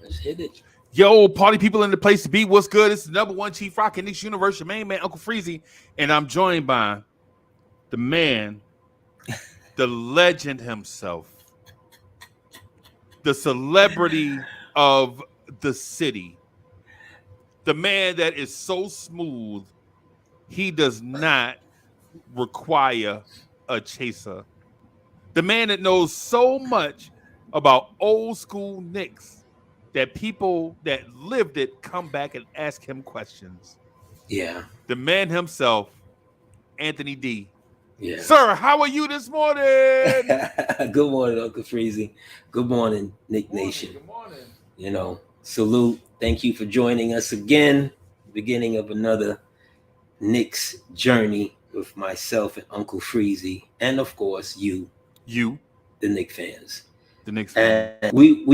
Let's hit it. Yo, party people in the place to be. What's good? It's the number one Chief Rock in Knicks universe, your main man, Uncle Freezie. And I'm joined by the man, the legend himself, the celebrity of the city, the man that is so smooth, he does not require a chaser. The man that knows so much about old school Knicks that people that lived it come back and ask him questions. Yeah. The man himself, Anthony D. Yes. Sir, how are you this morning? Good morning, Uncle Freezie. Good morning, Nick Good morning. Nation. Good morning. Salute. Thank you for joining us again. Beginning of another Knicks journey with myself and Uncle Freezie, and of course you, the Knicks fans. The Knicks fan. And we,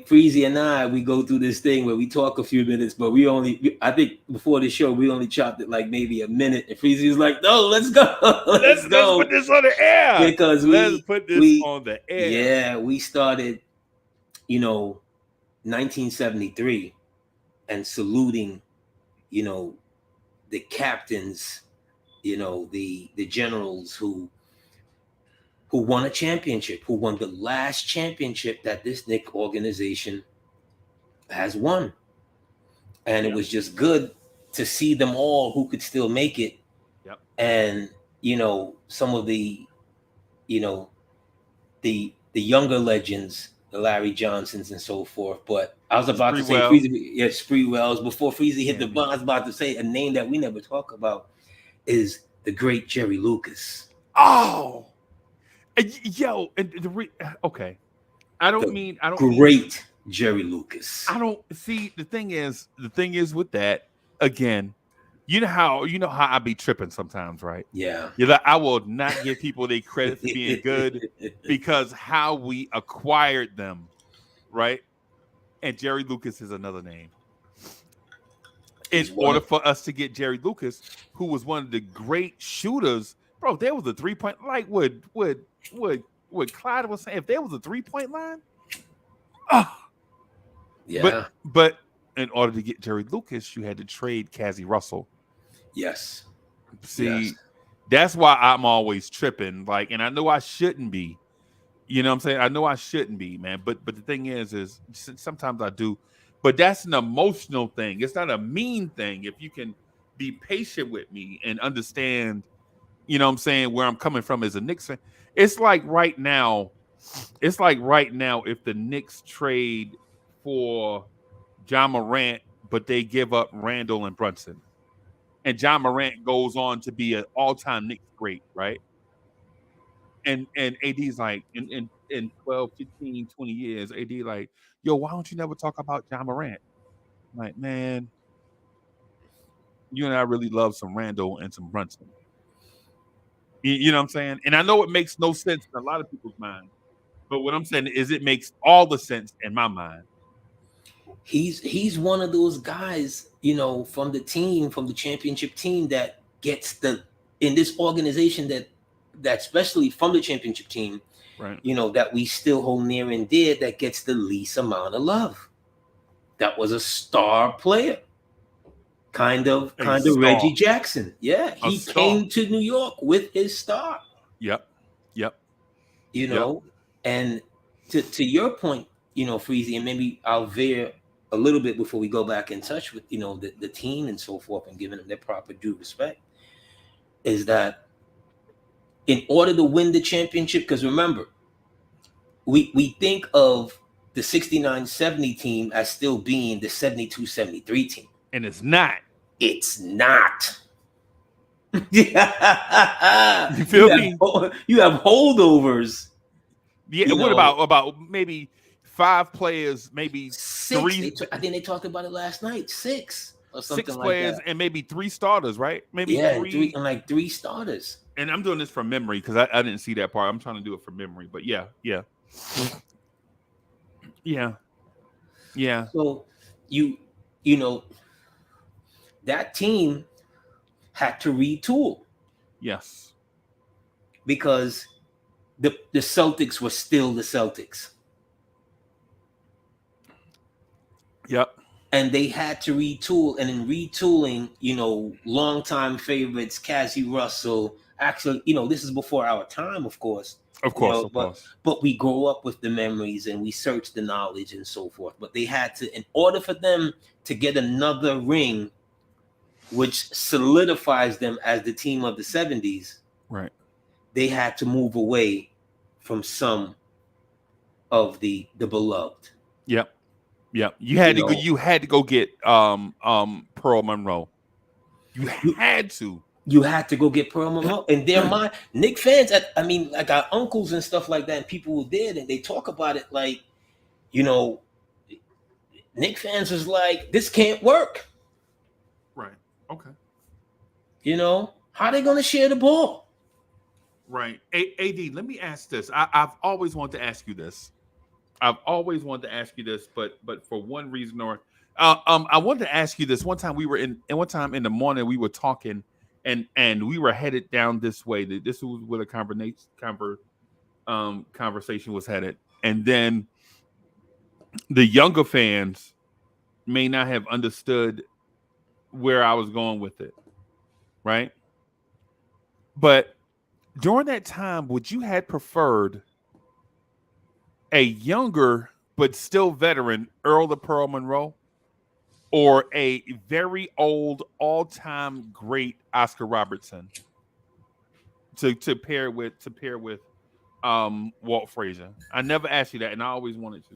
Freezie and we go through this thing where we talk a few minutes, but I think before the show, we only chopped it like maybe a minute. And Freezie was like, no, let's go. Let's go. Let's put this on the air. Because let's put this on the air. Yeah, we started, 1973 and saluting, the captains, the generals who won a championship, who won the last championship that this Knicks organization has won. And it was just good to see them all who could still make it. Yep. And, some of the younger legends, the Larry Johnsons and so forth. But I was about to say Freezie, Spree Wells. Before Freezie hit the button, I was about to say a name that we never talk about is the great Jerry Lucas. Oh, yo, okay. I don't great Jerry Lucas. I don't see the thing is with that again. You know how I be tripping sometimes, right? Yeah. You're like, I will not give people their credit for being good because how we acquired them, right? And Jerry Lucas is another name. In order for us to get Jerry Lucas, who was one of the great shooters, bro, there was a 3-point like what Clyde was saying. If there was a 3-point line, yeah. But in order to get Jerry Lucas, you had to trade Cazzie Russell. Yes. See, that's why I'm always tripping. Like, and I know I shouldn't be. You know what I'm saying? I know I shouldn't be, man. But the thing is sometimes I do. But that's an emotional thing. It's not a mean thing. If you can be patient with me and understand, you know what I'm saying, where I'm coming from as a Knicks fan. It's like right now, if the Knicks trade for John Morant, but they give up Randall and Brunson. And John Morant goes on to be an all-time Knicks great, right? And AD's like, in 12, 15, 20 years, AD like, yo, why don't you never talk about John Morant? I'm like, man, you and I really love some Randall and some Brunson. You know what I'm saying? And I know it makes no sense in a lot of people's minds. But what I'm saying is it makes all the sense in my mind. He's one of those guys, from the championship team that gets in this organization that especially from the championship team, right? That we still hold near and dear, that gets the least amount of love. That was a star player, kind of Reggie Jackson. Yeah, he came to New York with his star. Yep. And to your point, Freezie, and maybe I'll veer a little bit before we go back in touch with the team and so forth and giving them their proper due respect, is that in order to win the championship, because remember, we think of the 69-70 team as still being the 72-73 team, and it's not. You feel me? You have holdovers. Yeah. What about maybe 5 players, maybe 6. 3? I think they talked about it last night. 6 or something 6 like players that. And maybe 3 starters, right? Maybe 3 and 3 starters. And I'm doing this from memory because I didn't see that part. I'm trying to do it from memory, but yeah. So that team had to retool. Yes. Because the Celtics were still the Celtics. Yep. And they had to retool, and in retooling, longtime favorites, Cassie Russell. Actually, this is before our time, of course. Of course, of But course. we grow up with the memories and we search the knowledge and so forth. But they had to, in order for them to get another ring, which solidifies them as the team of the 70s, Right. they had to move away from some of the beloved. Yep. Yep. You had You to go. know, You had to go get Pearl Monroe. You had to. you had to go get Pearl Monroe. And their mind, Nick fans, like our uncles and stuff like that, and people who did, and they talk about it like, Nick fans was like, this can't work. Right. Okay. How they going to share the ball? Right. AD, let me ask this. I've always wanted to ask you this. But for one reason or I wanted to ask you this. One time in the morning we were talking and we were headed down this way. This was where the conversation was headed. And then the younger fans may not have understood where I was going with it. Right? But during that time, would you have preferred a younger but still veteran Earl the Pearl Monroe, or a very old all-time great Oscar Robertson to pair with Walt Frazier? I never asked you that, and I always wanted to.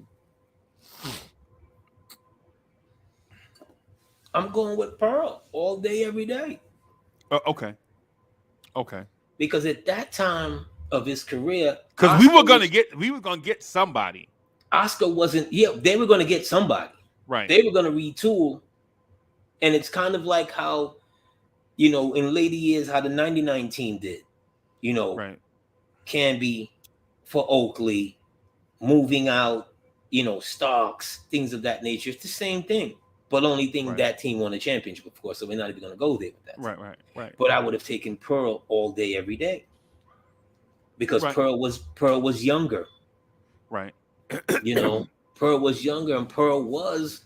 I'm going with Pearl all day, every day. Okay. Because at that time of his career, because we were gonna get somebody. Oscar wasn't. Yeah, they were gonna get somebody. Right. They were gonna retool, and it's kind of like how, in later years, how the '99 team did. Right. Canby for Oakley, moving out. Starks, things of that nature. It's the same thing, but only thing that team won a championship, of course. So we're not even gonna go there with that. Right. But I would have taken Pearl all day, every day. Because Pearl was younger. Right. Pearl was younger, and Pearl was,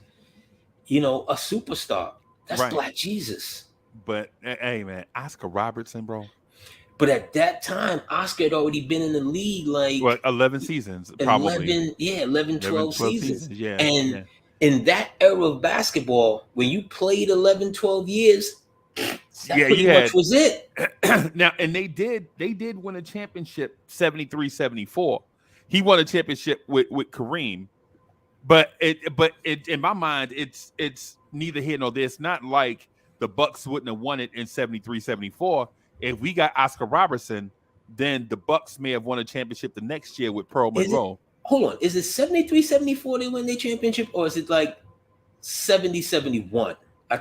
a superstar. That's Black Jesus. But hey, man, Oscar Robertson, bro. But at that time, Oscar had already been in the league like 11 seasons, probably. 12 seasons. Yeah. And in that era of basketball, when you played 11, 12 years, that pretty much was it. Now, and they did win a championship 73-74. He won a championship with Kareem. But it in my mind, it's neither here nor there. It's not like the Bucks wouldn't have won it in 73-74. If we got Oscar Robertson, then the Bucks may have won a championship the next year with Pearl Monroe. Hold on. Is it 73-74 they win their championship, or is it like 70-71? I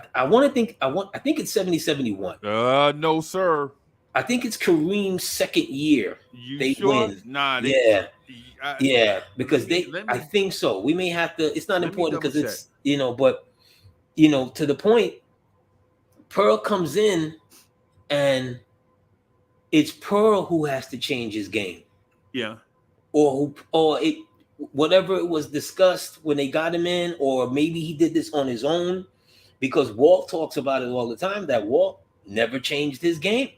think it's 70-71. No, sir. I think it's Kareem's second year. They win. Nah, because I think so. We may have to. It's not important because it's but to the point. Pearl comes in, and it's Pearl who has to change his game. Yeah. Or whatever it was discussed when they got him in, or maybe he did this on his own, because Walt talks about it all the time that Walt never changed his game.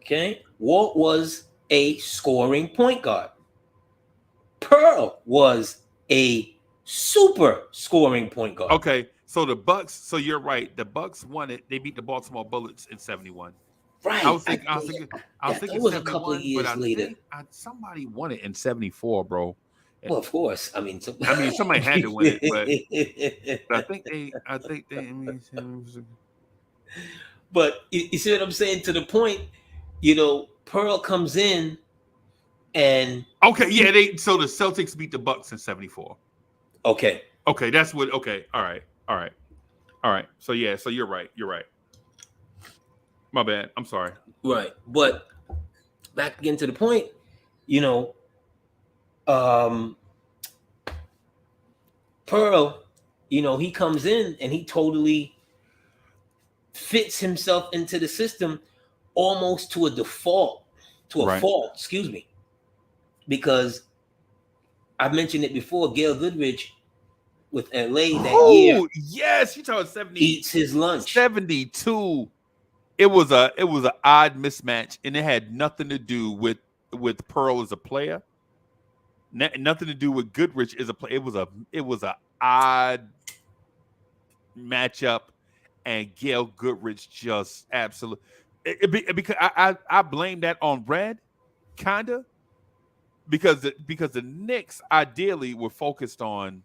Okay, Walt was a scoring point guard. Pearl was a super scoring point guard. Okay, so the Bucks. So you're right. The Bucks won it. They beat the Baltimore Bullets in 71. Right. I was thinking it was a couple of years later. Somebody won it in 74, bro. Well, of course. I mean, somebody had to win it, but I think they. But you see what I'm saying? To the point, Pearl comes in, and okay, so the Celtics beat the Bucks in 74. Okay, that's what. Okay, all right. So yeah, so you're right. My bad. I'm sorry. Right, but back again to the point, Pearl, he comes in and he totally fits himself into the system almost to a default, fault, excuse me. Because I've mentioned it before. Gail Goodrich with LA that year Oh, yes, you talking 70, eats his lunch. 72. It was an odd mismatch, and it had nothing to do with Pearl as a player. Nothing to do with Goodrich as a player. It was a odd matchup, and Gail Goodrich just absolutely because I blame that on Red, kinda because the Knicks ideally were focused on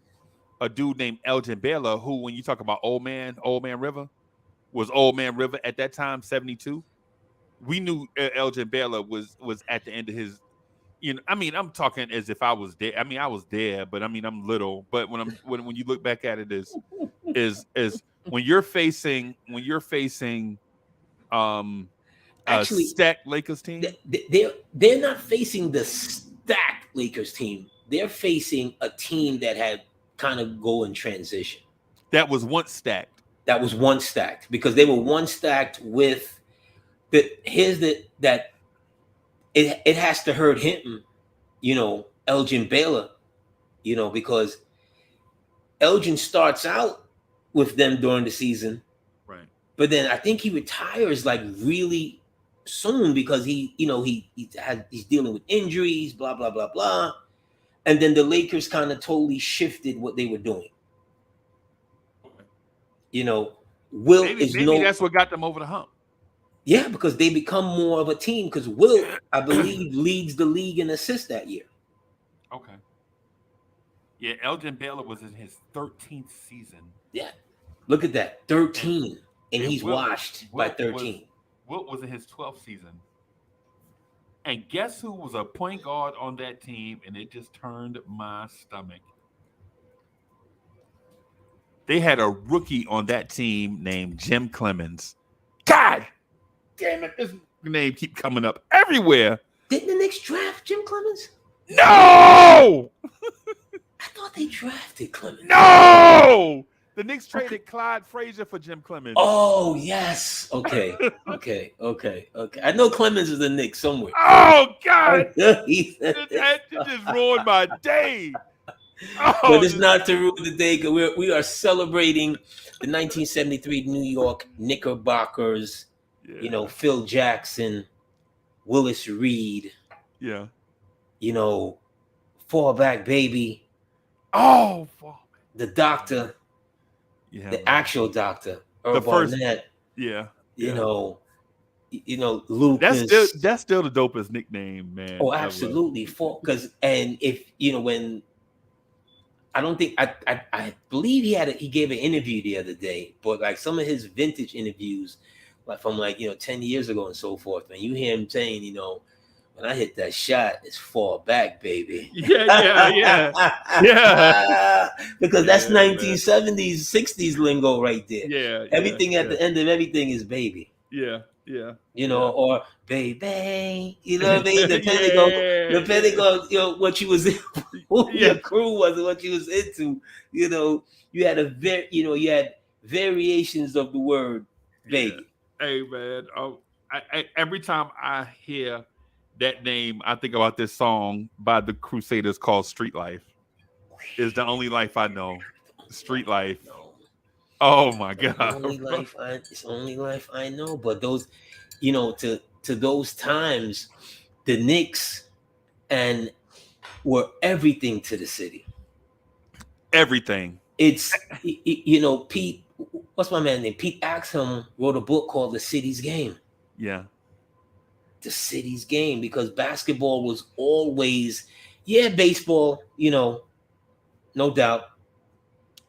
a dude named Elgin Baylor, who, when you talk about old man River, was old man River at that time, 72. We knew Elgin Baylor was at the end of his. I mean, I'm talking as if I was there. I mean, I was there, but I mean, I'm little. But when you look back at it, is when you're facing a Actually, stacked Lakers team they're not facing the stacked Lakers team. They're facing a team that had kind of go in transition. that was once stacked. That was one stacked because they were one stacked with that it has to hurt him, Elgin Baylor, because Elgin starts out with them during the season, Right. but then I think he retires like really soon because he's dealing with injuries, blah blah blah blah, and then the Lakers kind of totally shifted what they were doing. Will maybe that's what got them over the hump. Yeah, because they become more of a team. Because Will, I believe, leads the league in assists that year. Okay. Yeah, Elgin Baylor was in his 13th season. Yeah, look at that, 13, and he's washed by 13. Wilt was in his 12th season. And guess who was a point guard on that team? And it just turned my stomach. They had a rookie on that team named Jim Clemens. God damn it, this name keep coming up everywhere. Didn't the Knicks draft Jim Clemens? No! I thought they drafted Clemens. No! The Knicks traded Clyde Frazier for Jim Clemens. Oh, yes. Okay. I know Clemens is the Knicks somewhere. Oh, God. That just ruined my day. Oh, but it's not to ruin the day because we are celebrating the 1973 New York Knickerbockers. Yeah. Phil Jackson, Willis Reed. Yeah. Fallback Baby. Oh, the doctor. Yeah. The actual doctor. Earl the first. Barnett, Yeah. Lucas. That's still the dopest nickname, man. Oh, absolutely. Because if when. I don't think I believe he gave an interview the other day, but like some of his vintage interviews, like from 10 years ago and so forth, and you hear him saying, when I hit that shot, it's fall back, baby. Yeah. Because that's 1970s, 60s lingo right there. Yeah. Everything at the end of everything is baby. Yeah. Or baby, what I mean? Depending on what you was in, who your crew was and what you was into, you had you had variations of the word baby. Yeah. Hey man, every time I hear that name, I think about this song by the Crusaders called "Street Life." Is the only life I know. Street life. Oh my God! It's the only life I know. But those, to those times, the Knicks were everything to the city. Everything. It's Pete. What's my man name? Pete Axum wrote a book called "The City's Game." Yeah. The city's game, because basketball was always, baseball. No doubt.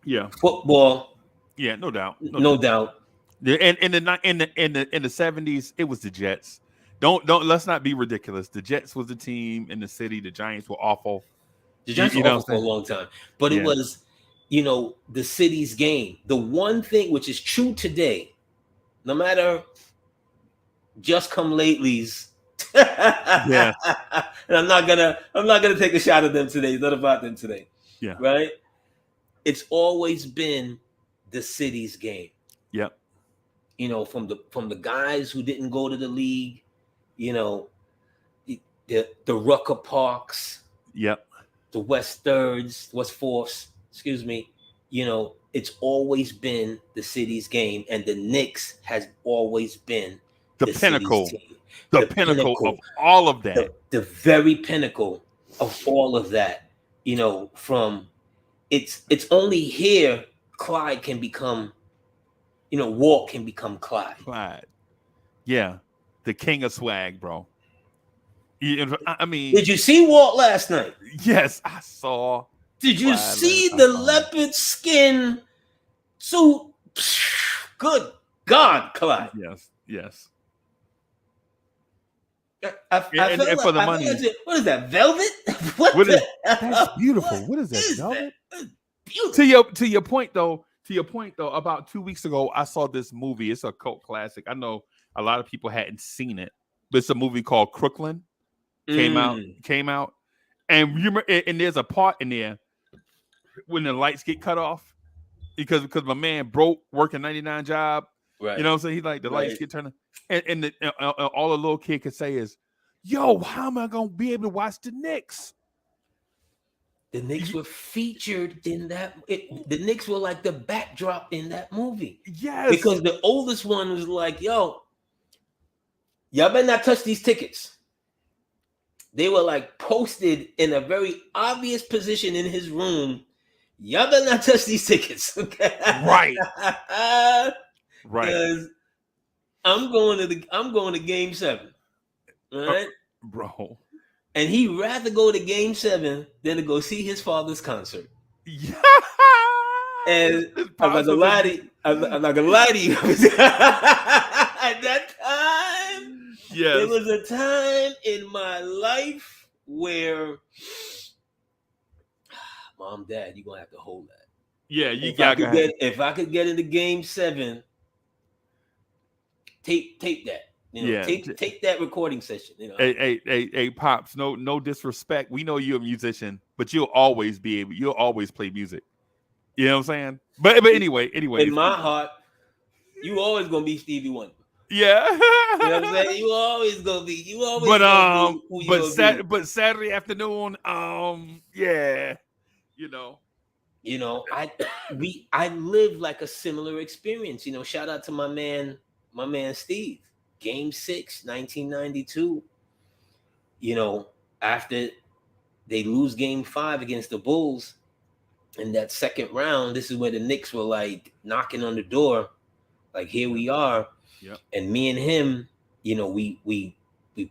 Yeah. Football. Yeah, no doubt. No doubt. And in the 70s, it was the Jets. Don't let's not be ridiculous. The Jets was the team in the city. The Giants were awful. The Giants were awful for a long time. But it was, the city's game. The one thing which is true today, no matter just come latelys. Yeah. And I'm not gonna take a shot at them today. It's not about them today. Yeah. Right? It's always been the city's game. Yep. From the guys who didn't go to the league, the Rucker Parks. Yep. the West Thirds, West Fourths, excuse me, it's always been the city's game, and the Knicks has always been The the city's pinnacle, team. the The pinnacle of pinnacle, all of that. the very pinnacle of all of that. From it's only here Clyde can become, Walt can become Clyde. Clyde. Yeah. The king of swag, bro. I mean, Did you see Walt last night? yes, I saw. Did you see the leopard skin suit? Good God, Clyde. Yes. I felt and for the money. What is that, velvet? That's beautiful. What is that, velvet? Beautiful. To your point though, about 2 weeks ago, I saw this movie. It's a cult classic. I know a lot of people hadn't seen it, but it's a movie called Crooklyn. Came out, and there's a part in there when the lights get cut off because my man broke working 99 job. Right. You know what I'm saying? He's like, the lights get turned on. And all a little kid could say is, yo, how am I going to be able to watch the Knicks? The Knicks were featured in that. The Knicks were like the backdrop in that movie. Yes. Because the oldest one was like, yo, y'all better not touch these tickets. They were like posted in a very obvious position in his room. Y'all better not touch these tickets. Okay? Right. Right. Because I'm going to game 7. All right. Bro. And he'd rather go to game 7 than to go see his father's concert. Yeah. And I'm not gonna lie to you. At that time, yes, there was a time in my life where, Mom, Dad, you're gonna have to hold that. Yeah, if I could get into game 7, tape that. Take that recording session. Hey, Pops, no disrespect. We know you're a musician, but you'll always play music. You know what I'm saying? But anyway. In my heart, you always gonna be Stevie Wonder. Yeah. You know what I'm saying? You always gonna be. But Saturday afternoon, yeah. I lived like a similar experience. Shout out to my man Steve. Game 6, 1992. After they lose game 5 against the Bulls in that second round, this is where the Knicks were like knocking on the door, like, here we are. Yep. And me and him, we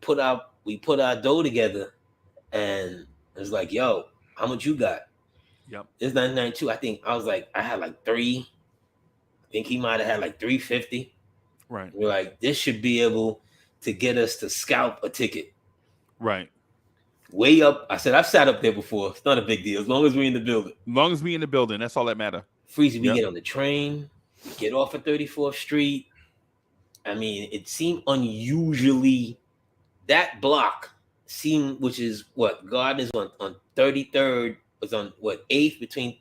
put our dough together, and it was like, yo, how much you got? Yep. It's 1992. I think I had like 3. I think he might have had like 350. Right. We're like, this should be able to get us to scalp a ticket. Right. Way up. I said, I've sat up there before. It's not a big deal as long as we're in the building. That's all that matters. Freezie, we get on the train, we get off at 34th Street. I mean, it seemed unusually, that block seemed, which is what, Gardner's on 33rd, was on what, 8th, between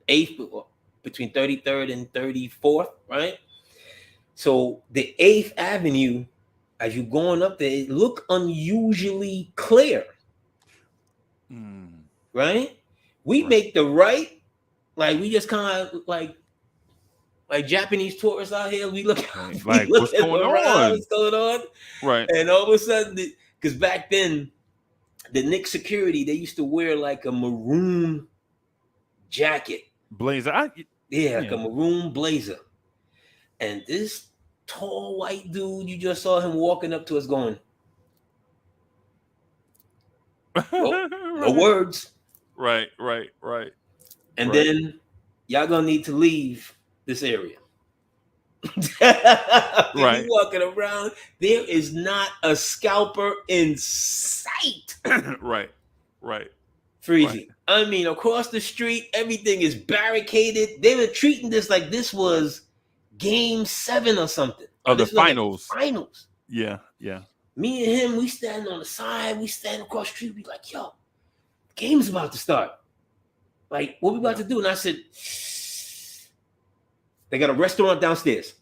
33rd and 34th, right? So the 8th Avenue, as you're going up there, it looked unusually clear. Right? We make the right, like we just kind of like Japanese tourists out here. We look like what's going on? Right. And all of a sudden, because back then, the Knicks security, they used to wear like a maroon jacket. Blazer. Like a maroon blazer. And this tall white dude, you just saw him walking up to us going, no words. Right. And then y'all gonna need to leave this area. Right. You walking around, there is not a scalper in sight. Right. Freezie. Right. I mean, across the street, everything is barricaded. They were treating this like this was game 7 or something. Of the finals. Finals. Yeah. Me and him, we stand on the side, we stand across the street, we like, yo, the game's about to start. Like, what we about to do? And I said, they got a restaurant downstairs.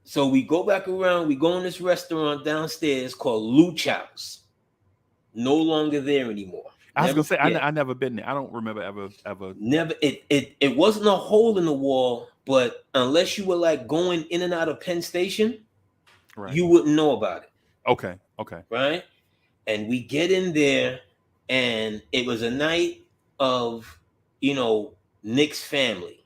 So we go back around, we go in this restaurant downstairs called Luchow's. No longer there anymore. I was Never gonna say forget. I never been there. I don't remember ever. Never. It wasn't a hole in the wall, but unless you were like going in and out of Penn Station, Right. you wouldn't know about it. Okay. Right. And we get in there, and it was a night of, Knicks family,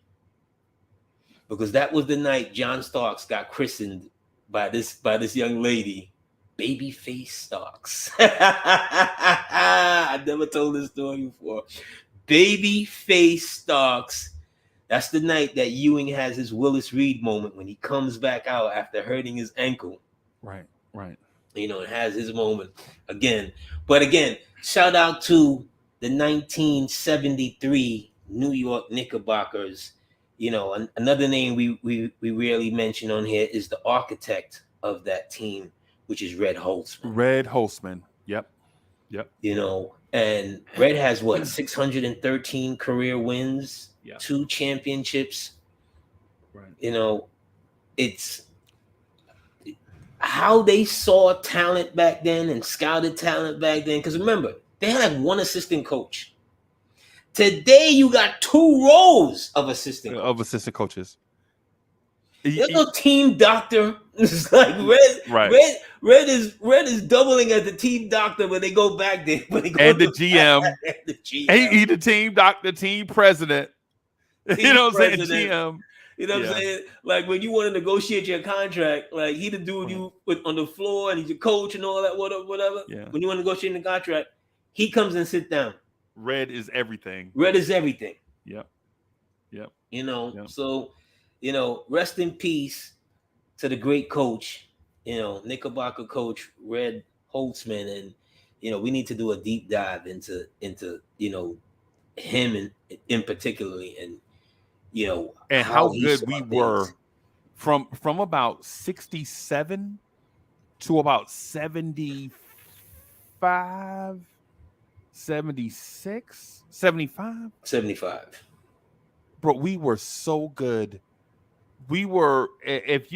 because that was the night John Starks got christened by this young lady, Babyface Starks. I never told this story before. Babyface Starks. That's the night that Ewing has his Willis Reed moment when he comes back out after hurting his ankle. Right. It has his moment again. But again, shout out to the 1973 New York Knickerbockers. Another name we rarely mention on here is the architect of that team, which is Red Holtzman. Red Holtzman. Yep. And Red has 613 career wins, Yeah. 2 championships. Right. It's how they saw talent back then and scouted talent back then. Because remember, they had like 1 assistant coach. Today, you got 2 rows of assistant coaches. There's no team doctor. It's like Red. Right. Red is doubling as the team doctor when they go back there. And the GM. The GM. He the team doctor, team president. Team what I'm saying? president. GM. You know what I'm saying? Like when you want to negotiate your contract, like he the dude you put on the floor and he's your coach and all that, whatever. Yeah. When you want to negotiate the contract, he comes and sit down. Red is everything. Red is everything. Yep. So, rest in peace to the great coach, Knickerbocker coach Red Holtzman. And, we need to do a deep dive into him in particularly, and, and how good we were from about 67 to about 75, 76, 75. Bro, we were so good. We were like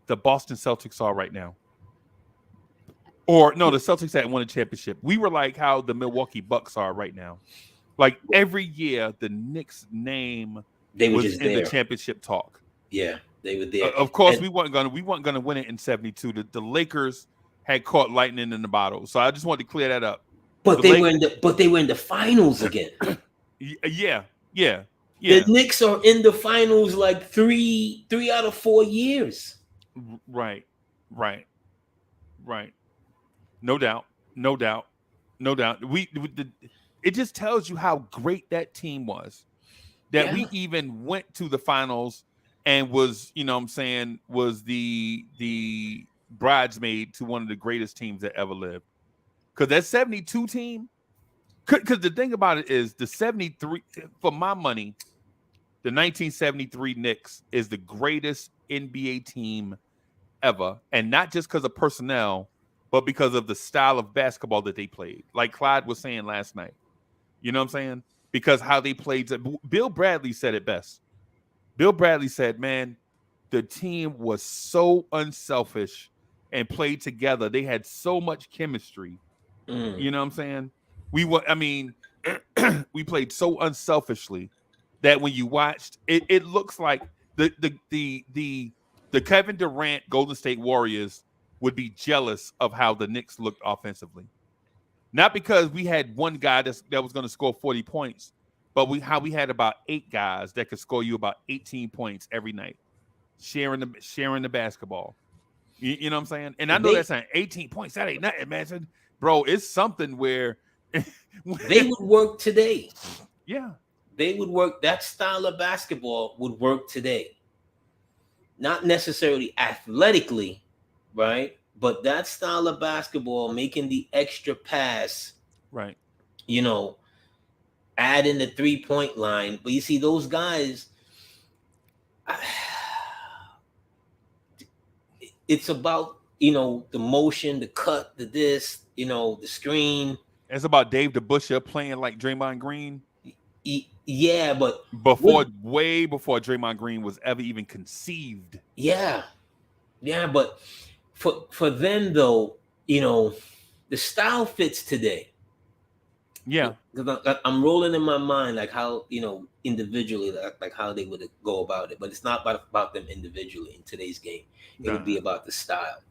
the Boston Celtics are right now. Or no, the Celtics hadn't won a championship. We were like how the Milwaukee Bucks are right now. Like every year, the Knicks name was in the championship talk. Yeah, they were there. Of course, we weren't gonna win it in 72. The Lakers had caught lightning in the bottle. So I just wanted to clear that up. But they were in the finals again. Yeah. The Knicks are in the finals like three out of 4 years. Right. No doubt. It just tells you how great that team was. That we even went to the finals and was, was the bridesmaid to one of the greatest teams that ever lived. Because that 72 team, because the thing about it is the 73, for my money, the 1973 Knicks is the greatest NBA team ever. And not just because of personnel, but because of the style of basketball that they played. Like Clyde was saying last night. You know what I'm saying? Because how they played. Bill Bradley said it best. Bill Bradley said, man, the team was so unselfish and played together. They had so much chemistry. You know what I'm saying? We played so unselfishly that when you watched, it looks like the Kevin Durant Golden State Warriors would be jealous of how the Knicks looked offensively. Not because we had one guy that was going to score 40 points, but how we had about 8 guys that could score you about 18 points every night, sharing the basketball. You know what I'm saying? And I know that's not 18 points. That ain't nothing, man. Bro, it's something where they would work today. Yeah. They would work. That style of basketball would work today. Not necessarily athletically, right? But that style of basketball, making the extra pass, right? Add in the 3-point line. But you see, those guys, it's about, the motion, the cut, the this, the screen. It's about Dave DeBusschere playing like Draymond Green. Yeah, but way before Draymond Green was ever even conceived. Yeah, but for them though, the style fits today. Yeah. Because I'm rolling in my mind like how individually like how they would go about it, but it's not about them individually in today's game. It would be No. about the style.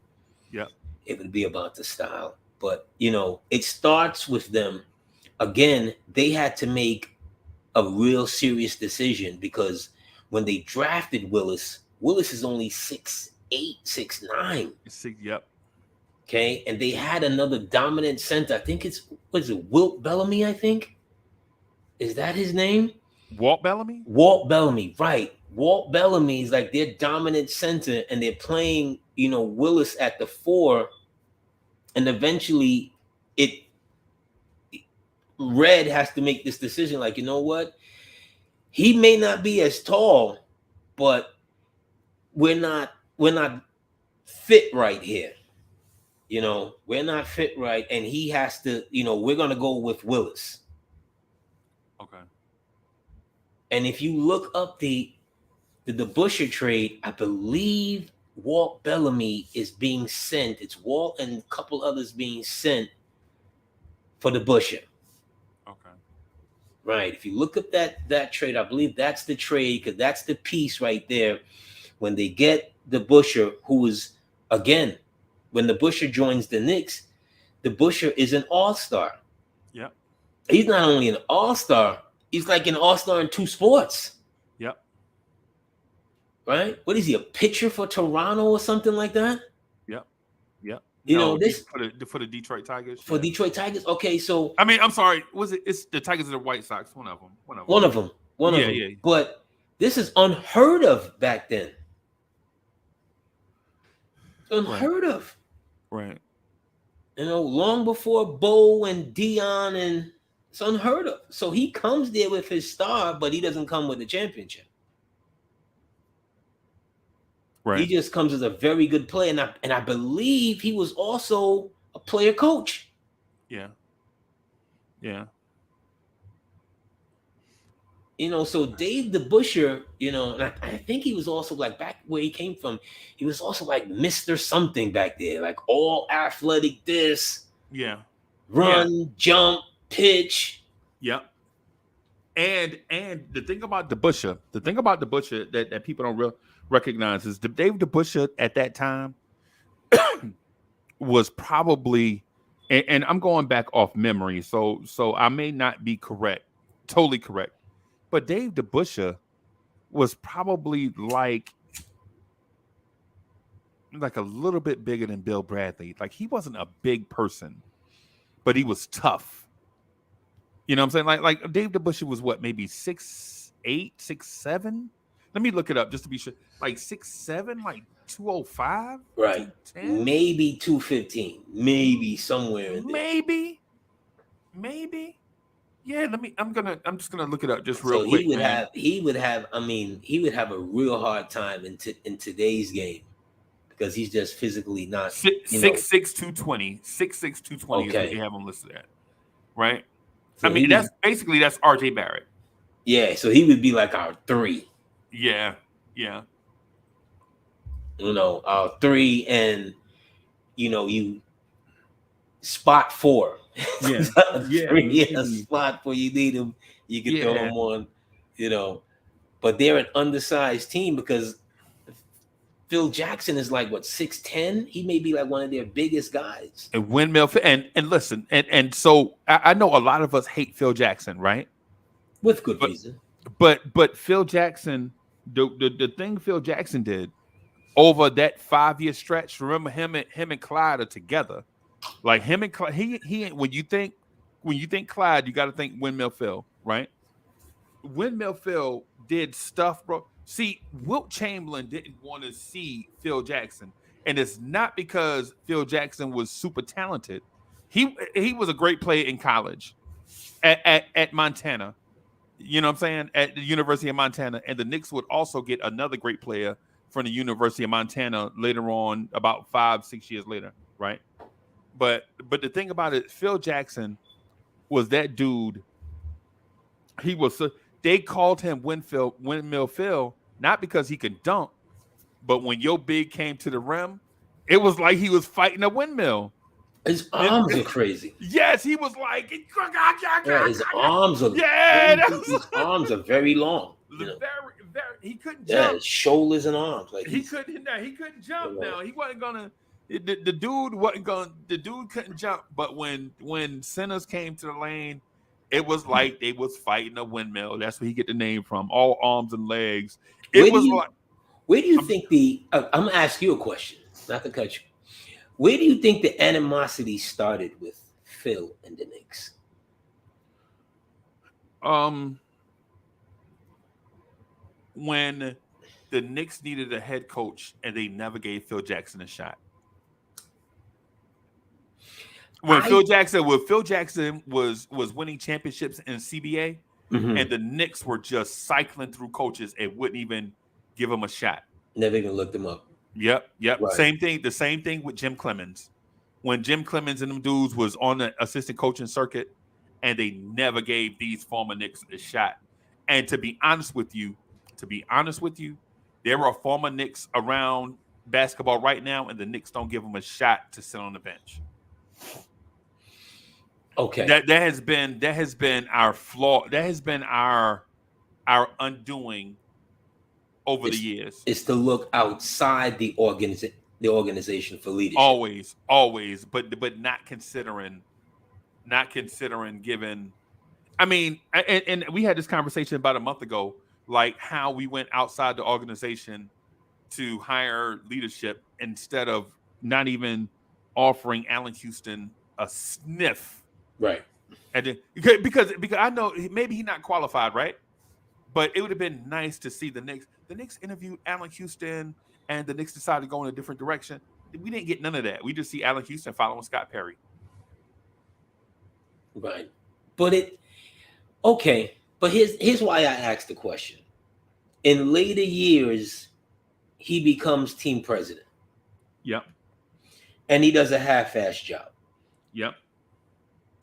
Yeah. It would be about the style. But it starts with them. Again, they had to make a real serious decision because when they drafted Willis, Willis is only 6'8", 6'9". Yep. Okay, and they had another dominant center. I think what is it, Wilt Bellamy? I think is that his name? Walt Bellamy. Walt Bellamy, right? Walt Bellamy is like their dominant center, and they're playing Willis at the 4, and eventually it Red has to make this decision. Like, you know what? He may not be as tall, but we're not fit right here. We're not fit right, and he has to. We're gonna go with Willis. Okay. And if you look up the Busher trade, I believe Walt Bellamy is being sent. It's Walt and a couple others being sent for the Busher. Okay. Right. If you look up that trade, I believe that's the trade because that's the piece right there. When they get the Busher, who is again, when the Busher joins the Knicks, the Busher is an all-star. Yep. He's not only an all-star, he's like an all-star in 2 sports. Yep. Right? What is he, a pitcher for Toronto or something like that? Yep. Yep. This for the Detroit Tigers. For Detroit Tigers. Okay, so I mean, I'm sorry. It's the Tigers or the White Sox? One of them. One of them. Yeah. But this is unheard of back then. Unheard of. Right. Long before Bo and Dion, and it's unheard of. So he comes there with his star, but he doesn't come with a championship. Right. He just comes as a very good player, and I believe he was also a player coach. Yeah. Yeah. So Dave the Busher, and I think he was also like back where he came from. He was also like Mr. Something back there, like all athletic. This, run, jump, pitch. Yep. And the thing about the Busher that people don't recognize is Dave the Busher at that time was probably, and I'm going back off memory, so I may not be totally correct. But Dave the Busher was probably like a little bit bigger than Bill Bradley. Like he wasn't a big person, but he was tough. You know what I'm saying? Like Dave the Busher was what, maybe 6'8", 6'7"? Let me look it up just to be sure. Like 6'7", like 205? Right. 210? Maybe 215. Maybe somewhere in there. Maybe. Yeah, I'm just gonna look it up just real quick. He would have a real hard time in today's game because he's just physically not 6'6", 220. 6'6", 220 is what you have him listed at. Right? So that's RJ Barrett. Yeah, so he would be like our 3. Yeah. Our 3, and you spot 4. Yeah. A spot where you need him, you can throw him on, but they're an undersized team because Phil Jackson is like what, 6'10"? He may be like one of their biggest guys. And Windmill, and listen, and so I know a lot of us hate Phil Jackson, right? With good reason. But Phil Jackson, the thing Phil Jackson did over that 5-year stretch, remember him and Clyde are together. Like him and Clyde, he when you think Clyde, you got to think Windmill Phil, right? Windmill Phil did stuff, bro. See, Wilt Chamberlain didn't want to see Phil Jackson, and it's not because Phil Jackson was super talented. He was a great player in college at Montana. You know what I'm saying? At the University of Montana, and the Knicks would also get another great player from the University of Montana later on, about 5-6 years later, right? But the thing about it, Phil Jackson was that dude. They called him Windmill Phil, not because he could dunk, but when your big came to the rim, it was like he was fighting a windmill. His arms are crazy. Yes, he was like, Yeah, his arms are. yeah, His arms are very long. You know. very. He couldn't Yeah, jump. his shoulders and arms. Like He couldn't. He couldn't jump. You know. Now he wasn't gonna. The dude wasn't going. The dude couldn't jump. But when centers came to the lane, it was like they was fighting a windmill. That's where he get the name from. All arms and legs. It was like. Where do you think the? I'm gonna ask you a question, not to cut you. Where do you think the animosity started with Phil and the Knicks? When the Knicks needed a head coach and they never gave Phil Jackson a shot. When Phil Jackson was winning championships in CBA, and the Knicks were just cycling through coaches and wouldn't even give him a shot. Never even looked him up. Yep. Right. Same thing. The same thing with Jim Clemens. When Jim Clemens and them dudes was on the assistant coaching circuit, and they never gave these former Knicks a shot. And to be honest with you, there are former Knicks around basketball right now, and the Knicks don't give them a shot to sit on the bench. Okay. That has been our flaw. That has been our undoing over the years. It's to look outside the organization for leadership. Always, but not considering giving. I mean, and we had this conversation about a month ago, like how we went outside the organization to hire leadership instead of not even offering Allen Houston a sniff. Right. And then, because I know maybe he's not qualified, right? But it would have been nice to see the Knicks. The Knicks interviewed Allen Houston, and the Knicks decided to go in a different direction. We didn't get none of that. We just see Allen Houston following Scott Perry. Right. But here's why I asked the question. In later years, he becomes team president. Yep. And he does a half-ass job. Yep.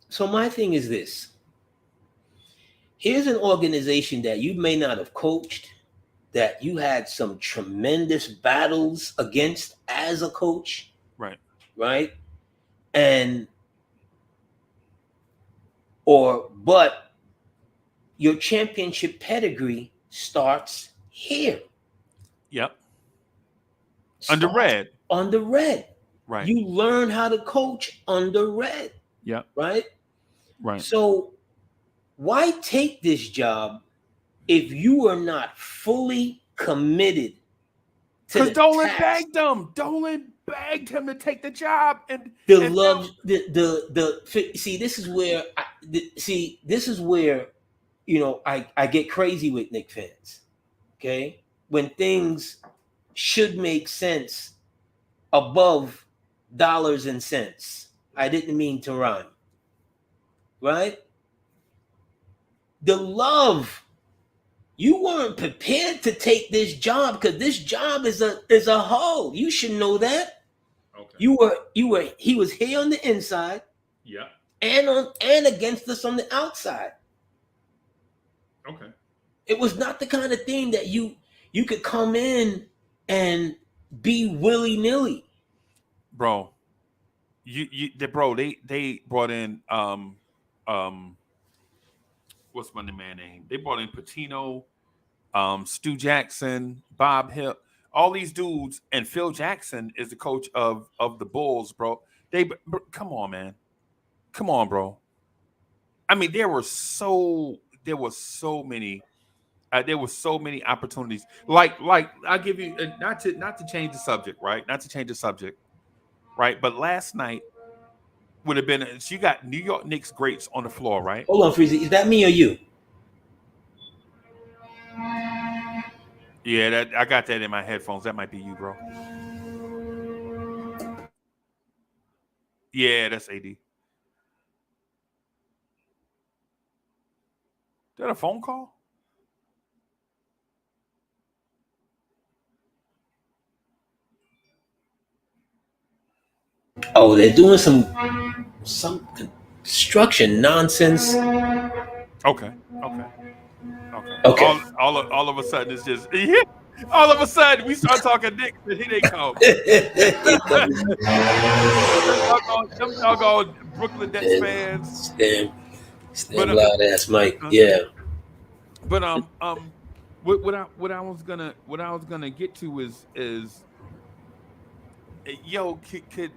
So my thing is this. Here's an organization that you may not have coached, that you had some tremendous battles against as a coach. Right. Right? But your championship pedigree starts here. Yep. Under Red. Under Red. Right. You learn how to coach under Red. Yep. Right? Right. So why take this job if you are not fully committed to because Dolan begged him. Dolan begged him to take the job, and see, this is where you know I get crazy with Knicks fans. Okay, when things should make sense above dollars and cents. I didn't mean to rhyme. Right? The love. You weren't prepared to take this job because this job is a hoe. You should know that. Okay. He was here on the inside. Yeah. And against us on the outside. Okay. It was not the kind of thing that you could come in and be willy-nilly. Bro. They brought in what's my man name? They brought in Patino, Stu Jackson, Bob Hill, all these dudes, and Phil Jackson is the coach of the Bulls, bro. Come on, man. Come on, bro. I mean, there were so many opportunities. Like I'll give you not to change the subject, right? Not to change the subject, right? But last night would have been. So you got New York Knicks greats on the floor, right? Hold on, Freezie. Is that me or you? Yeah, I got that in my headphones. That might be you, bro. Yeah, that's AD. Is that a phone call? Oh, they're doing some construction nonsense. Okay. Okay. All of a sudden, it's just yeah. All of a sudden, we start talking Knicks, and here they come. Here comes Them doggone Brooklyn Nets Stan, fans. Stan, But Stan loud ass Mike. uh, Yeah. but what I was gonna get to is yo could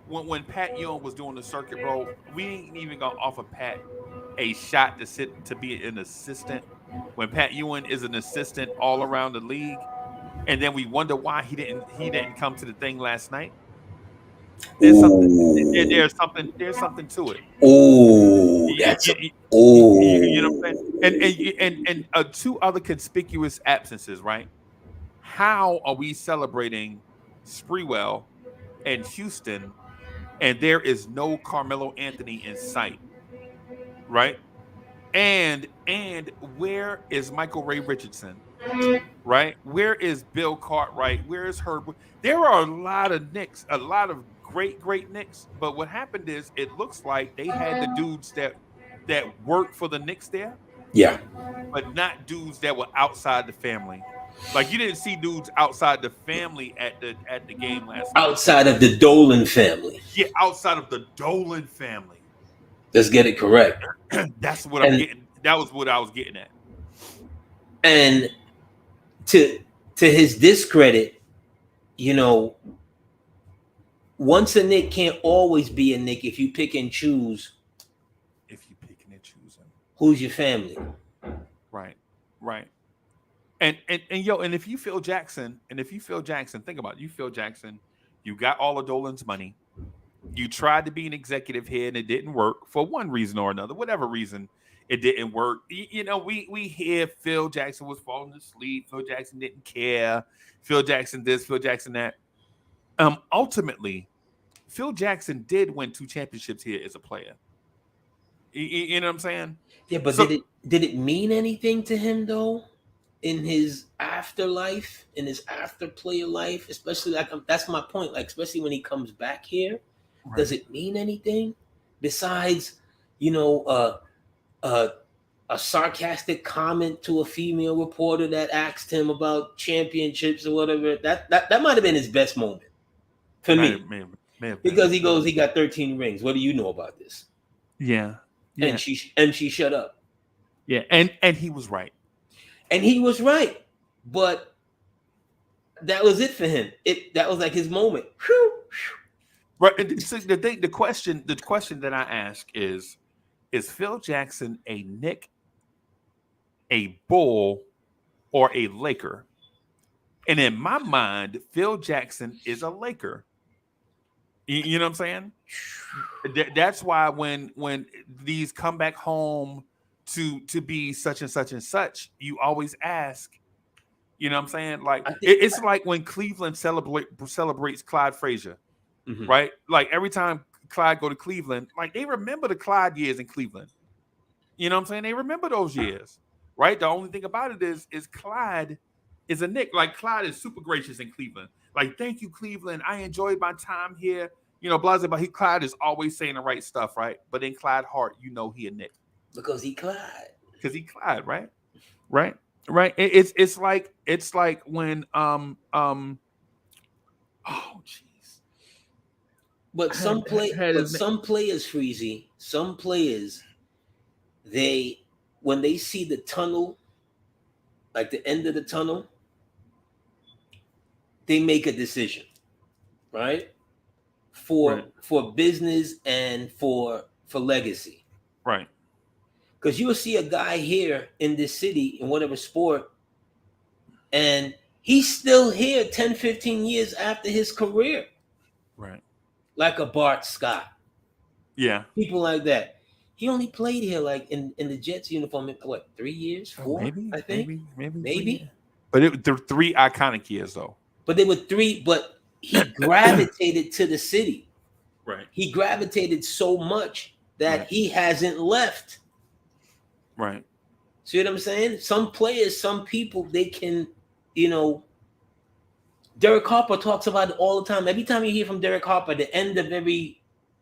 when Pat Young was doing the circuit, bro, we ain't even gonna offer Pat a shot to be an assistant when Pat Ewing is an assistant all around the league, and then we wonder why he didn't come to the thing last night. There's something Ooh. there's something to it. Ooh. You, That's a. you, you know what I'm saying? Ooh. And two other conspicuous absences, right? How are we celebrating Sprewell and Houston, and there is no Carmelo Anthony in sight, right? And where is Michael Ray Richardson? Right? Where is Bill Cartwright? Where is Herb? There are a lot of Knicks, a lot of great Knicks. But what happened is it looks like they had the dudes that worked for the Knicks there, Yeah. but not dudes that were outside the family. Like you didn't see dudes outside the family at the game last night. Outside of the Dolan family. Yeah, outside of the Dolan family. Let's get it correct. That's what I'm And getting. That was what I was getting at. and to his discredit, you know, once a Nick can't always be a Nick if you pick and choose If you picking and choosing. who's your family. Right. Right. And yo, and if you Phil Jackson, think about it. You Phil Jackson, you got all of Dolan's money. You tried to be an executive here and it didn't work for one reason or another, whatever reason it didn't work. You know, we hear Phil Jackson was falling asleep. Phil Jackson didn't care. Phil Jackson this, Phil Jackson that. Ultimately, Phil Jackson did win 2 championships here as a player. You know what I'm saying? Yeah, but So did it mean anything to him though? In his afterlife, in his after player life, especially like that's my point. Like especially when he comes back here, does it mean anything besides, you know, a sarcastic comment to a female reporter that asked him about championships or whatever? That might have been his best moment for me, may have because been. he goes, he got 13 rings. What do you know about this? Yeah. And she shut up. Yeah, and he was right. And he was right, but that was it for him. That was like his moment. Whew. Right. And so the question that I ask is Phil Jackson a Knick, a Bull, or a Laker? And in my mind, Phil Jackson is a Laker. You know what I'm saying? That's why when these come back home to be such and such and such, you always ask. You know what I'm saying? Like it's like when Cleveland celebrates Clyde Frazier, Mm-hmm. right? Like every time Clyde go to Cleveland, like they remember the Clyde years in Cleveland. You know what I'm saying? They remember those years, right? The only thing about it is Clyde is a Knick. Like Clyde is super gracious in Cleveland. Like, thank you, Cleveland. I enjoyed my time here. You know, blah, blah, blah. Clyde is always saying the right stuff, right? But in Clyde Hart, you know he a Knick. Because he Clyde. Because he Clyde, right? Right? Right. It's like when oh jeez. But some players, Freezie, some players, when they see the tunnel, like the end of the tunnel, they make a decision, right? For business and for legacy. Right. Because you'll see a guy here in this city in whatever sport, and he's still here 10, 15 years after his career. Right. Like a Bart Scott. Yeah. People like that. He only played here like in the Jets uniform in what, 3 years? 4? Maybe, I think. Maybe. But they're 3 iconic years though. But they were 3, but he gravitated to the city. Right. He gravitated so much that he hasn't left. Right. See what I'm saying? Some players, some people, they can, you know. Derek Harper talks about it all the time. Every time you hear from Derek Harper, the end of every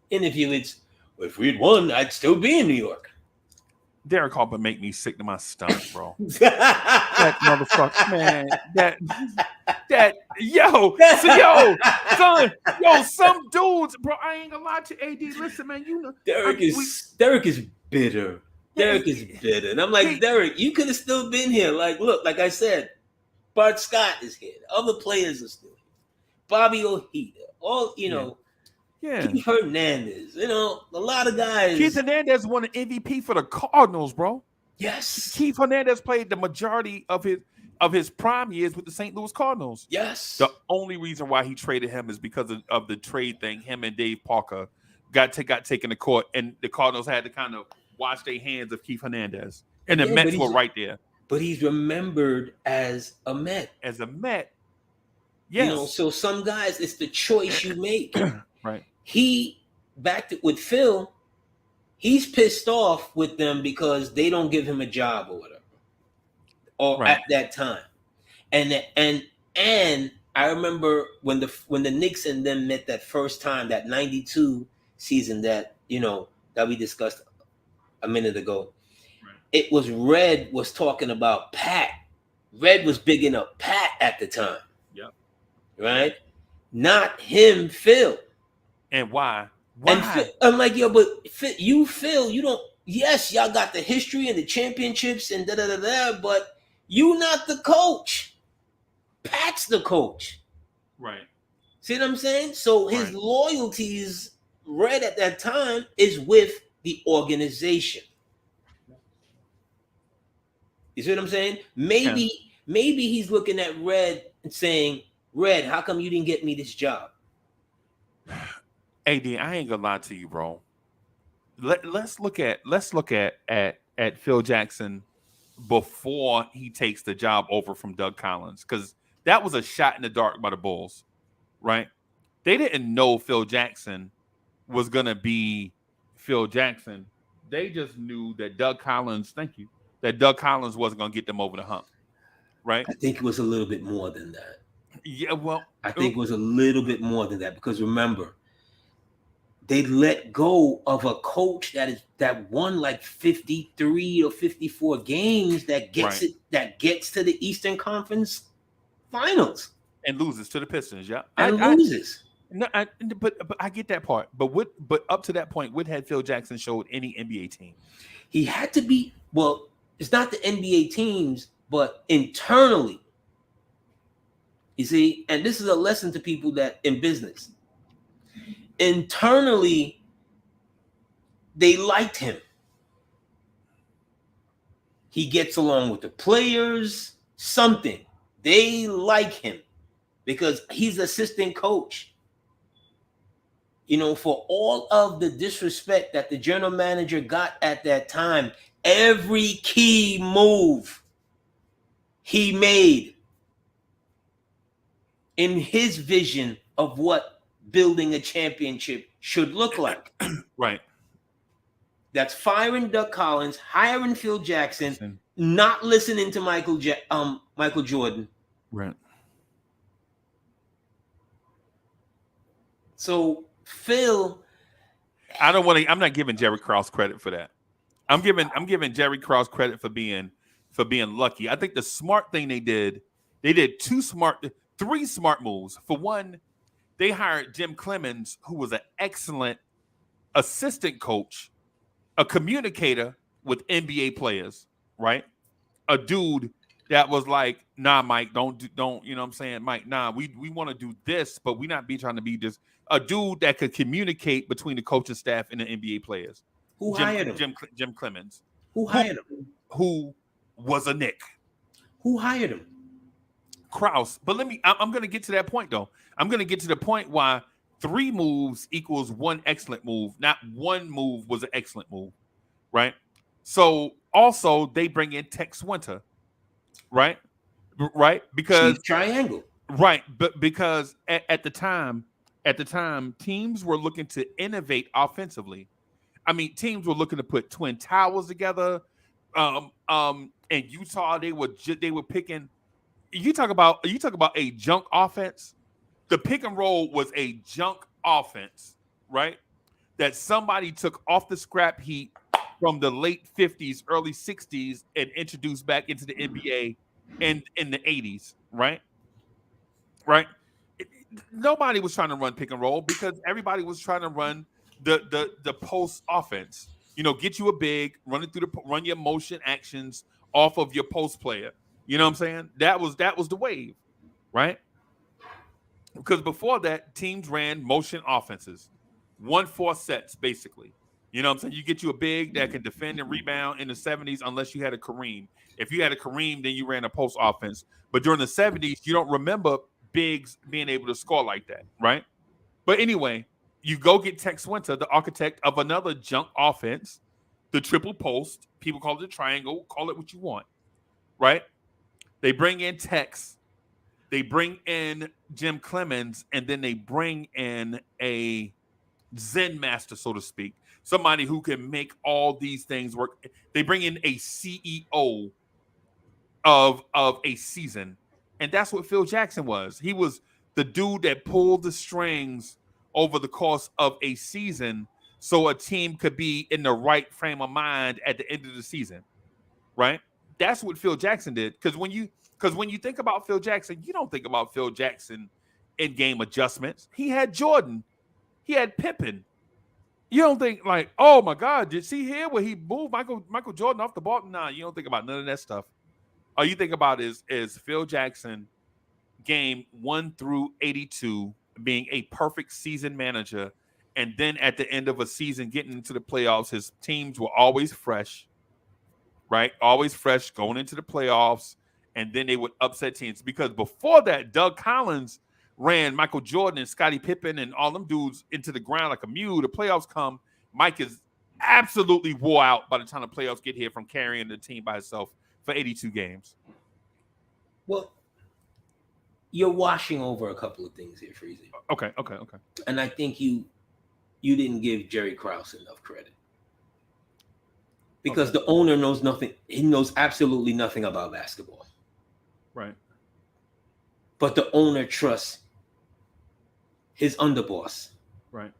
interview, it's, well, if we'd won, I'd still be in New York. Derek Harper make me sick to my stomach, bro. that motherfucker, man. That yo, some dudes, bro. I ain't gonna lie to AD. Listen, man, you know, Derek is bitter. Derek is bitter, and I'm like, Derek, you could have still been here. Like, look, like I said, Bart Scott is here. The other players are still here. Bobby Ojeda, all Keith Hernandez. You know, a lot of guys. Keith Hernandez won an MVP for the Cardinals, bro. Yes. Keith Hernandez played the majority of his prime years with the St. Louis Cardinals. Yes. The only reason why he traded him is because of the trade thing. Him and Dave Parker got taken to court, and the Cardinals had to kind of wash their hands of Keith Hernandez. And the Mets were right there. But he's remembered as a Met. As a Met. Yes. You know, so some guys, it's the choice you make. Right. He backed it with Phil. He's pissed off with them because they don't give him a job or whatever, or at that time. And I remember when the Knicks and them met that first time, that '92 season that we discussed a minute ago. Right. It was Red was talking about Pat. Red was bigging up Pat at the time. Yep. Right? Not him, Phil. And why? Why? And Phil, I'm like, yo, but Phil, you don't. Yes, y'all got the history and the championships and but you not the coach. Pat's the coach. Right. See what I'm saying? So his loyalties, Red at that time, is with the organization. You see what I'm saying? Maybe he's looking at Red and saying, Red, how come you didn't get me this job? AD, I ain't gonna lie to you, bro. Let's look at Phil Jackson before he takes the job over from Doug Collins, because that was a shot in the dark by the Bulls, right? They didn't know Phil Jackson was gonna be Phil Jackson. They just knew that Doug Collins wasn't gonna get them over the hump, right? I think it was a little bit more than that. Yeah, well, I think it was a little bit more than that, because remember, they let go of a coach that won like 53 or 54 games that gets to the Eastern Conference Finals and loses to the Pistons. Yeah, loses. No, but I get that part. But up to that point, what had Phil Jackson showed any NBA team? He had to be, well, it's not the NBA teams, but internally. You see, and this is a lesson to people that in business. Internally, they liked him. He gets along with the players, something. They like him because he's assistant coach. You know, for all of the disrespect that the general manager got at that time, every key move he made in his vision of what building a championship should look like. Right. That's firing Doug Collins, hiring Phil Jackson, not listening to Michael Jordan. Right. So Phil, I'm not giving Jerry Krause credit for that. I'm giving Jerry Krause credit for being lucky. I think the smart thing they did three smart moves. For one, they hired Jim Clemens, who was an excellent assistant coach, a communicator with NBA players, right? A dude that was like, nah, Mike, don't, you know what I'm saying? Mike, nah, we want to do this, but we not trying to be just a dude that could communicate between the coaching staff and the NBA players. Who hired him? Jim Clemens. Who hired him? Who was a Knick. Who hired him? Krause. But I'm going to get to that point, though. I'm going to get to the point why 3 moves equals 1 excellent move. Not 1 move was an excellent move, right? So also they bring in Tex Winter, right? Right? Because Chief Triangle. Right, but because at the time, teams were looking to innovate offensively. I mean, teams were looking to put twin towers together. In Utah, they were picking. You talk about a junk offense. The pick and roll was a junk offense, right? That somebody took off the scrap heap from the late 50s, early 60s, and introduced back into the NBA in the 80s, right? Right? Nobody was trying to run pick and roll because everybody was trying to run the post offense. Get you a big, run your motion actions off of your post player. You know what I'm saying? That was the wave, right? Because before that, teams ran motion offenses, 1-4 sets basically. You know what I'm saying? You get you a big that can defend and rebound in the 70s, unless you had a Kareem. If you had a Kareem, then you ran a post offense. But during the 70s, you don't remember bigs being able to score like that, right? But anyway, you go get Tex Winter, the architect of another junk offense, the triple post. People call it a triangle. Call it what you want, right? They bring in Tex. They bring in Jim Clemens, and then they bring in a Zen master, so to speak, somebody who can make all these things work. They bring in a CEO of a season, and that's what Phil Jackson was. He was the dude that pulled the strings over the course of a season, so a team could be in the right frame of mind at the end of the season, right? That's what Phil Jackson did. Because when you think about Phil Jackson, you don't think about Phil Jackson in game adjustments. He had Jordan, he had Pippen. You don't think like, oh my God, did you see here where he moved Michael Jordan off the ball? Nah, you don't think about none of that stuff. All you think about is Phil Jackson game 1 through 82 being a perfect season manager, and then at the end of a season getting into the playoffs, his teams were always fresh, right? Always fresh going into the playoffs, and then they would upset teams. Because before that, Doug Collins ran Michael Jordan and Scottie Pippen and all them dudes into the ground like a mule. The playoffs come, Mike is absolutely wore out by the time the playoffs get here from carrying the team by himself for 82 games. Well, you're washing over a couple of things here, Freezie. Okay. And I think you didn't give Jerry Krause enough credit. Because the owner knows nothing. He knows absolutely nothing about basketball. Right. But the owner trusts his underboss. Right.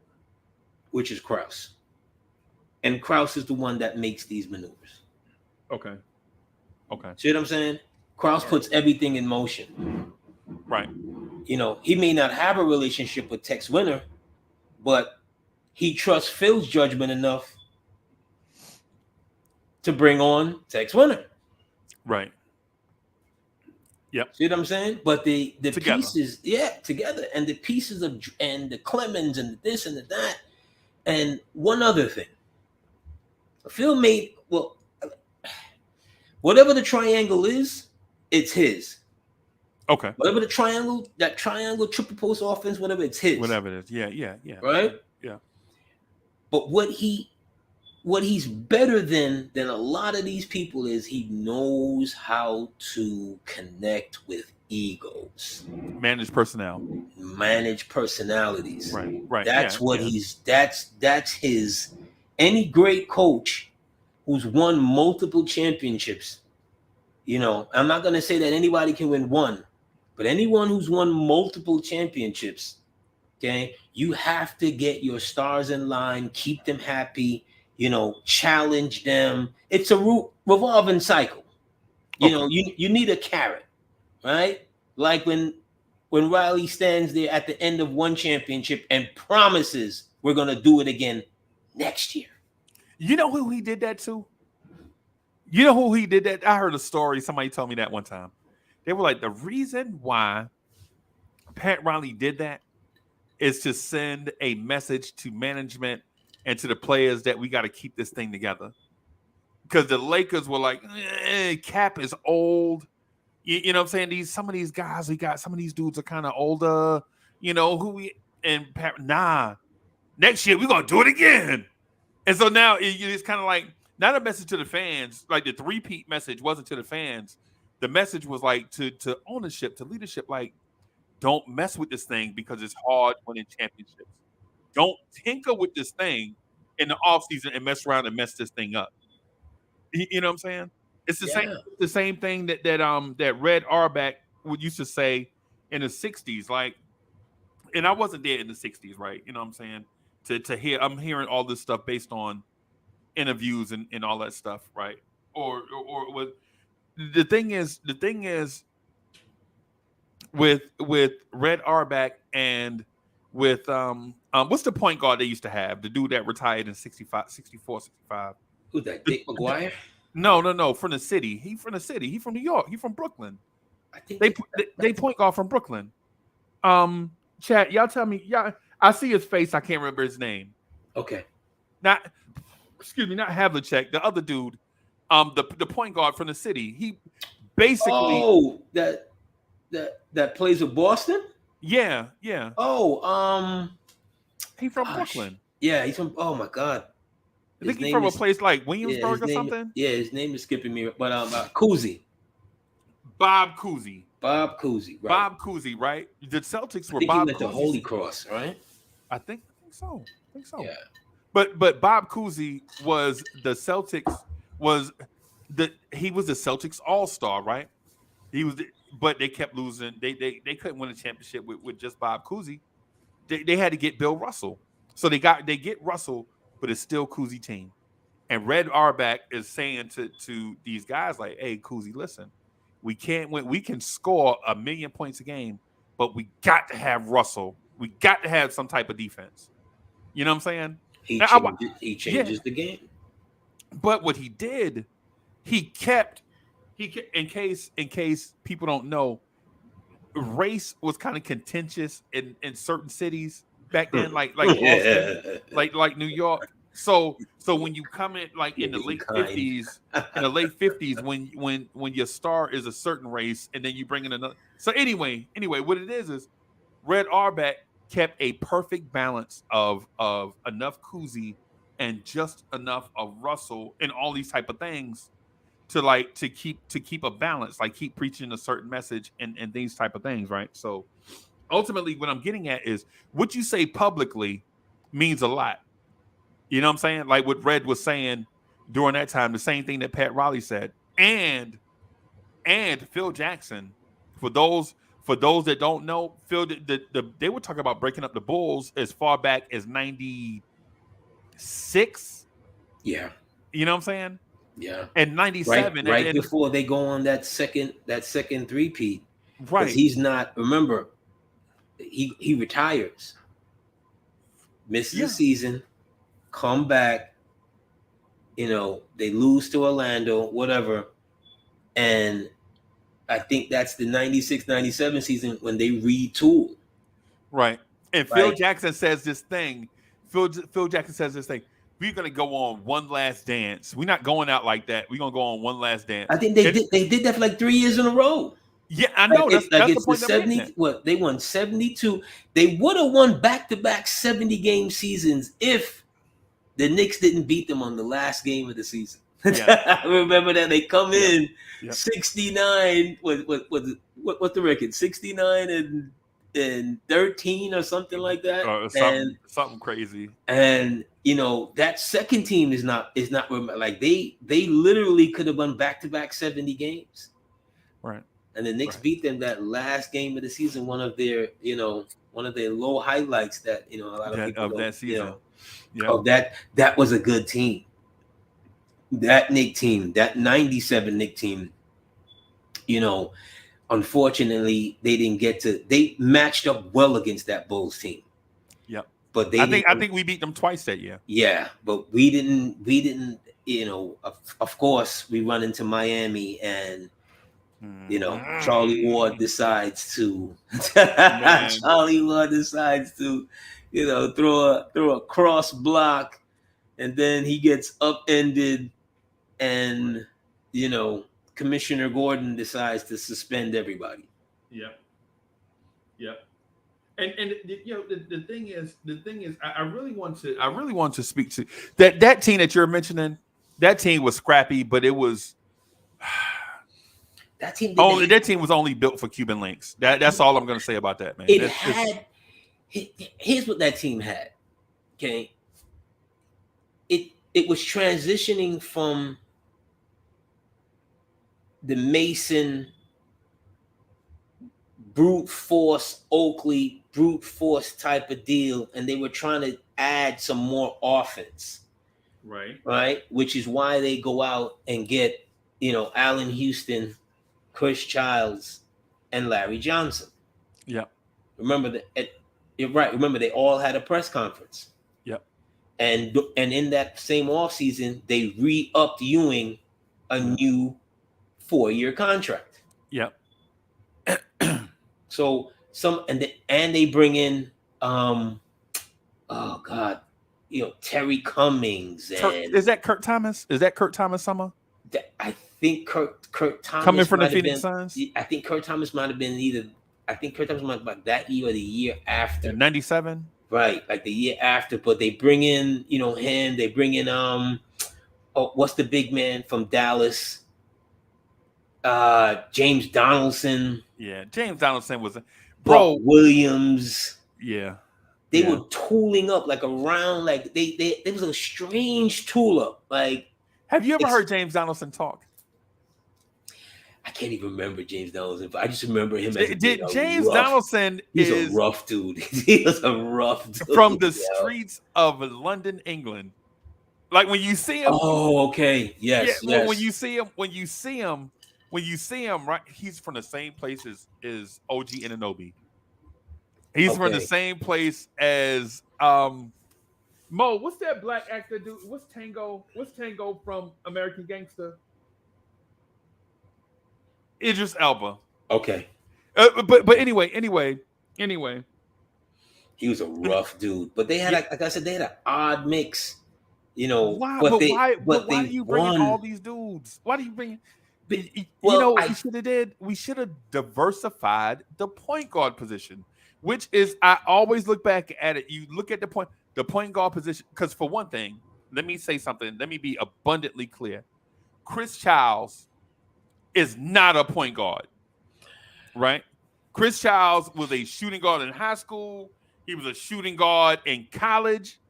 Which is Krause. And Krause is the one that makes these maneuvers. Okay. See what I'm saying? Krause puts everything in motion. Right. He may not have a relationship with Tex Winter, but he trusts Phil's judgment enough to bring on Tex Winter. Right. Yep. See what I'm saying? But the together. Pieces, together. And the pieces and the Clemens and this and the that. And one other thing. Phil made, whatever the triangle is, it's his. Okay. Whatever that triangle, triple post offense, whatever, it's his. Whatever it is. Yeah. Right? Yeah. But what he's better than a lot of these people is he knows how to connect with egos. Manage personnel. Manage personalities. Right. That's his. Any great coach who's won multiple championships, I'm not going to say that anybody can win one, but anyone who's won multiple championships, okay, you have to get your stars in line, keep them happy, challenge them. It's a revolving cycle. You need a carrot, right? Like when Riley stands there at the end of one championship and promises we're going to do it again next year. You know who he did that to? You know who he did that? I heard a story. Somebody told me that one time. They were like, the reason why Pat Riley did that is to send a message to management and to the players that we got to keep this thing together. Because the Lakers were like, Cap is old. You know what I'm saying? Some of these guys we got, some of these dudes are kind of older. Next year we're going to do it again. And so now it's kind of like, not a message to the fans. Like the three-peat message wasn't to the fans. The message was like to ownership, to leadership, like, don't mess with this thing because it's hard winning championships. Don't tinker with this thing in the offseason and mess around and mess this thing up. You know what I'm saying? It's the same thing that Red Auerbach used to say in the 60s. Like, and I wasn't there in the 60s, right? You know what I'm saying? I'm hearing all this stuff based on interviews and all that stuff, right? Or with the thing is with Red Auerbach and with what's the point guard they used to have? The dude that retired in 65, 64, 65. Who's that? Dick McGuire? No, from the city. He from the city. He from New York. He from Brooklyn. I think They point guard from Brooklyn. Chat, y'all tell me. Yeah, I see his face. I can't remember his name. Okay. Not, excuse me, not Havlicek. The other dude, the point guard from the city. He basically. That plays with Boston. Yeah. Oh, He from Brooklyn. Yeah, he's from. Oh my God. I think he's from a place like Williamsburg or something. Yeah, his name is skipping me. But Cousy. Bob Cousy. Bob Cousy. Right. Bob Cousy, right? The Celtics were he Bob went to Cousy. Holy Cross, right? I think so. Yeah. But Bob Cousy was the Celtics he was the Celtics All-Star, right? But they kept losing. They couldn't win a championship with just Bob Cousy. They had to get Bill Russell. So they get Russell, but it's still Cousy team. And Red Auerbach is saying to these guys like, "Hey, Cousy, listen, we can't win. We can score 1,000,000 points a game, but we got to have Russell. We got to have some type of defense." You know what I'm saying? He changes the game. But what he did, he kept in case people don't know, race was kind of contentious in certain cities back then, like Boston, like New York. So when you come in like in the late 50s, when your star is a certain race, and then you bring in another. So anyway, what it is Red Auerbach kept a perfect balance of enough Cousy and just enough of Russell and all these type of things to keep a balance, like keep preaching a certain message and these type of things, right? So ultimately what I'm getting at is what you say publicly means a lot. You know what I'm saying? Like what Red was saying during that time, the same thing that Pat Riley said. And Phil Jackson, for those that don't know, Phil, they were talking about breaking up the Bulls as far back as 96. Yeah. You know what I'm saying? Yeah. And 97. Right before they go on that second three-peat. Right. Because he's not, remember, he retires. Misses the season, come back, they lose to Orlando, whatever. And I think that's the 96-97 season when they retool. Right. And Phil Jackson says this thing. Phil Jackson says this thing. We're going to go on one last dance. We're not going out like that. We're going to go on one last dance. I think they did that for like 3 years in a row. Yeah, I know. That's the point. 70. What they won 72. They would have won back-to-back 70-game seasons if the Knicks didn't beat them on the last game of the season. Yeah. I remember that they come in 69. What's the record? 69 and 13 or something like that. Something crazy. And that second team is not like they literally could have won back-to-back 70 games. Right. And the Knicks beat them that last game of the season, one of their low highlights that a lot of people of that season. That was a good team. That Knick team, that 97 Knick team, unfortunately they didn't get to. They matched up well against that Bulls team. Yep. But I think we beat them twice that year. Yeah, but we didn't. Of course, we run into Miami and. Charlie Ward decides to throw a cross block, and then he gets upended, and Commissioner Gordon decides to suspend everybody. Yep. And the thing is, I really want to speak to that team that you're mentioning. That team was scrappy, but it was. That team was only built for Cuban links. That's all I'm going to say about that, man. Here's what that team had. Okay, it was transitioning from the Mason brute force Oakley brute force type of deal, and they were trying to add some more offense. Right. Which is why they go out and get Allen Houston, Chris Childs, and Larry Johnson. Yep. Remember you're right. Remember, they all had a press conference. Yep. And in that same offseason, they re-upped Ewing a new 4-year contract. Yep. So they bring in Terry Cummings and is that Kurt Thomas? Is that Kurt Thomas summer? I think Kurt Thomas coming from the Phoenix Suns. I think Kurt Thomas might have been Kurt Thomas might have been that year or the year after. 97. Right, like the year after. But they bring in him. They bring in what's the big man from Dallas? James Donaldson. Yeah, James Donaldson was Brock Williams. Yeah. They were tooling up like around like they there was a strange tool up. Like, have you ever heard James Donaldson talk? I can't even remember James Donaldson, but I just remember him as James Donaldson. He's a rough dude. He was a rough dude from the streets of London, England. Like when you see him. Oh, okay. Yes. Yeah, yes. When you see him, right? He's from the same place as OG Anunoby. He's from the same place as Mo. What's that black actor dude? What's Tango from American Gangster? Idris Elba. Okay. But anyway. He was a rough dude. But they had, like I said, they had an odd mix. Why? But why do you bring in all these dudes? Why do you bring? We should have diversified the point guard position, which is I always look back at it. You look at the point guard position because for one thing, let me say something. Let me be abundantly clear. Chris Childs is not a point guard, right? Chris Childs was a shooting guard in high school. He was a shooting guard in college,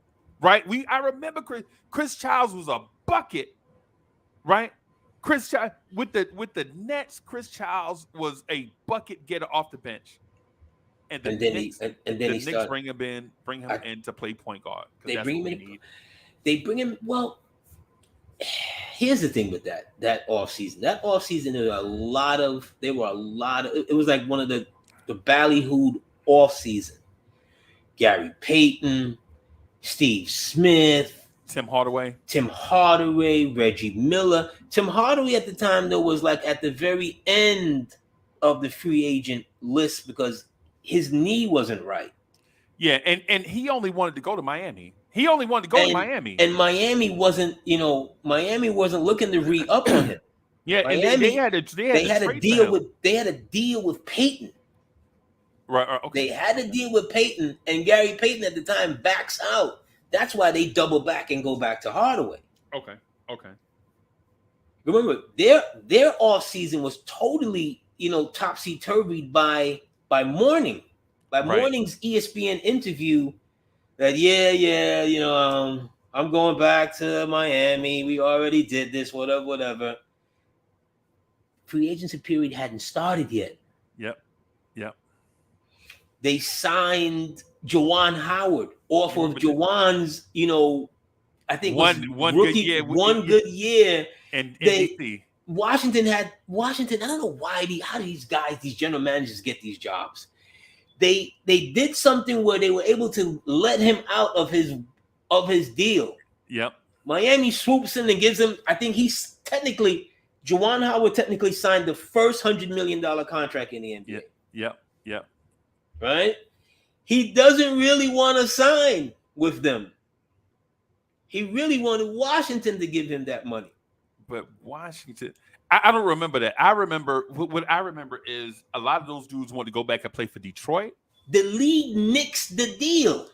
right? I remember Chris Childs was a bucket, right? Chris Childs with the Nets. Chris Childs was a bucket getter off the bench, and then the Knicks bring him in to play point guard. They bring him. Well, here's the thing with that offseason. That offseason, there were a lot of. It was like one of the ballyhooed offseason. Gary Payton, Steve Smith, Tim Hardaway, Reggie Miller. Tim Hardaway at the time, though, was like at the very end of the free agent list because his knee wasn't right. Yeah, and he only wanted to go to Miami. And Miami wasn't looking to re-up on him. Yeah, Miami, and they had a deal with Payton. Right. Okay. They had a deal with Payton, and Gary Payton at the time backs out. That's why they double back and go back to Hardaway. Okay. Remember, their offseason was totally, topsy-turvy by Morning. By Morning's ESPN interview that, I'm going back to Miami. We already did this, whatever. Free agency period hadn't started yet. Yep. They signed Juwan Howard off of Juwan's, I think one good year. And DC. Washington. I don't know how these general managers get these jobs. They did something where they were able to let him out of his deal. Yep. Miami swoops in and gives him. I think Juwan Howard technically signed the first $100 million contract in the NBA. Yep. Right? He doesn't really want to sign with them. He really wanted Washington to give him that money. But Washington, I don't remember that. I remember what I remember is a lot of those dudes want to go back and play for Detroit. The league nixed the deal.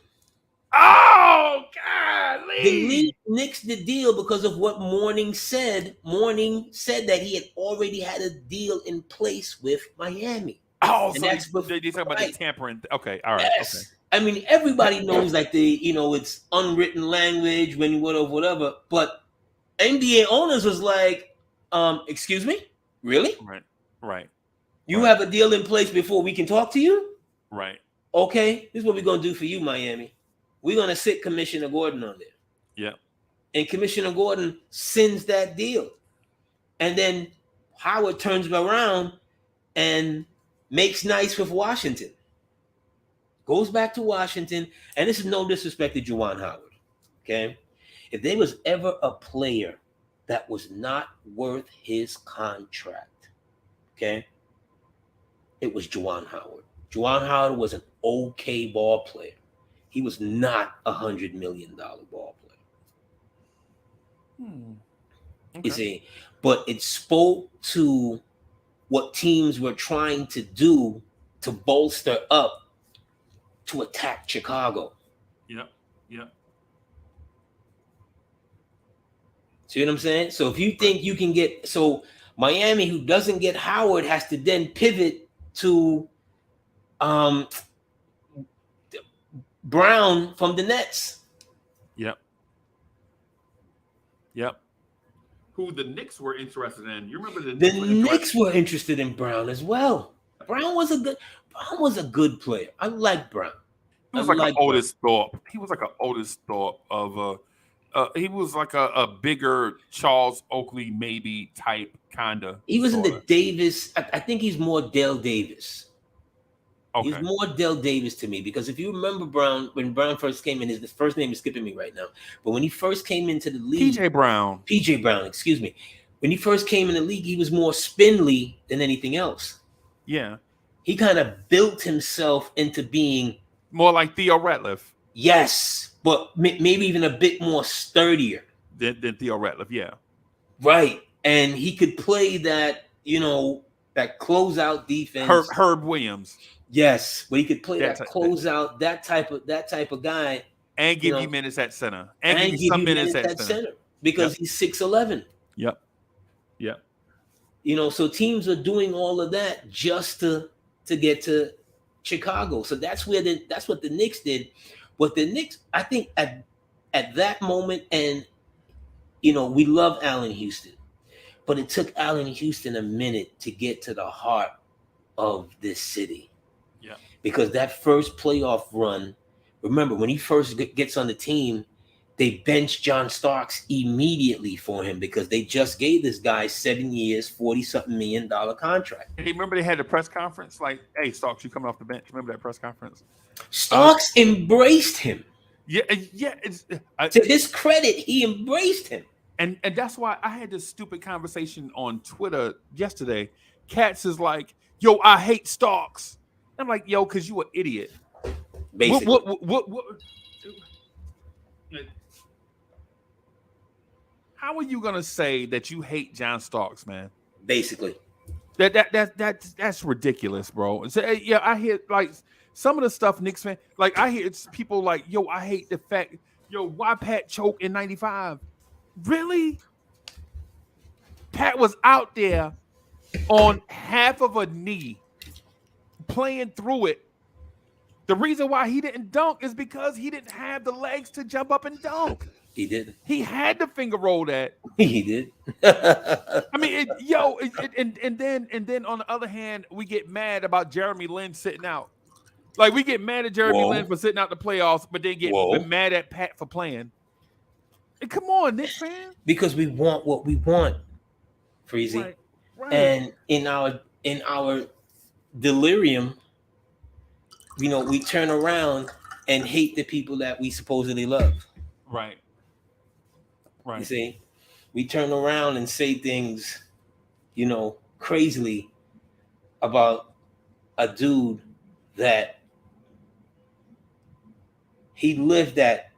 Oh, God. The league nixed the deal because of what Morning said. Morning said that he had already had a deal in place with Miami. Oh, and so that's they talk about the tampering. Okay, all right. Yes. Okay. I mean, everybody knows like it's unwritten language when whatever. But NBA owners was like, excuse me, really? Right. You have a deal in place before we can talk to you? Right. Okay, this is what we're gonna do for you, Miami. We're gonna sit Commissioner Gordon on there. Yeah. And Commissioner Gordon sends that deal. And then Howard turns around and makes nice with Washington. Goes back to Washington, and this is no disrespect to Juwan Howard. Okay? If there was ever a player that was not worth his contract, okay, it was Juwan Howard. Juwan Howard was an okay ball player. He was not $100 million ball player. Okay. You see, but it spoke to what teams were trying to do to bolster up to attack Chicago. Yep. Yep. See what I'm saying? So if you think you can get, so Miami, who doesn't get Howard, has to then pivot to Brown from the Nets. Yep. Yep. Who the Knicks were interested in? You remember the Knicks were interested in Brown as well. Brown was a good player. I like Brown. He was like an Otis Thorpe. He was like an Otis Thorpe of he was like a bigger Charles Oakley maybe type kind of. He was in the Davis. I think he's more Dale Davis. Okay. He's more Dale Davis to me because if you remember Brown, when Brown first came in, his first name is skipping me right now, but when he first came into the league, PJ Brown, excuse me. When he first came in the league, he was more spindly than anything else. Yeah. He kind of built himself into being more like Theo Ratliff. Yes, but maybe even a bit more sturdier than Theo Ratliff. Yeah. Right. And he could play that, that closeout defense. Herb Williams. Yes, but he could play that closeout, that type of guy, and give you minutes at center, and give you some minutes at center because he's 6'11". Yep. Yep. So teams are doing all of that just to get to Chicago. So that's what the Knicks did. But the Knicks, I think at that moment, and we love Allen Houston, but it took Allen Houston a minute to get to the heart of this city. Yeah. Because that first playoff run, remember when he first gets on the team, they benched John Starks immediately for him because they just gave this guy 7 years, $40-something million contract. Hey, remember they had the press conference? Like, hey, Starks, you coming off the bench? Remember that press conference? Starks embraced him. Yeah. To his credit, he embraced him. And that's why I had this stupid conversation on Twitter yesterday. Katz is like, yo, I hate Starks. I'm like, yo, because you an idiot. Basically. What? How are you gonna say that you hate John Starks, man? Basically. That's ridiculous, bro. So, yeah, I hear like some of the stuff Knicks fan, like I hear it's people like, yo, I hate the fact, yo, why Pat choke in 95? Really? Pat was out there on half of a knee playing through it. The reason why he didn't dunk is because he didn't have the legs to jump up and dunk. He did. He had to finger roll that. He did. I mean, and then on the other hand, we get mad about Jeremy Lin sitting out. Like we get mad at Jeremy Lin for sitting out the playoffs, but then get mad at Pat for playing. And come on, Knicks fan. Because we want what we want, Freezie. Right. And in our delirium, we turn around and hate the people that we supposedly love. Right. You see, we turn around and say things, crazily about a dude that he lived at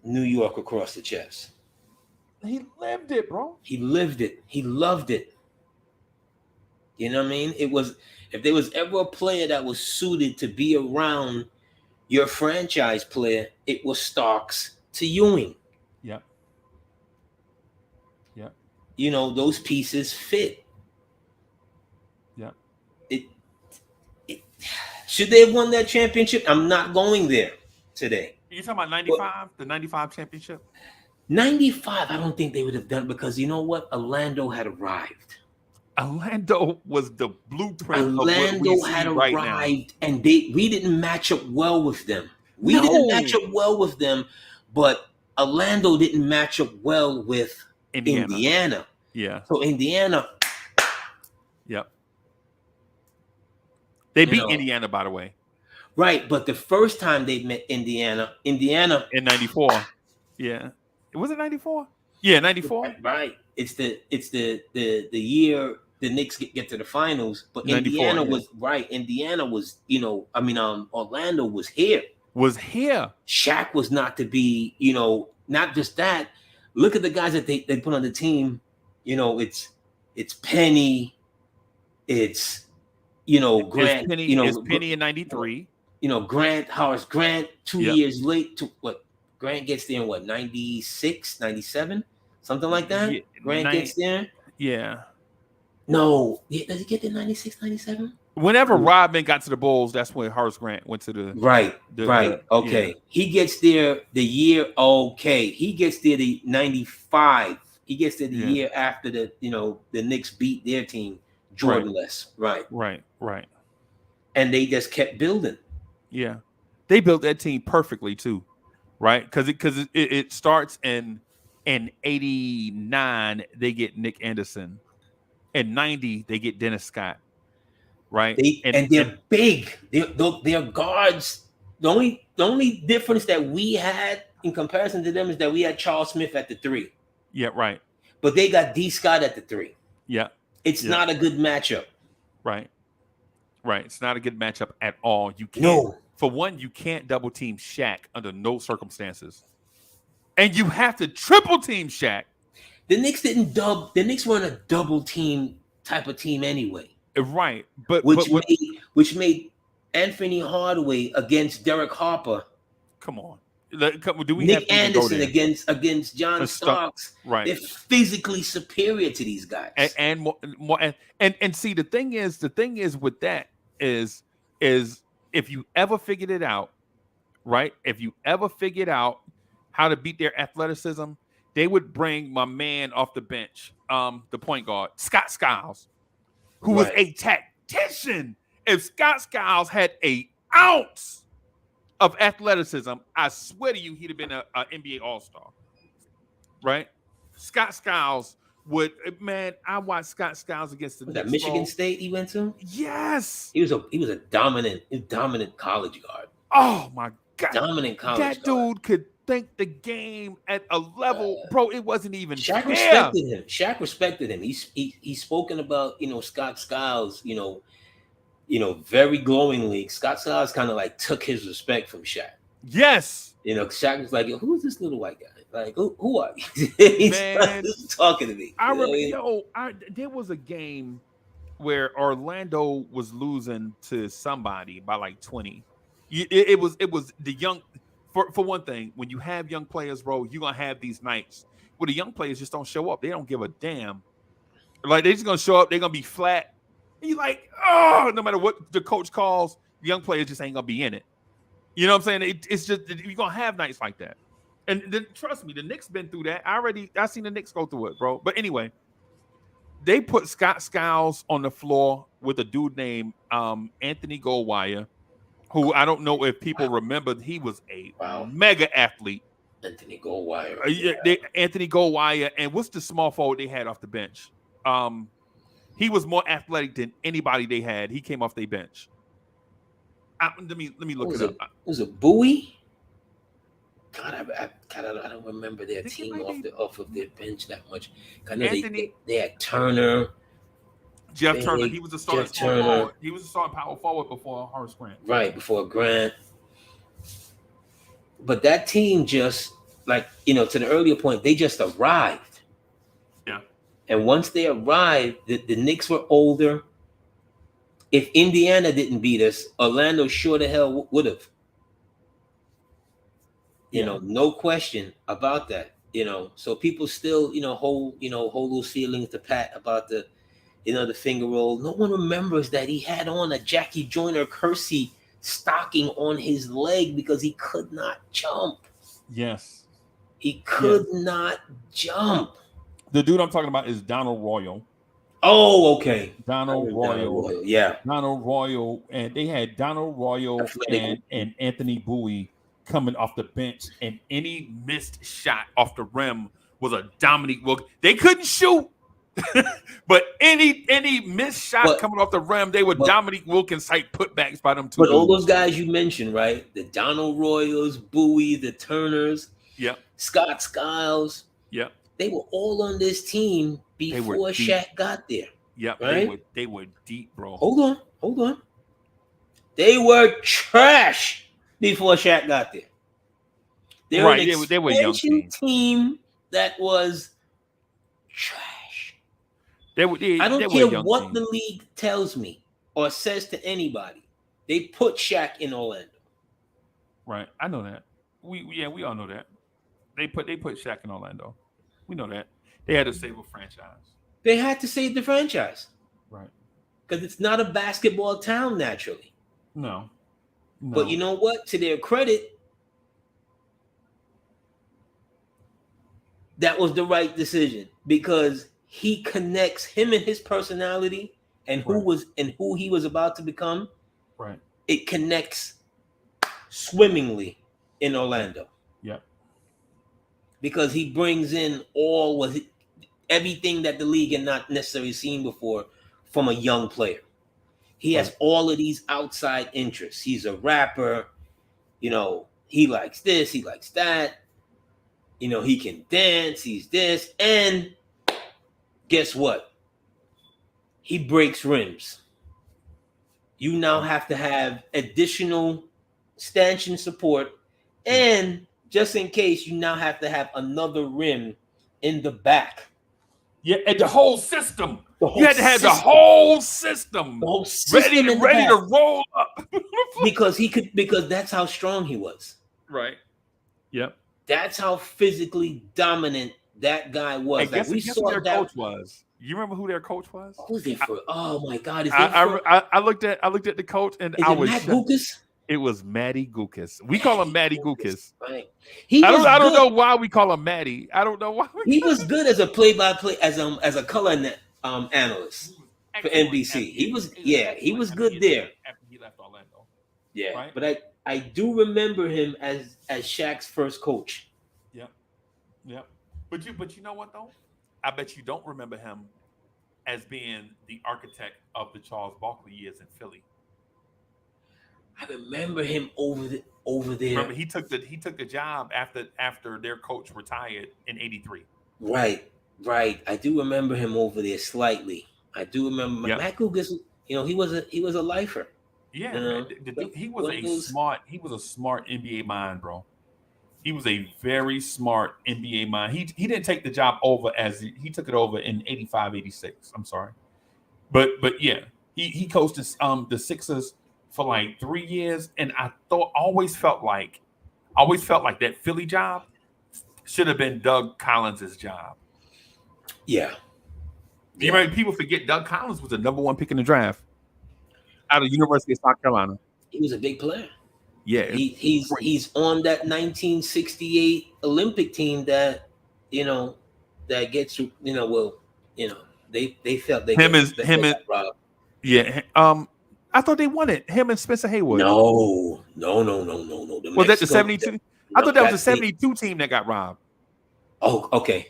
New York across the chest. He lived it, bro. He lived it. He loved it. You know what I mean? It was, if there was ever a player that was suited to be around your franchise player, it was Starks to Ewing. Yeah. Those pieces fit. Yeah. It should they have won that championship? I'm not going there today. You talking about 95? The 95 championship? 95, I don't think they would have done, because you know what? Orlando had arrived. Orlando was the blueprint. Orlando had arrived, and we didn't match up well with them. We didn't match up well with them, but Orlando didn't match up well with Indiana. Yeah. So Indiana, Yep. They you beat know, Indiana, by the way, right? But the first time they met Indiana, in '94. Yeah. Was it '94? Yeah, '94. right? It's the year the Knicks get to the finals, but '94. Indiana Yeah. was right. Indiana was, Orlando was here. Was here. Shaq was not to be, not just that. Look at the guys that they put on the team. It's Penny, it's Grant, It's Penny in '93. Grant, Horace Grant, 2 Yep. years late to what Grant gets there in what, 96, 97, something like that. Yeah, Grant gets there. yeah. No, does he get there 96, 97? Whenever Rodman got to the Bulls, that's when Horace Grant went to the Right. Okay. Yeah. He gets there the year. Okay. He gets there the 95. He gets there the year after the Knicks beat their team, Jordanless. Right. Right. And they just kept building. Yeah. They built that team perfectly too. Right? Because it starts in '89, they get Nick Anderson. In '90, they get Dennis Scott. Right. They're big. They're guards. The only difference that we had in comparison to them is that we had Charles Smith at the 3. Yeah, right. But they got D. Scott at the 3. Yeah. It's not a good matchup. Right. It's not a good matchup at all. You can't. No. For one, you can't double team Shaq under no circumstances. And you have to triple team Shaq. The Knicks weren't a double team type of team anyway. Right. But which made Anthony Hardaway against Derek Harper. Come on. Do we Nick Anderson against John Starks? Right. They're physically superior to these guys. And more and see, the thing is with that is if you ever figured it out, right? If you ever figured out how to beat their athleticism, they would bring my man off the bench, the point guard, Scott Skiles, who was a tactician. If Scott Skiles had an ounce of athleticism, I swear to you, he'd have been an NBA All-Star. Right? Scott Skiles would, man. I watched Scott Skiles against the Knicks. Michigan State he went to? Yes. He was a dominant college guard. Oh my God. Dominant college guard. That dude could think the game at a level, bro. It wasn't even Shaq fair. respected him. He's spoken about, Scott Skiles, very glowingly. Scott Skiles kind of like took his respect from Shaq. Yes. Shaq was like, who's this little white guy? Like, who are you? He's talking to me. I remember, there was a game where Orlando was losing to somebody by like 20. It was the young. For one thing, when you have young players, bro, you're gonna have these nights where the young players just don't show up. They don't give a damn. Like, they're just gonna show up. They're gonna be flat. And you're like, oh, no matter what the coach calls, the young players just ain't gonna be in it. You know what I'm saying? It's just, you're gonna have nights like that. And then trust me, the Knicks been through that. I seen the Knicks go through it, bro. But anyway, they put Scott Skiles on the floor with a dude named Anthony Goldwire, who I don't know if people remember. He was a mega athlete. Anthony Goldwire. Anthony Goldwire. And what's the small forward they had off the bench? He was more athletic than anybody they had. He came off their bench. Let me look it up. Was it Bowie? God, I don't remember their team off of their bench that much. I know they had Turner. Jeff Turner. He was a starting power forward. He was a starting power forward before Horace Grant. Right, before Grant. But that team just, like, to the earlier point, they just arrived. Yeah. And once they arrived, the Knicks were older. If Indiana didn't beat us, Orlando sure the hell would have. No question about that. So people still, hold those feelings to Pat about the finger roll. No one remembers that he had on a Jackie Joyner Kersey stocking on his leg because he could not jump. Yes. He could not jump. The dude I'm talking about is Donald Royal. Oh, okay. Donald Royal. Yeah. Donald Royal. And they had Donald Royal and Anthony Bowie coming off the bench, and any missed shot off the rim was a dominant. Well, they couldn't shoot, But any missed shot But coming off the rim, they were but Dominique Wilkins type putbacks by them two but all those dudes. guys you mentioned, right? The Donald Royals, Bowie, the Turners, Yep. Scott Skiles, Yep. they were all on this team They were before deep. Shaq got there. Yep. Right? They were deep, bro. Hold on. They were trash before Shaq got there. They were Right. an They were a young expansion team. team that was trash. They I were don't a care young what team. the league tells me or says to anybody. They put Shaq in Orlando. Right. I know that. We all know that. They put Shaq in Orlando. We know that. They had to save a franchise. They had to save the franchise. Right. Because it's not a basketball town naturally. No. But you know what? To their credit, that was the right decision because he connects him and his personality and who he was about to become. Right. It connects swimmingly in Orlando. Yep. Because he brings in everything that the league had not necessarily seen before from a young player. He has all of these outside interests. He's a rapper. He likes this. He likes that. He can dance. He's this. And guess what? He breaks rims. You now have to have additional stanchion support. And just in case, you now have to have another rim in the back. Yeah, and the whole system. You had to have the whole system ready to roll up. because that's how strong he was. Right. Yep. That's how physically dominant that guy was. Hey, guess who their coach was? You remember who their coach was? Who's there for? Oh my God! I looked at the coach and I was Matt Gukas? It was Matty Gukas. We call him Matty Gukas. Right. I don't know why we call him Matty. I don't know why. He was good as a play-by-play, as a color analyst for NBC. He was good there. After he left Orlando. Yeah, right? But I do remember him as Shaq's first coach. Yep. But you know what though? I bet you don't remember him as being the architect of the Charles Barkley years in Philly. I remember him over there. Remember, he took the job after their coach retired in '83. Right. I do remember him over there slightly. I do remember Matt Gugas. He was a lifer. Yeah, he was a smart NBA mind, bro. He was a very smart NBA mind. He didn't take the job over he took it over in 85, 86. I'm sorry. But yeah, he coached the Sixers for like 3 years, and I always felt like that Philly job should have been Doug Collins' job. Yeah. You know, people forget Doug Collins was the number 1 pick in the draft out of the University of South Carolina. He was a big player. Yeah, he's on that 1968 Olympic team that that gets they felt they robbed. Yeah. I thought they won it. Him and Spencer Haywood. No. Was that the 72? I thought that was the 72 team that got robbed. Oh, okay.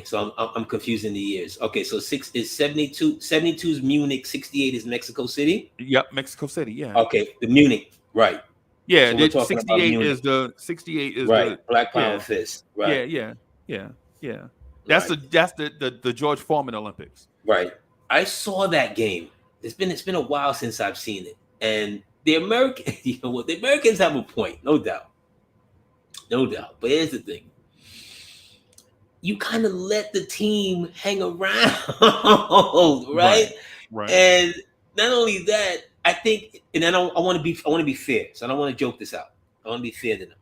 So I'm confusing the years. Okay, so 6 is 72. 72 is Munich. 68 is Mexico City. Yep, Mexico City. Yeah. Okay, the Munich. Right. Yeah, so 68 is right. Black Power Fist. Right. Yeah. That's the George Foreman Olympics. Right. I saw that game. It's been a while since I've seen it, and the American, the Americans have a point, no doubt. But here's the thing: you kind of let the team hang around, right? Right. And not only that, I think, and I want to be fair, so I don't want to joke this out. I want to be fair to them.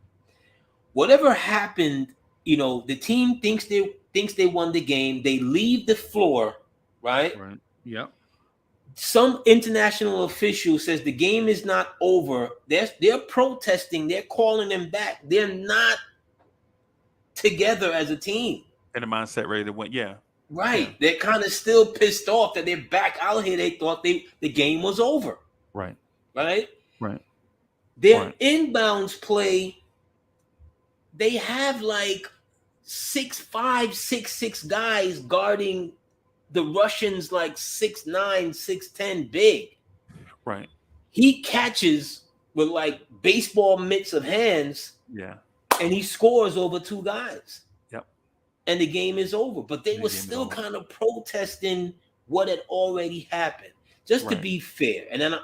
Whatever happened, the team thinks they won the game. They leave the floor, right? Right. Yep. Some international official says the game is not over. They're protesting. They're calling them back. They're not together as a team. And the mindset ready to win. Yeah. Right. Yeah. They're kind of still pissed off that they're back out here. They thought the game was over. Right. Their inbounds play, they have like 6'5", 6'6" guys guarding the Russians like 6'9", 6'10", big. Right. He catches with like baseball mitts of hands. Yeah. And he scores over two guys. Yep. And the game is over. But they were still kind of protesting what had already happened. Just to be fair. And then,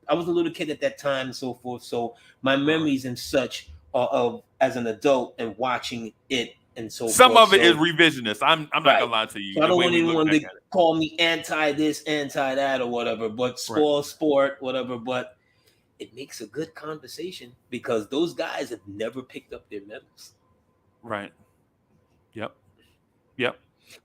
I was a little kid at that time and so forth. So my memories and such are of as an adult and watching it and so Some forth. of it is revisionist. I'm not gonna lie to you. So I don't want anyone to call me anti this, anti that, or whatever. But sport, whatever. But it makes a good conversation because those guys have never picked up their medals. Right. Yep.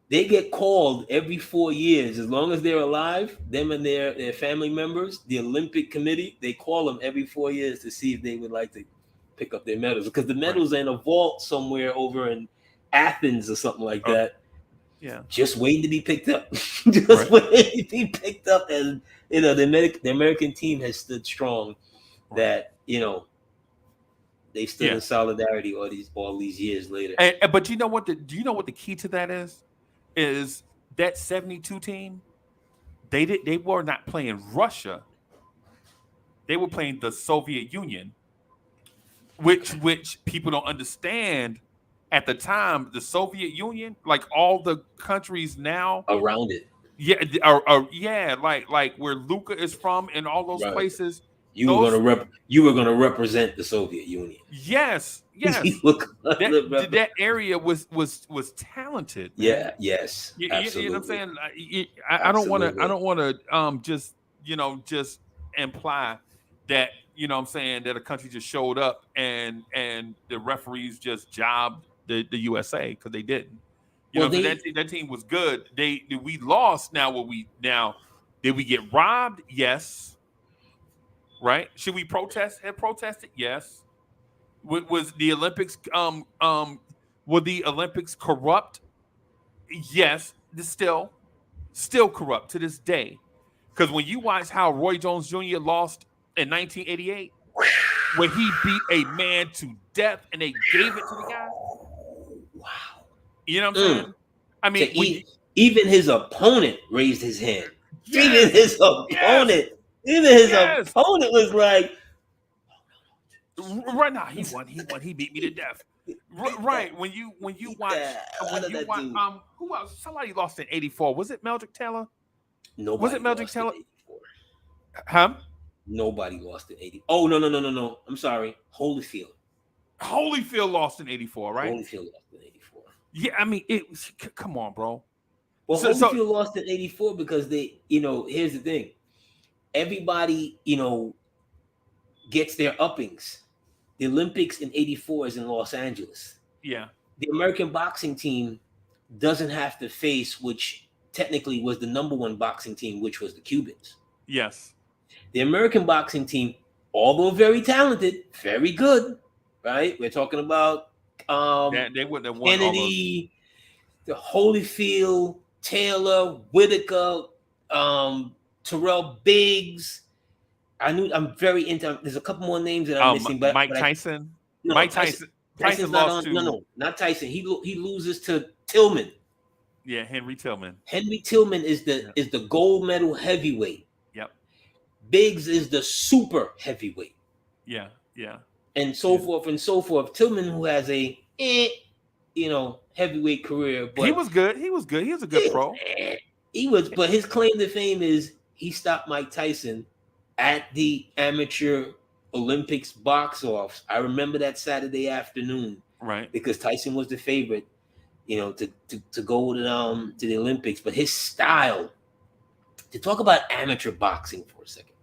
They get called every 4 years. As long as they're alive, them and their family members, the Olympic Committee, they call them every 4 years to see if they would like to pick up their medals. Because the medals are in a vault somewhere over in Athens or something like that. Yeah. Just waiting to be picked up. Waiting to be picked up. And, the American team has stood strong that, they stood in solidarity all these years later. But do you know what the key to that is? Is that 72 team? They were not playing Russia. They were playing the Soviet Union, which people don't understand. At the time, the Soviet Union, like all the countries now around it, like where Luka is from and all those places. You were gonna represent the Soviet Union. Yes. that area was talented. Man. Yeah. Yes. You know what I'm saying? I don't want to just imply that what I'm saying that a country just showed up and the referees just jobbed the USA because they didn't. That team was good. We lost. Now did we get robbed? Yes. Right? Should we have protested? Yes. Was the Olympics were the Olympics corrupt? Yes. Still corrupt to this day. Because when you watch how Roy Jones Jr. lost in 1988, when he beat a man to death and they gave it to the guy. Wow. You know what I'm saying? I mean, even his opponent raised his hand. Yes. Even his opponent was like, right now he won. He beat me to death. Right. When you watch who else? Somebody lost in 84. Was it Meldrick Taylor? Nobody. Was it Meldrick Taylor? Huh? Nobody lost in 80. Oh, no. I'm sorry. Holyfield lost in 84, right? Holyfield lost in 84. Yeah, I mean, come on, bro. Well, Holyfield lost in 84 because they, here's the thing. Everybody, gets their uppings. The Olympics in 84 is in Los Angeles. Yeah. The American boxing team doesn't have to face, which technically was the number one boxing team, which was the Cubans. Yes. The American boxing team, although very talented, very good, right? We're talking about they wouldn't have won Kennedy, the Holyfield, Taylor, Whitaker, Terrell Biggs. I'm very into. There's a couple more names that I'm missing, but Mike Tyson. Tyson's lost not on. Not Tyson. He loses to Tillman. Yeah, Henry Tillman. Henry Tillman is the gold medal heavyweight. Yep. Biggs is the super heavyweight. Yeah. And so forth and so forth. Tillman, who has a heavyweight career, but he was good. He was a good pro. He was, but his claim to fame is he stopped Mike Tyson at the amateur Olympics box office. I remember that Saturday afternoon, right? Because Tyson was the favorite, to go to the Olympics. But his style, to talk about amateur boxing for a second,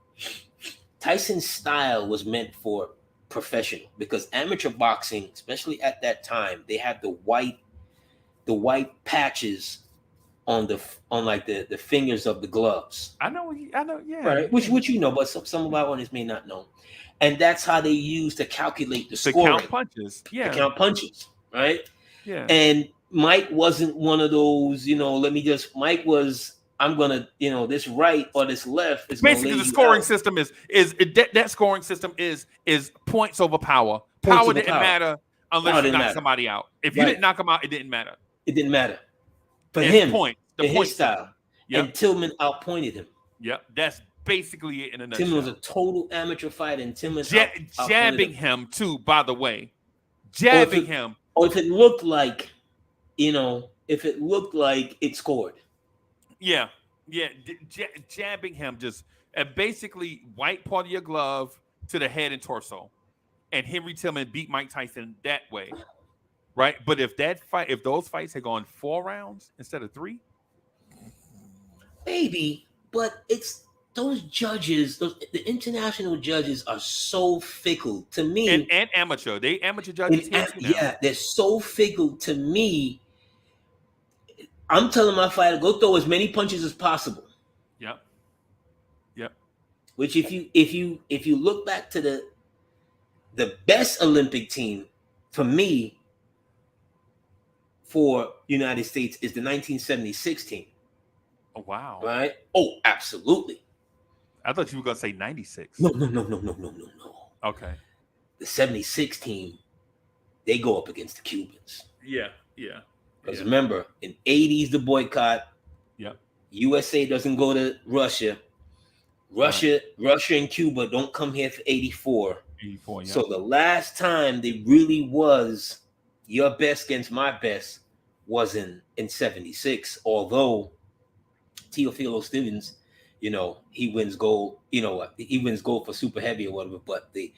Tyson's style was meant for professional, because amateur boxing, especially at that time, they had the white patches on the fingers of the gloves. I know, yeah. Right, which but some of our audience may not know, and that's how they used to calculate the scoring. Count punches, yeah. To count punches, right? Yeah. And Mike wasn't one of those. Mike was. I'm gonna, this right or this left is basically the scoring system is that scoring system is points over power. Power didn't matter unless you knocked somebody out. If you didn't knock them out, it didn't matter. It didn't matter. For him, points. The in point his style. system. Yep. And Tillman outpointed him. Yep. That's basically it in a nutshell. Tillman was a total amateur fighter, and Tillman outpointed jabbing him too, by the way. Jabbing him. Or if it looked like, if it looked like it scored. Yeah. Yeah. Jabbing him just basically white part of your glove to the head and torso. And Henry Tillman beat Mike Tyson that way. Right? But if those fights had gone 4 rounds instead of 3, maybe, but it's those judges, the international judges are so fickle to me. And amateur. They amateur judges here too now. Yeah, they're so fickle to me. I'm telling my fighter, go throw as many punches as possible. Yep. Yep. Which if you look back to the best Olympic team for me for United States is the 1976 team. Oh wow. Right? Oh, absolutely. I thought you were gonna say 96. No. Okay. The 76 team, they go up against the Cubans. Yeah. Because remember, in 80s, the boycott. Yep. USA doesn't go to Russia. Russia and Cuba don't come here for 84. 84, yeah. So the last time they really was your best against my best was in 76. Although Teofilo Stevens, he wins gold. He wins gold for super heavy or whatever. But the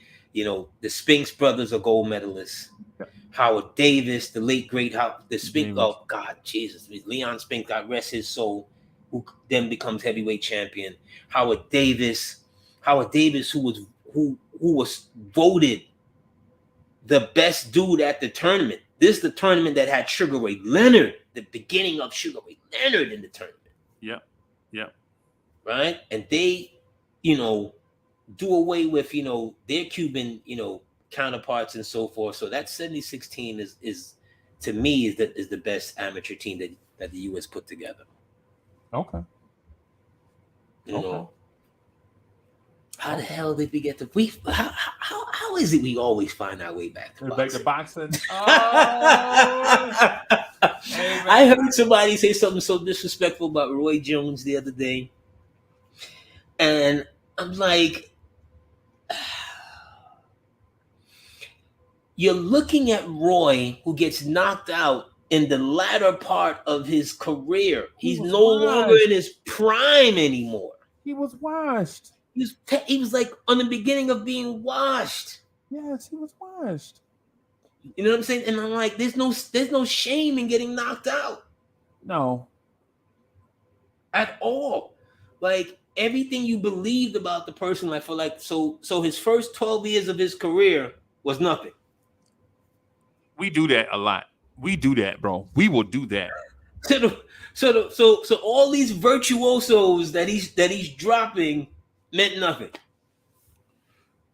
Spinks brothers are gold medalists. Yeah. Howard Davis, the late great Spink. Oh God, Jesus, Leon Spink, God rest his soul, who then becomes heavyweight champion. Howard Davis, who was voted the best dude at the tournament. This is the tournament that had Sugar Ray Leonard, the beginning of Sugar Ray Leonard in the tournament. Yeah. Right? And they, do away with, their Cuban, counterparts and so forth. So that 76 team is to me is the best amateur team that the US put together. Okay. How the hell did we get to how is it we always find our way back to boxing? Back to boxing. Hey, I heard somebody say something so disrespectful about Roy Jones the other day. And I'm like, you're looking at Roy, who gets knocked out in the latter part of his career. He's no longer in his prime anymore. He was washed. He was like on the beginning of being washed. Yes, he was washed. You know what I'm saying? And I'm like, there's no shame in getting knocked out. No. At all. Like everything you believed about the person, so his first 12 years of his career was nothing. We do that a lot. We do that, bro. We will do that. So all these virtuosos that he's dropping meant nothing.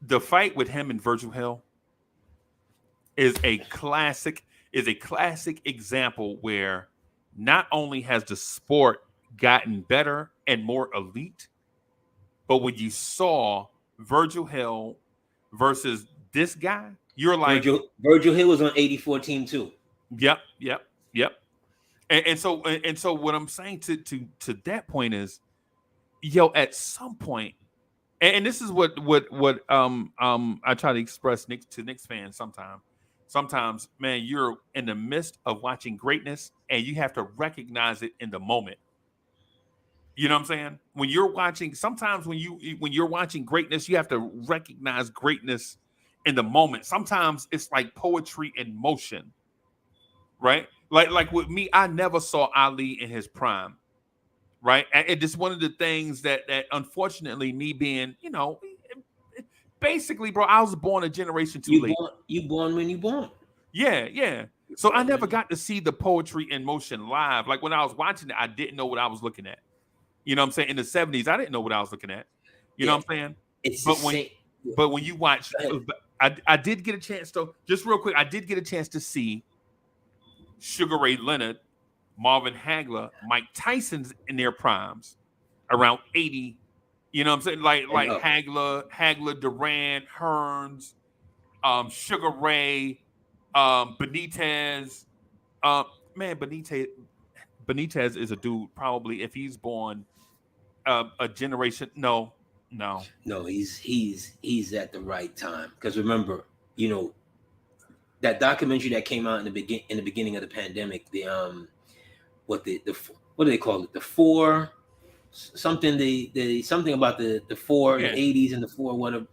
The fight with him and Virgil Hill is a classic example where not only has the sport gotten better and more elite, but when you saw Virgil Hill versus this guy, you're like Virgil Hill was on 84 team too. Yep. And so what I'm saying to that point is, at some point, and this is what I try to express to Knicks fans sometimes. Sometimes, man, you're in the midst of watching greatness and you have to recognize it in the moment. You know what I'm saying? When you're watching, sometimes when you're watching greatness, you have to recognize greatness in the moment. Sometimes it's like poetry in motion, right? Like with me, I never saw Ali in his prime, right? And it's one of the things that unfortunately, me being, basically, bro, I was born a generation too late. You born when you born. Yeah. So I never got to see the poetry in motion live. Like when I was watching it, I didn't know what I was looking at. You know what I'm saying? In the 70s, I didn't know what I was looking at. You know what I'm saying? But when you watch, I did get a chance to, just real quick, I did get a chance to see Sugar Ray Leonard, Marvin Hagler, Mike Tyson's in their primes around 80. You know what I'm saying? Like Hagler, Durant, Hearns, Sugar Ray, Benitez. Benitez is a dude probably if he's born a generation. No, No, he's at the right time. Because remember, you know, that documentary that came out in the beginning of the pandemic, the what do they call it? The four something the something about the four, yeah, the 80s and the four whatever.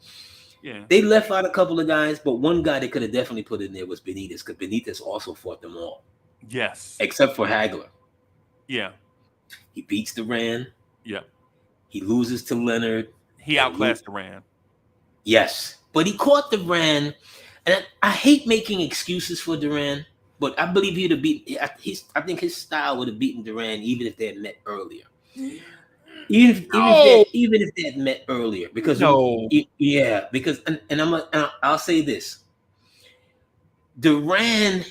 yeah, They left out a couple of guys, but one guy they could have definitely put in there was Benitez, because Benitez also fought them all, yes, except for Hagler. yeah, He beats Duran. yeah. He loses to Leonard. He And outclassed Duran. yes, but he caught Duran, and I hate making excuses for Duran, but I believe he'd have beat. I think his style would have beaten Duran even if they had met earlier. No, Even if they had met earlier, because no. yeah, because I'll say this: Duran,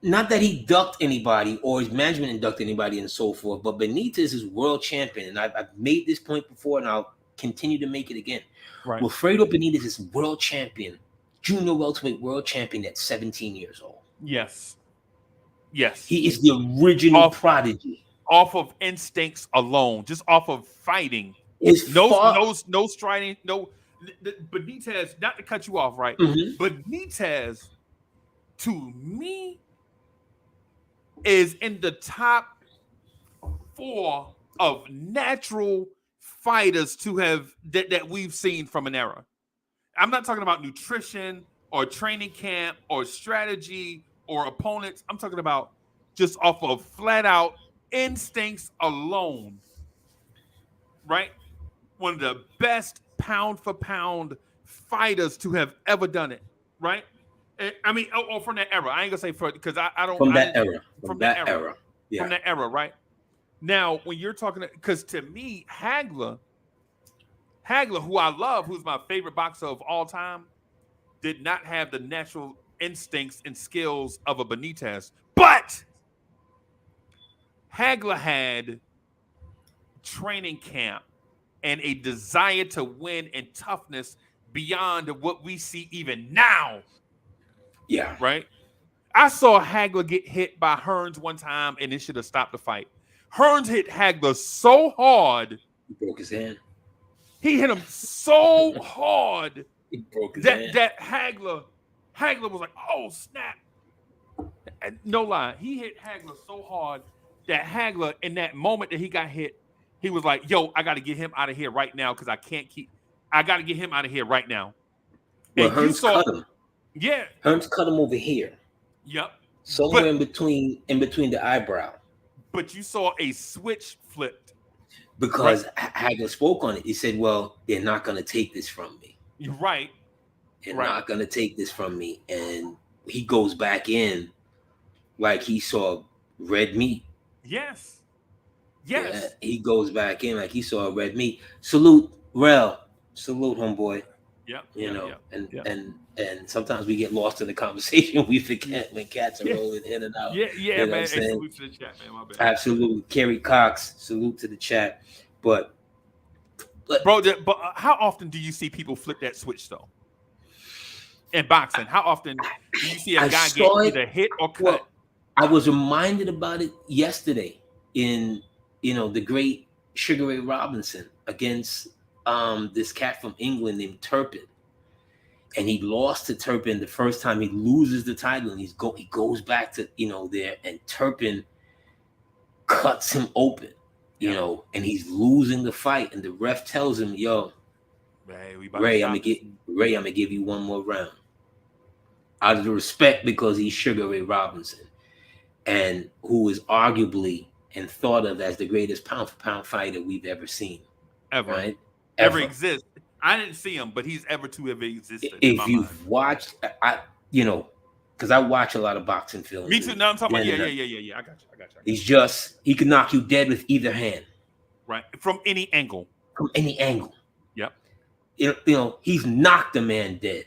not that he ducked anybody or his management inducted anybody and so forth, but Benitez is world champion, and I've made this point before, and I'll continue to make it again. Right. Wilfredo Benitez is world champion, junior welterweight world champion at 17 years old. Yes. Yes. He is the original prodigy. Off of instincts alone, just off of fighting. No striding, no. Benitez, not to cut you off, right? Mm-hmm. Benitez, to me, is in the top 4 of natural fighters to have that we've seen from an era. I'm not talking about nutrition or training camp or strategy or opponents. I'm talking about just off of flat out instincts alone, right? One of the best pound for pound fighters to have ever done it, right? I mean, or from that era. I ain't gonna say because I don't from that era. Yeah. From that era, right? Now, when you're talking, because to me, Hagler, who I love, who's my favorite boxer of all time, did not have the natural instincts and skills of a Benitez, but Hagler had training camp and a desire to win and toughness beyond what we see even now. Yeah. Right? I saw Hagler get hit by Hearns one time and it should have stopped the fight. Hearns hit Hagler so hard. He broke his hand. He hit him so hard he broke his hand. That Hagler was like, oh, snap. And no lie. He hit Hagler so hard that Hagler, in that moment that he got hit, he was like, yo, I got to get him out of here right now because I got to get him out of here right now. Well, Hearns cut him. Yeah. Hearns cut him over here. Yep. Somewhere in between the eyebrow. But you saw a switch flipped. Because Hagler spoke on it. He said, well, they're not going to take this from me. You're right. They're not going to take this from me. And he goes back in like he saw red meat. Yes. Yeah, he goes back in like he saw red meat. Salute, Rel. Salute, homeboy. Yeah. You know, and sometimes we get lost in the conversation. We forget when cats are rolling in and out. Yeah, you know man. Hey, salute to the chat, man. My bad. Absolutely. Kerry Cox, salute to the chat. But bro, but how often do you see people flip that switch though? In boxing, how often do you see a guy get either hit or cut? Well, I was reminded about it yesterday in the great Sugar Ray Robinson against this cat from England named Turpin. And he lost to Turpin the first time. He loses the title and he goes back to there, and Turpin cuts him open, and he's losing the fight, and the ref tells him, yo, Ray, I'm gonna give you one more round. Out of the respect, because he's Sugar Ray Robinson, and who is arguably and thought of as the greatest pound for pound fighter we've ever seen. Ever. Right? Ever exist. I didn't see him, but he's ever to have existed. If you've watched, because I watch a lot of boxing films. Me too. No, I'm talking about yeah. I got you. He can knock you dead with either hand. Right. From any angle. Yep. He's knocked a man dead.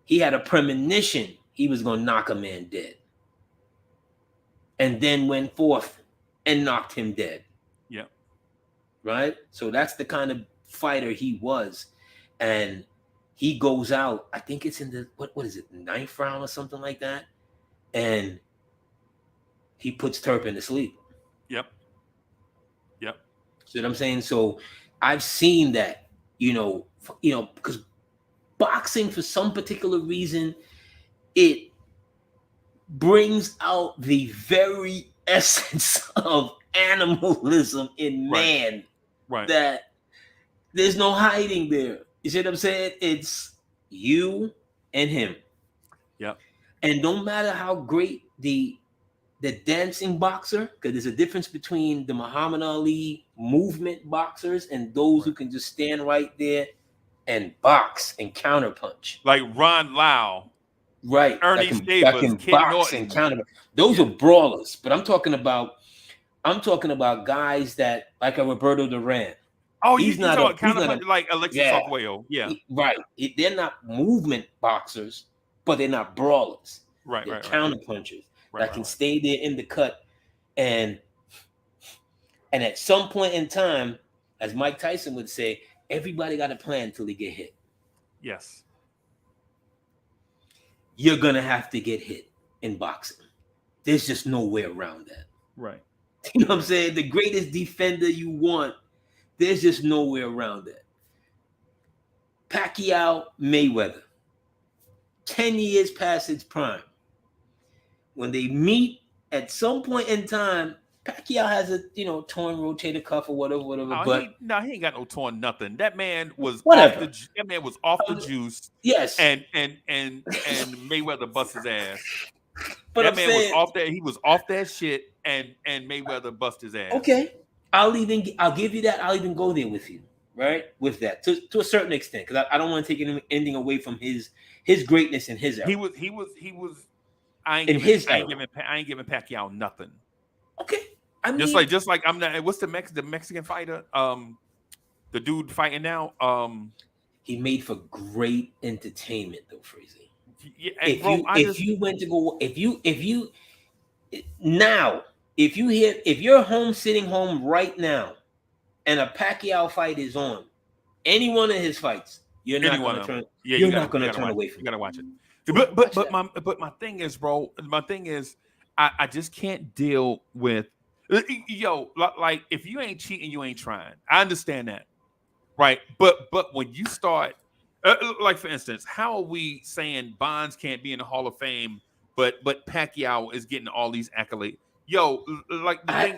He had a premonition he was going to knock a man dead. And then went forth and knocked him dead. Yep. Right? So that's the kind of fighter he was. And he goes out, I think it's in the, what is it, 9th round or something like that. And he puts Turpin to sleep. Yep. Yep. See what I'm saying? So I've seen that, because boxing, for some particular reason, it brings out the very essence of animalism in man, Right. that there's no hiding there. You see what I'm saying? It's you and him. Yep. And no matter how great the dancing boxer, because there's a difference between the Muhammad Ali movement boxers and those who can just stand right there and box and counterpunch. Like Ron Lau, Right. Ernie that Shavers, can Kid box Norton. and counter. Those are brawlers. But I'm talking about guys that, like a Roberto Duran. Oh, He's you not talking a counterpunch like Alexis Arguello. Yeah. Right. They're not movement boxers, but they're not brawlers. Right. They're Right. counterpunchers that can Right. stay there in the cut, and at some point in time, as Mike Tyson would say, everybody got a plan until they get hit. Yes. You're gonna have to get hit in boxing. There's just no way around that. Right. You know what I'm saying? The greatest defender you want, there's just no way around that. Pacquiao, Mayweather, 10 years past its prime. When they meet at some point in time, Pacquiao has a torn rotator cuff or whatever. Oh, but he ain't got no torn nothing. That man was whatever. off the juice. Yes. And Mayweather bust his ass. But that man was off that. He was off that shit, and Mayweather bust his ass. Okay, I'll give you that. I'll even go there with you, right? With that, to a certain extent, because I don't want to take anything away from his greatness in his era. He was. I ain't giving Pacquiao nothing. Okay, I mean, just like I'm not. What's the Mexican fighter? The dude fighting now. He made for great entertainment, though, Freezie. Yeah, if you're home sitting home right now, and a Pacquiao fight is on, any one of his fights, you're not going to turn. You're not going to turn away from. You got to watch it. But my thing is, bro. My thing is, I just can't deal with like if you ain't cheating, you ain't trying. I understand that, right? But when you start, like for instance, how are we saying Bonds can't be in the Hall of Fame, but Pacquiao is getting all these accolades?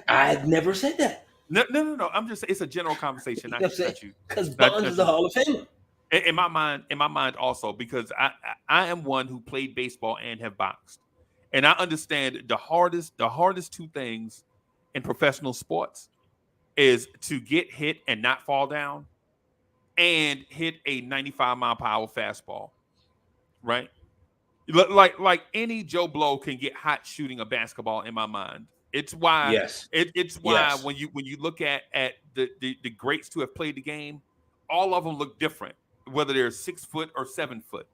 I've never said that. No. I'm just saying it's a general conversation. Because Bonds is a Hall of Famer. In my mind also, because I am one who played baseball and have boxed, and I understand the hardest two things in professional sports is to get hit and not fall down, and hit a 95-mile-per-hour fastball, right? Like any Joe Blow can get hot shooting a basketball. In my mind, it's why. Yes. It's why when you look at the greats who have played the game, all of them look different. Whether they're 6 foot or 7 foot,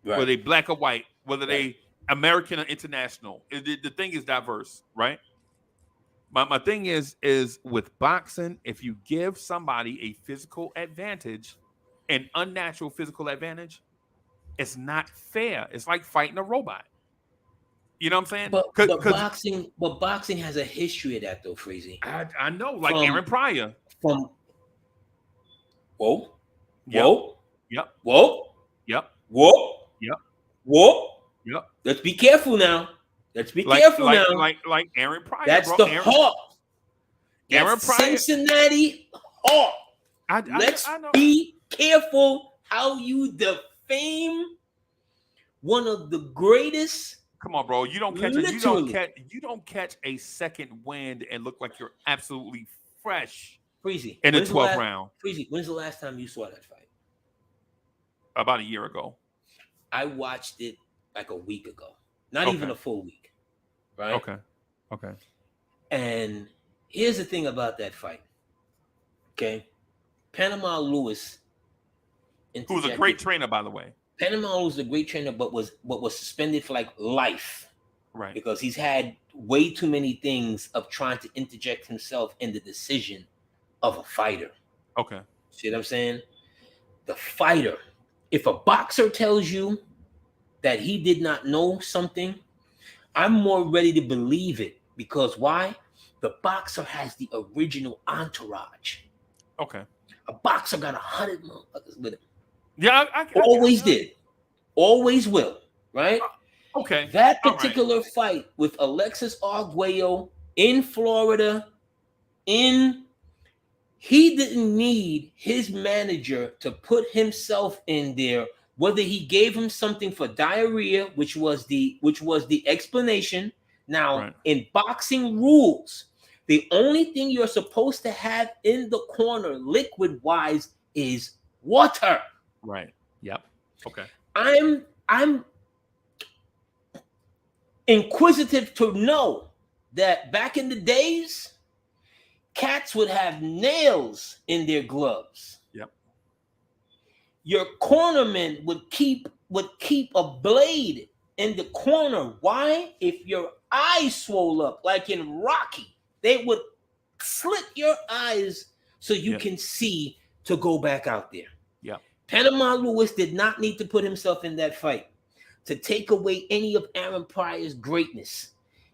right. Whether they black or white, whether they American or international, the thing is diverse, right? My thing is with boxing, if you give somebody a physical advantage, an unnatural physical advantage, it's not fair. It's like fighting a robot. You know what I'm saying? But boxing has a history of that, though, Freezie. I know, like Aaron Pryor. Whoa. Yep. Whoa. Yep. Whoa. Yep. Whoa. Yep. Whoa. Yep. Let's be careful now. Now. Like Aaron Pryor. That's the Hawk. Aaron Pryor. Cincinnati Hawk. Let's be careful how you defame one of the greatest. Come on, bro. You don't catch a second wind and look like you're absolutely fresh. Freezie. In the 12th round. Freezie, when's the last time you saw that fight? About a year ago. I watched it like a week ago. Not even a full week. Right? Okay. And here's the thing about that fight. Okay? Panama Lewis. Who was a great trainer, by the way. Panama Lewis was a great trainer, but was suspended for like life. Right. Because he's had way too many things of trying to interject himself in the decision of a fighter. Okay. See what I'm saying? The fighter. If a boxer tells you that he did not know something, I'm more ready to believe it Because why? The boxer has the original entourage. Okay. A boxer got 100 motherfuckers with him. Yeah, always did. Always will. Right? Okay. That particular fight with Alexis Arguello in Florida, he didn't need his manager to put himself in there, whether he gave him something for diarrhea, which was the explanation. Now, in boxing rules, the only thing you're supposed to have in the corner, liquid-wise, is water. Right. Yep. Okay. I'm inquisitive to know that back in the days, cats would have nails in their gloves. Yep. Your cornerman would keep a blade in the corner. Why? If your eyes swole up, like in Rocky, they would slit your eyes so you can see to go back out there. Yeah. Panama Lewis did not need to put himself in that fight to take away any of Aaron Pryor's greatness.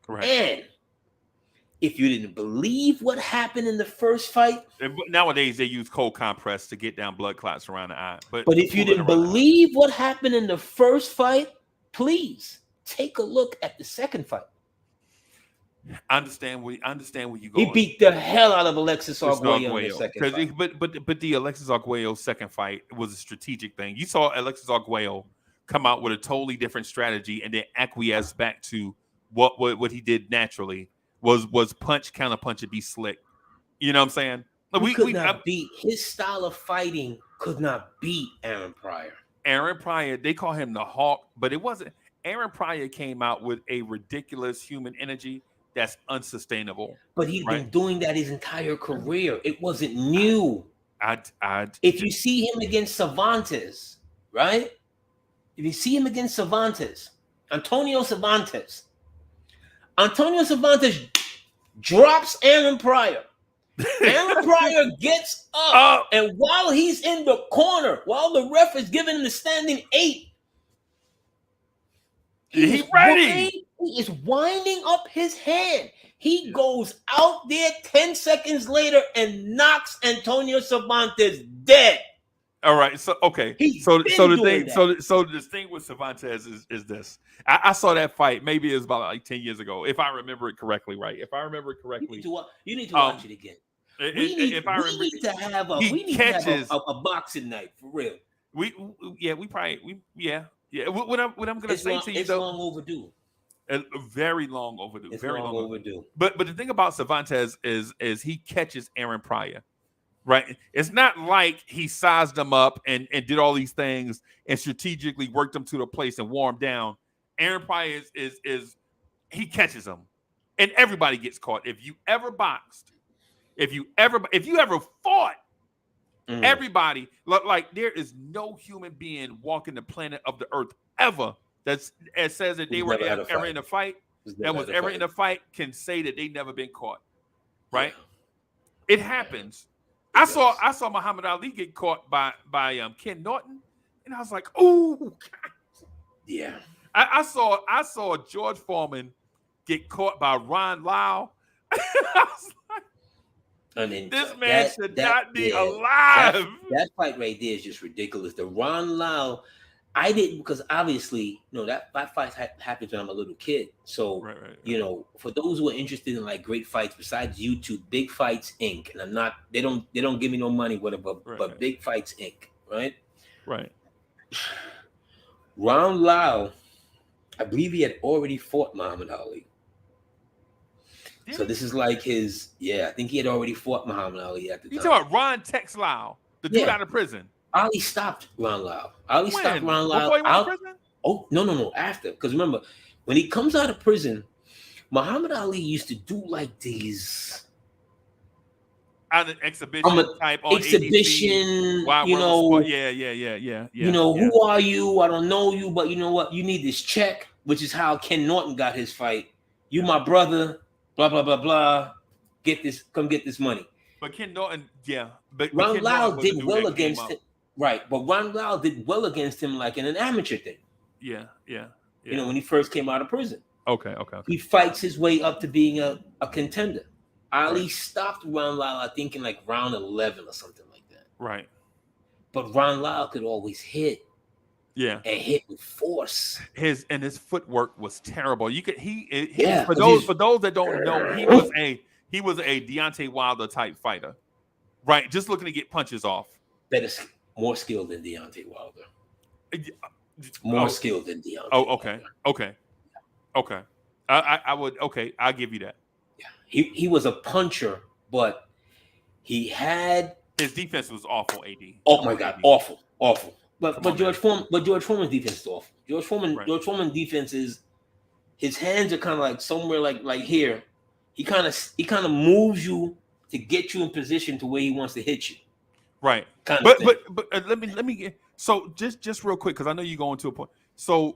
Correct. And if you didn't believe what happened in the first fight, nowadays they use cold compress to get down blood clots around the eye. But if you didn't believe what happened in the first fight, please take a look at the second fight. I understand where you go. He beat the hell out of Alexis Arguello in the second fight. But the Alexis Arguello second fight was a strategic thing. You saw Alexis Arguello come out with a totally different strategy and then acquiesce back to what he did naturally was punch, counter punch, and be slick. You know what I'm saying? His style of fighting could not beat Aaron Pryor. Aaron Pryor, they call him the Hawk, but it wasn't. Aaron Pryor came out with a ridiculous human energy that's unsustainable. But he's been doing that his entire career. It wasn't new. If you see him against Cervantes, right? If you see him against Cervantes, Antonio Cervantes drops Aaron Pryor. Aaron Pryor gets up, and while he's in the corner, while the ref is giving him the standing 8, he's ready. He is winding up his hand. He goes out there 10 seconds later and knocks Antonio Cervantes dead. All right, so okay, so the thing with Cervantes is this. I saw that fight. Maybe it was about like 10 years ago, if I remember it correctly. Right? If I remember it correctly, you need to watch it again. We need to have a boxing night for real. What I'm gonna say to you, it's though, long overdue. Very long overdue. It's very long overdue. But the thing about Cervantes is he catches Aaron Pryor. Right, it's not like he sized him up and did all these things and strategically worked him to the place and wore him down. Aaron Pryor is he catches him, and everybody gets caught. If you ever boxed, if you ever fought, everybody like there is no human being walking the planet of the earth ever that says that they were ever in a fight in a fight can say that they never been caught. Right, it happens. I saw Muhammad Ali get caught by Ken Norton, and I was like, "Ooh, yeah." I saw George Foreman get caught by Ron Lau. I was like, this man should not be alive. That fight right there is just ridiculous. The Ron Lau, I didn't, because obviously, that fight happened when I'm a little kid. So, right. For those who are interested in like great fights besides YouTube, Big Fights Inc. And I'm not, they don't give me no money, whatever, but Big Fights Inc. Right? Right. Ron Lau, I believe he had already fought Muhammad Ali. So this is like his, I think he had already fought Muhammad Ali at the time. You talking about Ron Tex Lau, the dude out of prison? Ali stopped Ron Lau. Stopped Ron Lau. Before he went to prison? Oh, no. After. Because remember, when he comes out of prison, Muhammad Ali used to do like these... exhibition type on exhibition, ABC, Yeah. Who are you? I don't know you, but you know what? You need this check, which is how Ken Norton got his fight. You my brother, blah, blah, blah, blah. Come get this money. But Ken Norton, But Ron Lau did well against him. Right, but Ron Lau did well against him like in an amateur thing. Yeah. When he first came out of prison. Okay. He fights his way up to being a contender. Ali Right. stopped Ron Lyle, I think, in like round 11 or something like that. Right. But Ron Lyle could always hit Yeah. and hit with force. His footwork was terrible. You could Yeah, for because he's those that don't know, he was a Deontay Wilder type fighter. Right. Just looking to get punches off. better, more skilled than Deontay Wilder. More skilled than Deontay. Okay. Wilder. Okay. I would. Okay. I'll give you that. Yeah, he was a puncher, but he had his defense was awful. AD. Oh my God, awful. But George Foreman's defense is awful. George Foreman's defense is his hands are kind of like somewhere like here. He kind of moves you to get you in position to where he wants to hit you. Right. But let me get so just real quick because I know you're going to a point. So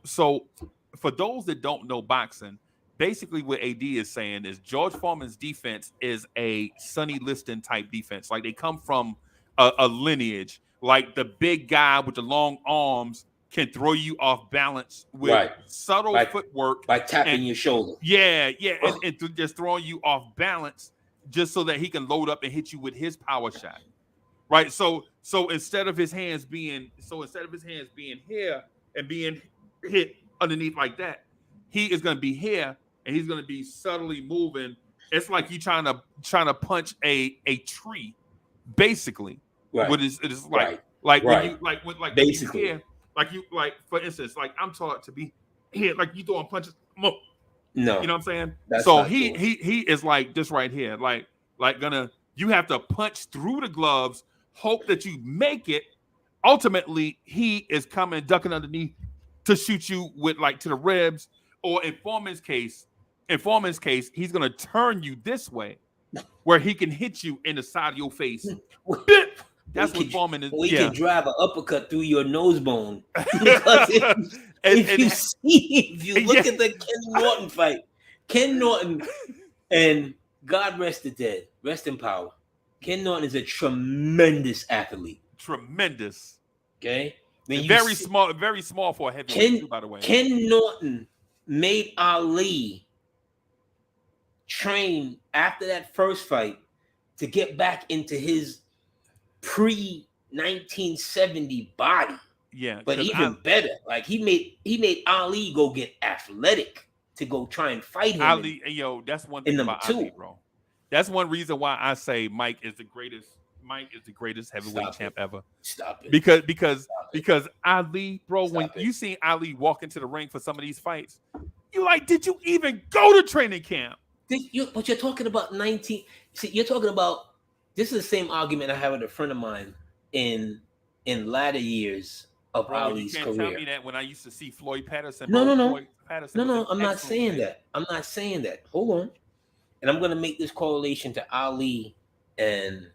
for those that don't know boxing, basically what AD is saying is George Foreman's defense is a Sonny Liston type defense. Like they come from a lineage. Like the big guy with the long arms can throw you off balance with subtle footwork by tapping your shoulder. Yeah, and just throwing you off balance just so that he can load up and hit you with his power shot. Right. So instead of his hands being here and being hit underneath like that, he is going to be here and he's going to be subtly moving. It's like you trying to punch a tree, basically. Right. What is it is like when you like basically here, like for instance, like I'm taught to be here, like you throwing punches. No, you know what I'm saying? So he is like this right here, like you have to punch through the gloves, hope that you make it. Ultimately, he is coming, ducking underneath to shoot you with like to the ribs, or in Foreman's case, he's gonna turn you this way where he can hit you in the side of your face. That's what Foreman is. We can drive an uppercut through your nose bone. Because if you look at the Ken Norton fight, Ken Norton, and God rest the dead, rest in power. Ken Norton is a tremendous athlete. Tremendous. Okay. Very small for a heavyweight, by the way. Ken Norton made Ali train after that first fight to get back into his pre-1970 body. Yeah. But even better, like he made Ali go get athletic to go try and fight him. Ali, that's one thing about Ali, bro. That's one reason why I say Mike is the greatest heavyweight champ ever. Stop it. Because Ali, bro, when you see Ali walk into the ring for some of these fights, you like, did you even go to training camp? But you're talking about 19. See, you're talking about. This is the same argument I had with a friend of mine in latter years of Ali's career. You can't tell me that when I used to see Floyd Patterson. No. Floyd Patterson I'm not saying that. I'm not saying that. Hold on. And I'm going to make this correlation to Ali and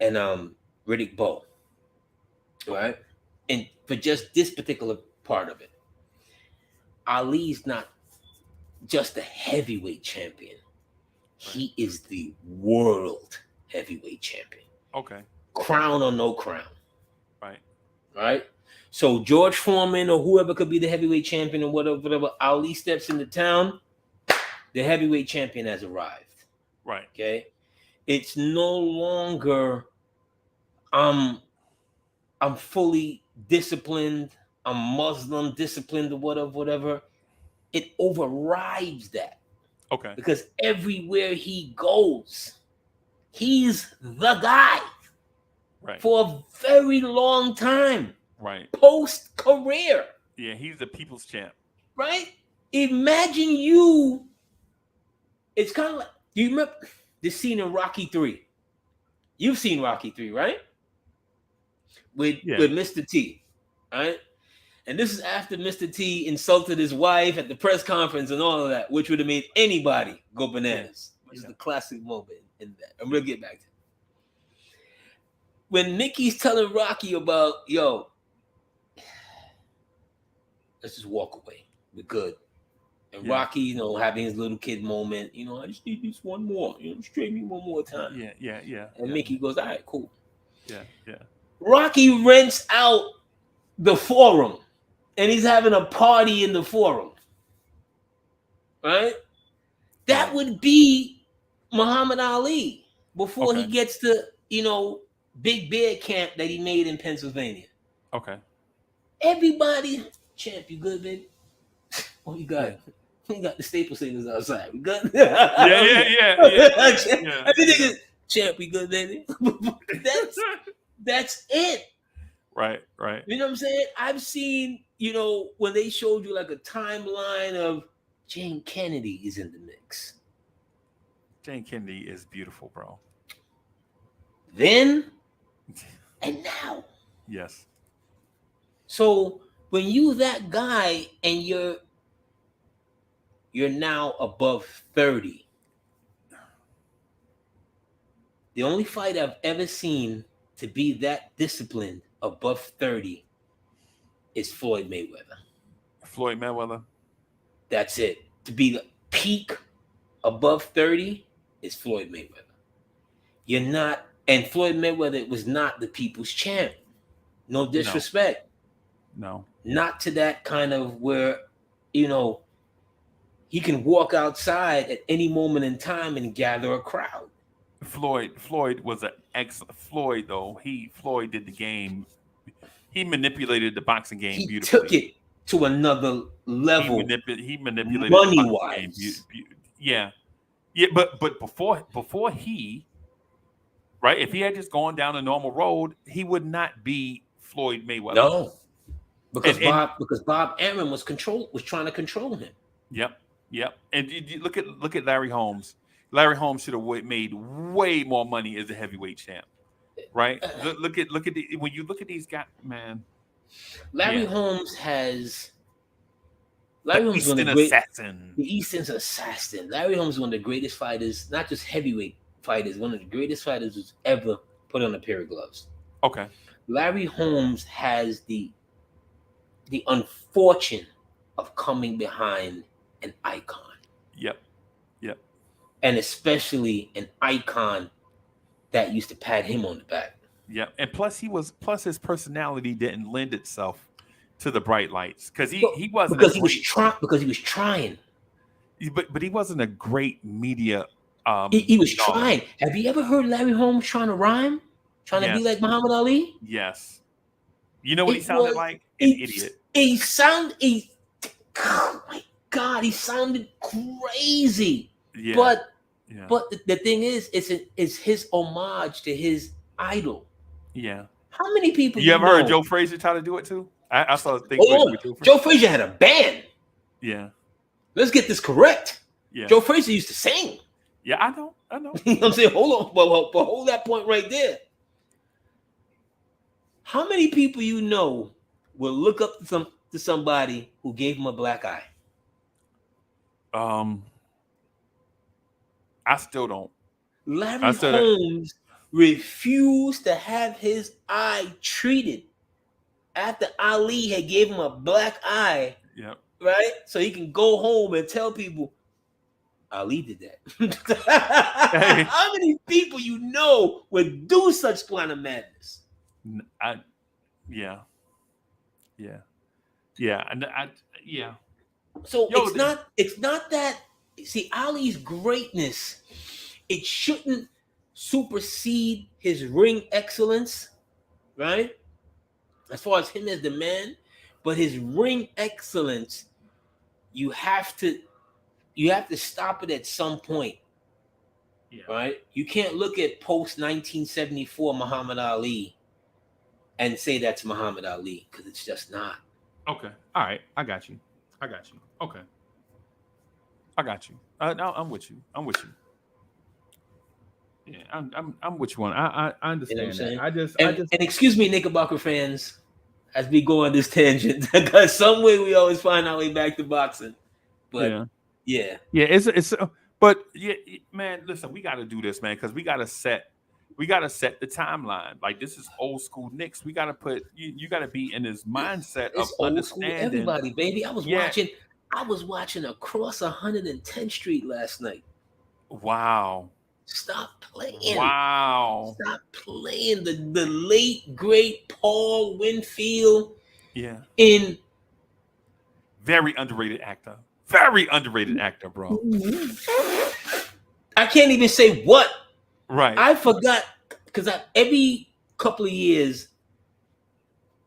Riddick Bowe. Right? And for just this particular part of it, Ali's not just a heavyweight champion. He is the world heavyweight champion. Okay. Crown or no crown. Right. So George Foreman or whoever could be the heavyweight champion or whatever, Ali steps into town, the heavyweight champion has arrived. Right. Okay. It's no longer I'm fully disciplined, I'm Muslim disciplined or whatever. It overrides that. Okay. Because everywhere he goes, he's the guy. Right. For a very long time. Right. Post career. Yeah, he's the people's champ. Right? Imagine you. It's kind of like, do you remember the scene in Rocky 3? You've seen Rocky 3, right? With Mr. T, right? And this is after Mr. T insulted his wife at the press conference and all of that, which would have made anybody go bananas. This is the classic moment in that. I'm going to get back to it. When Mickey's telling Rocky about, let's just walk away. We're good. And Rocky, having his little kid moment, I just need this one more. Straight me one more time. Yeah. And Mickey goes, all right, cool. Yeah. Rocky rents out the forum. And he's having a party in the forum. right? That would be Muhammad Ali before he gets to, Big Bear Camp that he made in Pennsylvania. Okay. Everybody, champ, you good, baby? Oh, you got Yeah. it. We got the staple singers outside. We good? Yeah. Every nigga, champ, we good, baby? That's it. Right. You know what I'm saying? I've seen, when they showed you like a timeline of Jane Kennedy is in the mix. Jane Kennedy is beautiful, bro. Then and now. Yes. So when you that guy and you're now above 30, the only fight I've ever seen to be that disciplined above 30 is Floyd Mayweather. Floyd Mayweather. That's it. To be the peak above 30 is Floyd Mayweather. You're not, and Floyd Mayweather was not the people's champ. No disrespect. No. Not to that kind of where, he can walk outside at any moment in time and gather a crowd. Floyd was an excellent Floyd though. Floyd did the game. He manipulated the boxing game beautifully. He took it to another level. He manipulated money the wise. Game. Yeah. But before he, right? If he had just gone down a normal road, he would not be Floyd Mayweather. No, because Bob Arum was trying to control him. Yep. And you look at Larry Holmes. Larry Holmes should have made way more money as a heavyweight champ, right? Look at when you look at these guys, man. Larry Holmes was the Eastern assassin. The Eastern assassin. Larry Holmes is one of the greatest fighters, not just heavyweight fighters, one of the greatest fighters who's ever put on a pair of gloves. Okay. Larry Holmes has the unfortune of coming behind an icon. Yep. And especially an icon that used to pat him on the back. Yeah, and plus his personality didn't lend itself to the bright lights because he wasn't because he was trying. But he wasn't a great media. He was trying. Have you ever heard Larry Holmes trying to rhyme, trying to be like Muhammad Ali? Yes. You know what he sounded like? An idiot. Oh my God, he sounded crazy. Yeah. But the thing is, it's his homage to his idol. Yeah. How many people you ever heard Joe Frazier try to do it too? I saw a thing with Joe Frazier had a band. Yeah. Let's get this correct. Yeah. Joe Frazier used to sing. Yeah, I know. You know what I'm saying? Hold on, but hold that point right there. How many people will look up to somebody who gave him a black eye? I still don't. Larry Holmes refused to have his eye treated after Ali had gave him a black eye. Yep. Right? So he can go home and tell people Ali did that. Hey. How many people would do such kind of madness? Yeah. So it's not that. See, Ali's greatness, it shouldn't supersede his ring excellence, right? As far as him as the man, but his ring excellence, you have to stop it at some point, right? You can't look at post 1974 Muhammad Ali and say that's Muhammad Ali because it's just not. Okay, all right, I got you. Okay. I got you. No, I'm with you. Yeah, I'm with you on. I understand that. And excuse me, Knickerbocker fans, as we go on this tangent, because some way we always find our way back to boxing. But yeah, it's. But yeah, man, listen, we got to do this, man, because we got to set the timeline. Like this is old school Knicks. We got to put you got to be in this mindset of understanding. Everybody, baby, I was watching Across 110th Street last night. Wow. Stop playing. Wow. Stop playing. The late, great Paul Winfield. Yeah. In very underrated actor. Very underrated actor, bro. I can't even say what. Right. I forgot because every couple of years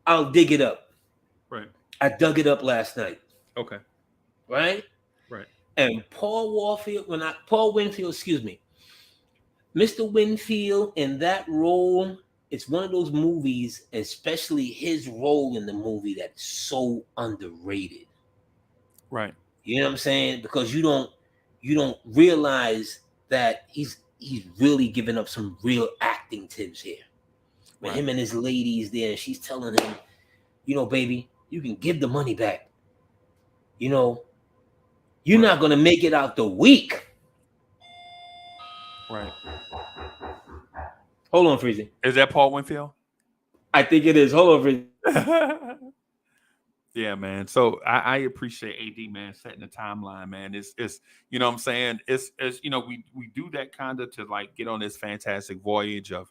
I'll dig it up. Right. I dug it up last night. Okay. Right. Right. And Paul Winfield, excuse me, Mr. Winfield in that role. It's one of those movies, especially his role in the movie, that's so underrated. Right. You know what I'm saying? Because you don't realize that he's really giving up some real acting tips here. When him and his lady is there, and she's telling him, baby, you can give the money back. You're not gonna make it out the week. Right. Hold on, Freezie. Is that Paul Winfield? I think it is. Hold on, Freezie. Yeah, man. So I appreciate AD, man, setting the timeline, man. It's you know what I'm saying? It's we do that kind of to like get on this fantastic voyage of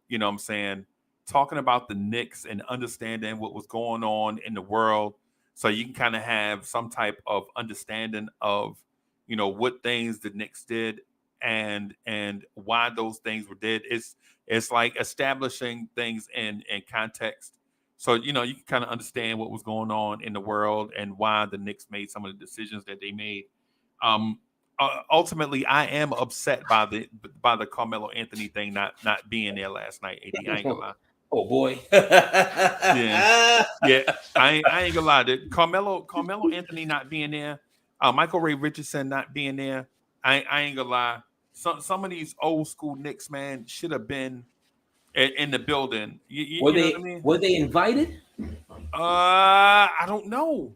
you know what I'm saying, talking about the Knicks and understanding what was going on in the world, so you can kind of have some type of understanding of what things the Knicks did and why those things were did. It's like establishing things in context. So, you can kind of understand what was going on in the world and why the Knicks made some of the decisions that they made. Ultimately, I am upset by the Carmelo Anthony thing not being there last night. AD, I ain't gonna lie. Oh boy. yeah. I ain't gonna lie. Carmelo Anthony not being there, Michael Ray Richardson not being there. I ain't gonna lie. Some of these old school Knicks, man, should have been in the building. Were know what I mean? Were they invited? I don't know.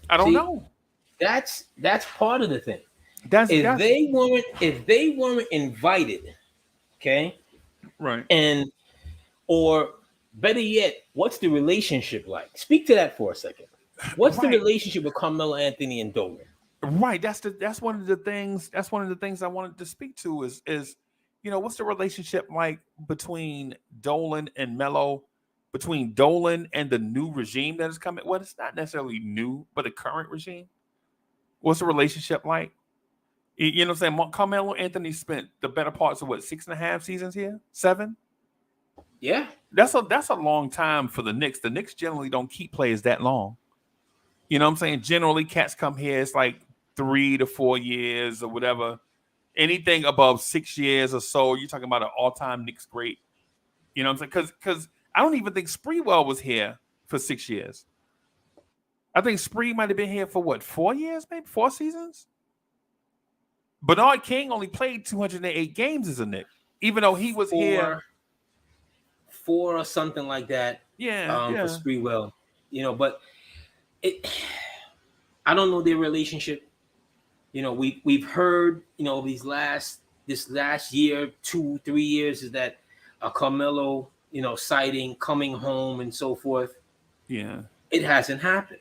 I don't know. That's part of the thing. If they weren't invited, okay? Right. Or better yet, what's the relationship like? Speak to that for a second. What's the relationship with Carmelo Anthony and Dolan? Right. That's one of the things I wanted to speak to is what's the relationship like between Dolan and Melo, between Dolan and the new regime that is coming? Well, it's not necessarily new, but the current regime. What's the relationship like? You know what I'm saying? Carmelo Anthony spent the better parts of 6.5 seasons here? 7? Yeah. That's a long time for the Knicks. The Knicks generally don't keep players that long. You know what I'm saying? Generally, cats come here, it's like 3 to 4 years or whatever. Anything above 6 years or so, you're talking about an all-time Knicks great. You know what I'm saying? Because I don't even think Spreewell was here for 6 years. I think Spree might have been here for 4 years, maybe 4 seasons. Bernard King only played 208 games as a Knick, even though he was here 4 or something like that. Yeah, for Spreewell. But I don't know their relationship. We've heard, this last year, 2-3 years is that Carmelo, sighting, coming home and so forth. Yeah. It hasn't happened.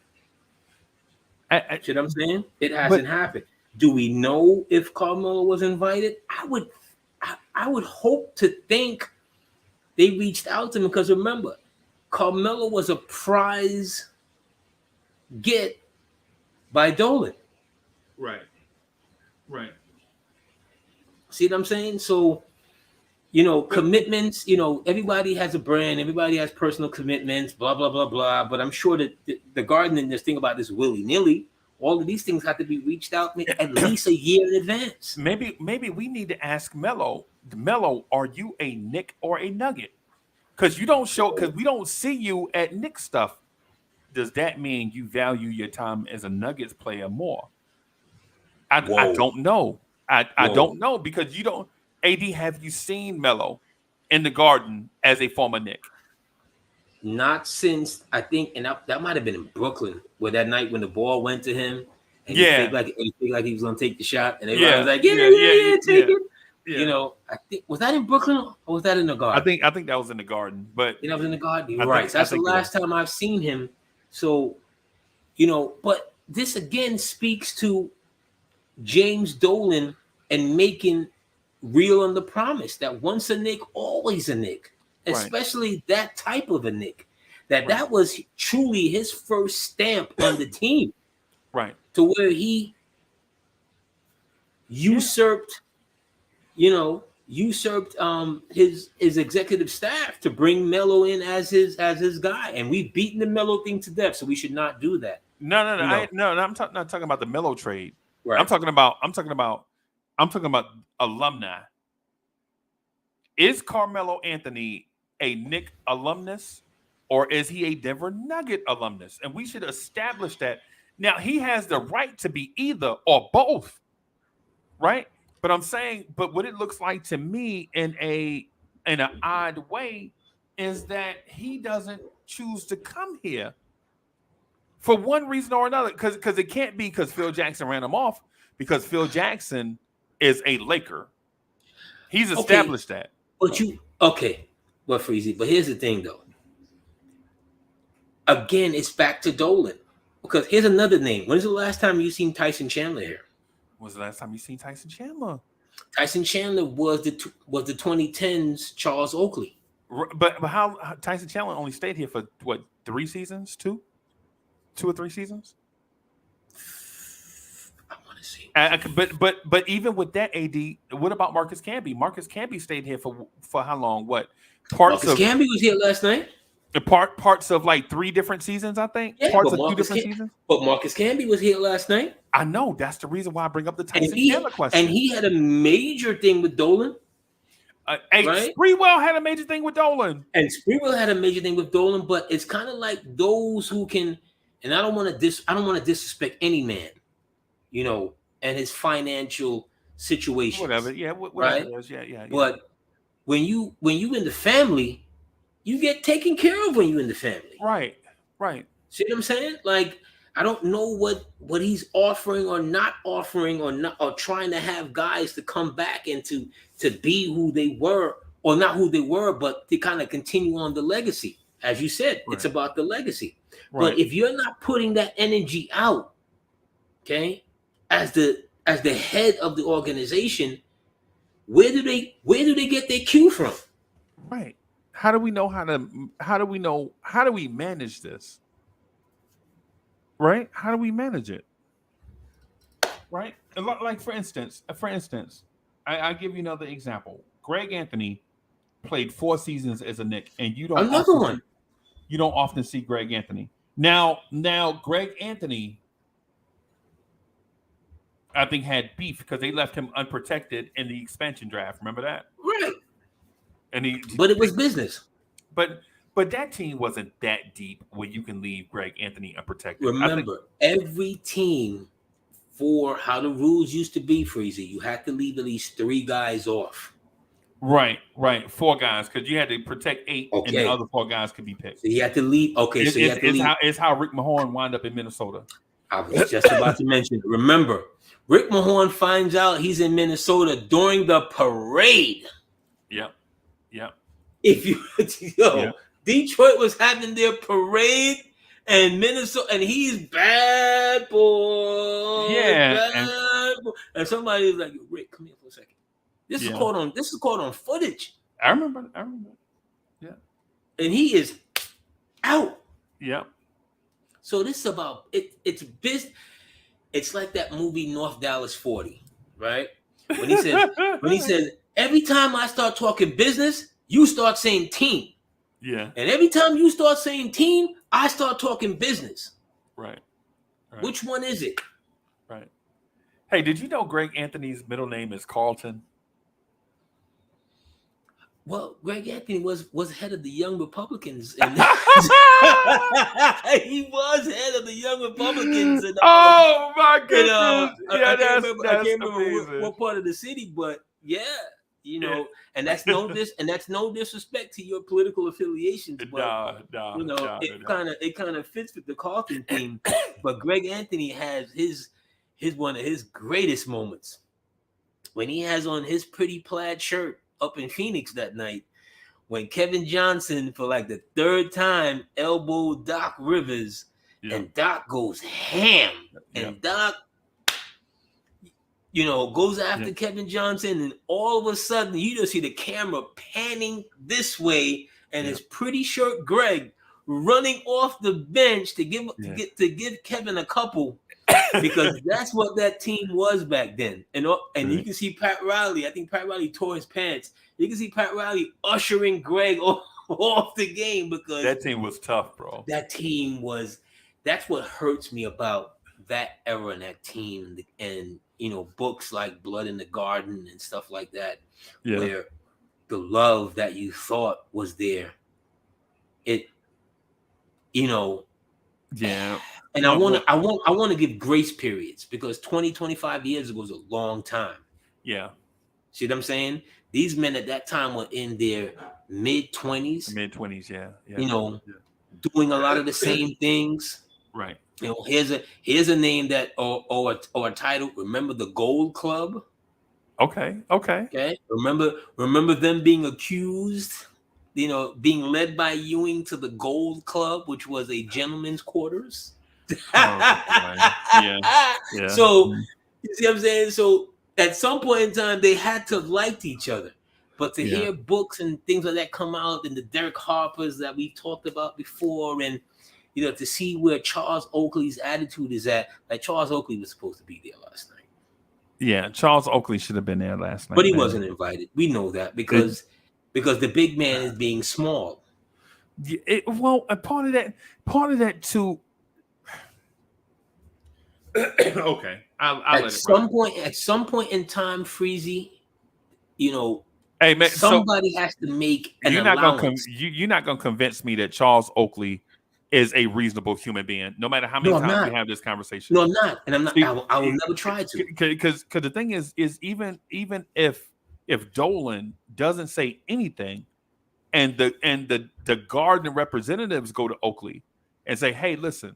See what I'm saying? It hasn't happened. Do we know if Carmelo was invited? I would hope to think they reached out to him, because remember, Carmelo was a prize get by Dolan. Right. See what I'm saying? So, commitments, everybody has a brand, everybody has personal commitments, blah, blah, blah, blah. But I'm sure that the Garden and this thing about this willy-nilly, all of these things have to be reached out at least a year in advance. Maybe we need to ask Melo, are you a Knick or a Nugget? Because we don't see you at Knick stuff. Does that mean you value your time as a Nuggets player more? I don't know. I don't know, because you don't. AD, have you seen Melo in the Garden as a former Knick? Not since, I think, and that might have been in Brooklyn, where that night when the ball went to him, and he faked like he was going to take the shot, and everybody was like, yeah, take it. Yeah. I think, was that in Brooklyn or was that in the Garden? I think that was in the Garden, but that was in the Garden. You're right. So that's the last time I've seen him. So, but this again speaks to James Dolan and making real on the promise that once a Knick, always a Knick, especially that type of a Knick. that was truly his first stamp on the team. Right. To where he usurped, his executive staff to bring Melo in as his guy, and we've beaten the Melo thing to death, so we should not do that. No. I'm not talking about the Melo trade. Right. I'm talking about alumni. Is Carmelo Anthony a Knick alumnus, or is he a Denver Nugget alumnus? And we should establish that. Now, he has the right to be either or both, right? But I'm saying, but what it looks like to me in an odd way is that he doesn't choose to come here for one reason or another. Because it can't be because Phil Jackson ran him off, because Phil Jackson is a Laker. He's established that. But Freezie. But here's the thing, though. Again, it's back to Dolan. Because here's another name. When's the last time you seen Tyson Chandler here? When's the last time you seen Tyson Chandler? Tyson Chandler was the 2010s Charles Oakley. But how Tyson Chandler only stayed here for what, 3 seasons? 2 or 3 seasons? I want to see. But even with that, AD, what about Marcus Camby? Marcus Camby stayed here for how long? What Marcus Camby was here last night. Parts of like 3 different seasons, I think. Yeah, parts of 2 different seasons. But Marcus Camby was here last night. I know. That's the reason why I bring up the Tyson Chandler question. And he had a major thing with Dolan. Right? Sprewell had a major thing with Dolan. And Sprewell had a major thing with Dolan, but it's kind of like those who can, and I don't want to disrespect any man, and his financial situation. Whatever. Yeah, whatever it is. Yeah. But when you in the family, you get taken care of when you're in the family. Right. See what I'm saying? Like, I don't know what he's offering or not offering or trying to have guys to come back and to be who they were, or not who they were, but to kind of continue on the legacy. As you said, It's about the legacy. Right. But if you're not putting that energy out, okay, as the head of the organization, where do they get their cue from? Right. How do we manage this? Right? How do we manage it? Right? Like for instance, I give you another example. Greg Anthony played 4 seasons as a Knick, and you don't often see Greg Anthony. Now Greg Anthony, I think, had beef because they left him unprotected in the expansion draft. Remember that? Right. But it was business. But that team wasn't that deep where you can leave Greg Anthony unprotected. Remember, every team, for how the rules used to be, Freezie, you had to leave at least 3 guys off. Right. 4 guys, because you had to protect 8, and the other 4 guys could be picked. So you had to leave. Okay, so you had to leave. It's how Rick Mahorn wound up in Minnesota. I was just about to mention. Remember, Rick Mahorn finds out he's in Minnesota during the parade. Yep. Detroit was having their parade, and Minnesota, and he's bad boy. Yeah. And somebody was like, Rick, come here for a second. This is caught on footage. I remember. Yeah. And he is out. Yeah. So this is about it. It's business. It's like that movie North Dallas 40, right? When he says, every time I start talking business, you start saying team. Yeah. And every time you start saying team, I start talking business. Right. Which one is it? Right. Hey, did you know Greg Anthony's middle name is Carlton? Well, Greg Anthony was head of the Young Republicans. And he was head of the Young Republicans. And, oh my goodness! I can't remember what part of the city, but yeah. And that's no disrespect to your political affiliations, but it kind of fits with the Carlton theme. But Greg Anthony has his one of his greatest moments when he has on his pretty plaid shirt up in Phoenix that night, when Kevin Johnson, for like the 3rd time, elbowed Doc Rivers, and Doc goes ham, and Doc goes after Kevin Johnson, and all of a sudden you just see the camera panning this way, and his pretty shirt Greg running off the bench to give Kevin a couple, because that's what that team was back then. And you can see Pat Riley. I think Pat Riley tore his pants. You can see Pat Riley ushering Greg off the game, because that team was tough, bro. That team was. That's what hurts me about that era and that team, and books like Blood in the Garden and stuff like that, where the love that you thought was there, and I want to give grace periods, because 25 years ago was a long time. Yeah. See what I'm saying? These men at that time were in their mid-20s. Mid-20s, yeah. Doing a lot of the same things. Right. Here's a name that or a title. Remember the Gold Club? Okay. Remember them being accused, being led by Ewing to the Gold Club, which was a gentleman's quarters. Yeah. So you see what I'm saying? So at some point in time, they had to have liked each other. But to hear books and things like that come out, and the Derek Harpers that we talked about before, and to see where Charles Oakley's attitude is at, like Charles Oakley was supposed to be there last night. Yeah, Charles Oakley should have been there last night, but he wasn't invited. We know that because the big man is being small. A part of that too. Okay, at some point in time, Freezie, hey man, somebody has to make an allowance. You're not gonna convince me that Charles Oakley is a reasonable human being, no matter how many times we have this conversation. No, I'm not, and I'm not. I will never try to. Because the thing is even if Dolan doesn't say anything, and the Garden representatives go to Oakley and say, "Hey, listen,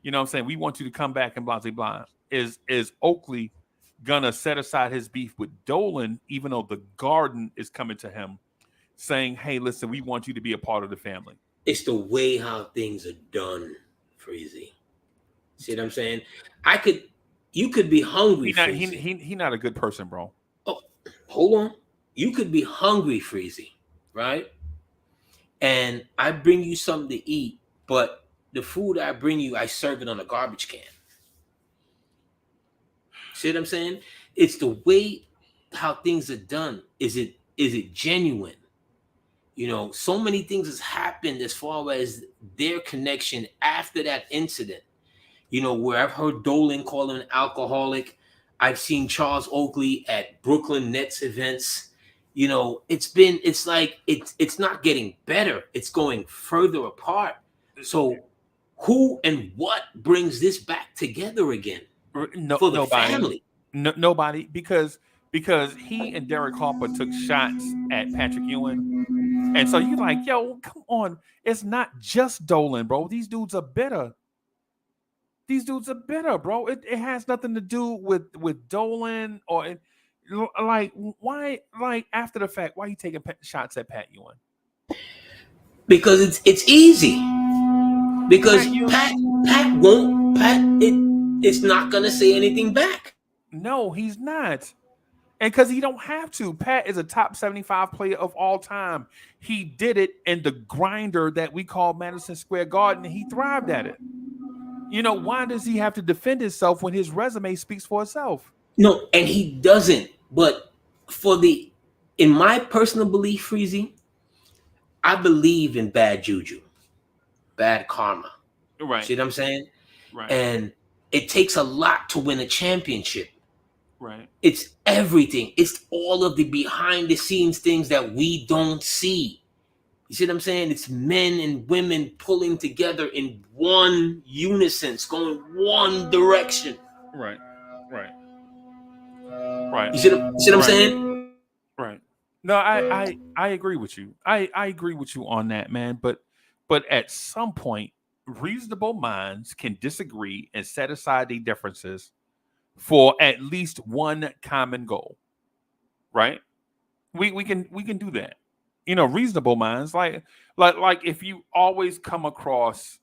what I'm saying, we want you to come back and blah blah blah." Is Oakley gonna set aside his beef with Dolan, even though the Garden is coming to him, saying, "Hey, listen, we want you to be a part of the family"? It's the way how things are done, Freezie. See what I'm saying? You could be hungry. He not a good person, bro. Oh, hold on. You could be hungry, Freezie, right? And I bring you something to eat, but the food I bring you, I serve it on a garbage can. See what I'm saying? It's the way how things are done. Is it genuine? So many things has happened as far as their connection after that incident. Where I've heard Dolan call him an alcoholic. I've seen Charles Oakley at Brooklyn Nets events. It's like it's not getting better. It's going further apart. So who and what brings this back together again for the family? Nobody, because he and Derek Harper took shots at Patrick Ewing. And so you're like, yo, come on. It's not just Dolan, bro. These dudes are bitter. Bro. It has nothing to do with Dolan or like why, like after the fact, why are you taking shots at Pat Ewing? Because it's easy. Because Pat it's not gonna say anything back. No, he's not. And because he don't have to. Pat is a top 75 player of all time. He did it in the grinder that we call Madison Square Garden, and he thrived at it. Why does he have to defend himself when his resume speaks for itself? No, and he doesn't. But in my personal belief, Freezie, I believe in bad juju, bad karma. Right. See what I'm saying? Right. And it takes a lot to win a championship. Right. It's everything. It's all of the behind the scenes things that we don't see. You see what I'm saying? It's men and women pulling together in one unison, going one direction. Right. You see what I'm saying? Right. No, I agree with you. I agree with you on that, man. But at some point, reasonable minds can disagree and set aside their differences for at least one common goal, right? We can do that. Reasonable minds, like if you always come across,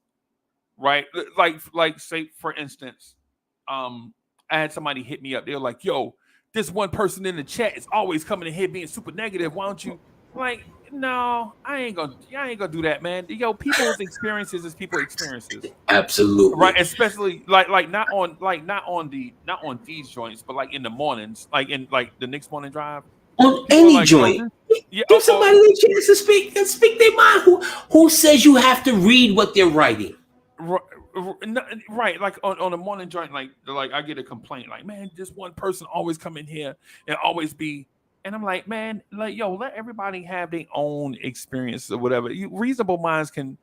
right? Like say for instance, I had somebody hit me up. They're like, "Yo, this one person in the chat is always coming to hit being super negative. Why don't you Like, no, I ain't gonna do that, man. Yo, people's experiences is people experiences. Right, Absolutely. especially not on these joints, but like in the mornings, like in like the next morning drive. On People are any like, oh, joint, yeah, give somebody a chance to speak their mind. Who says you have to read what they're writing? right, right, like on a morning joint, like I get a complaint, like, man, this one person always come in here and always be, and I'm like, man, like, yo, let everybody have their own experience or whatever. Reasonable minds can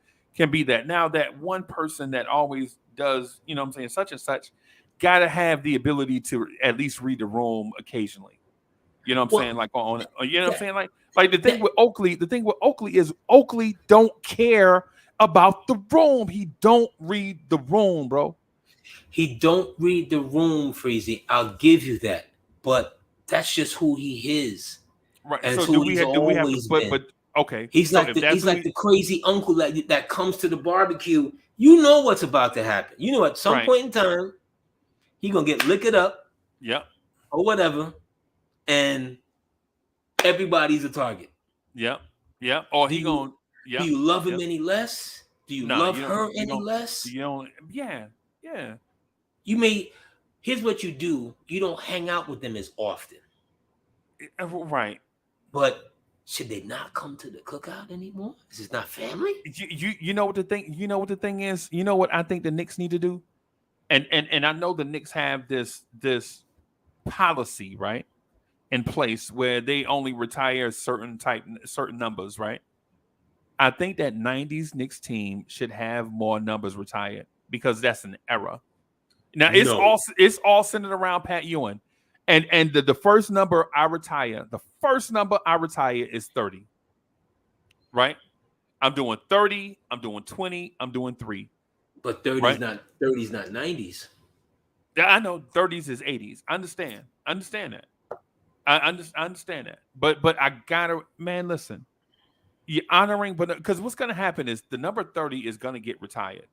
be that. Now that one person that always does, you know what I'm saying, such and such, gotta have the ability to at least read the room occasionally. You know what I'm saying? Well, Like you know what I'm that, saying? Like that The thing with Oakley is Oakley don't care about the room. He don't read the room, bro. he don't read the room, Freezy. I'll give you that, but that's just who he is, Right. and it's So who he's do we have to always but been. okay. He's So like if the that's he's who like the crazy uncle that comes to the barbecue. You know what's about to happen. You know at some right. point in time he gonna get liquored up Yep. or whatever, and everybody's a target. Yep. Yep. Or Do he you going do yep. you love him Yep. any less? Do you Nah, love her you any don't less? you don't yeah. Yeah. You may Here's what you do. You don't hang out with them as often. Right. But should they not come to the cookout anymore? Is this not family? You know what the thing is? You know what I think the Knicks need to do? And I know the Knicks have this policy, right? In place where they only retire certain numbers, right? I think that 90s Knicks team should have more numbers retired because that's an era. Now No. it's all centered around Pat Ewing. And the first number I retire is 30, right? I'm doing 30, I'm doing 20, I'm doing 3, But right? 30's not 90's. Yeah, I know 30s is 80s. I understand. I understand that. I understand that. But I gotta, man, listen. You're honoring, but because what's gonna happen is the number 30 is gonna get retired.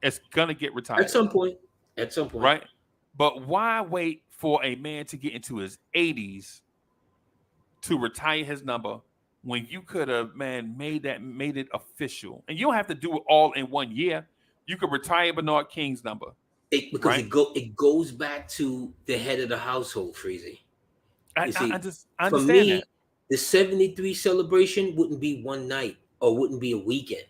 It's gonna get At retired, some point. At some point. right? But why wait for a man to get into his 80s to retire his number when you could have, man, made it official? And you don't have to do it all in 1 year. You could retire Bernard King's number, Because right? it goes back to the head of the household, Freezy. You see, I for understand that. me, the 73 celebration wouldn't be one night or wouldn't be a weekend.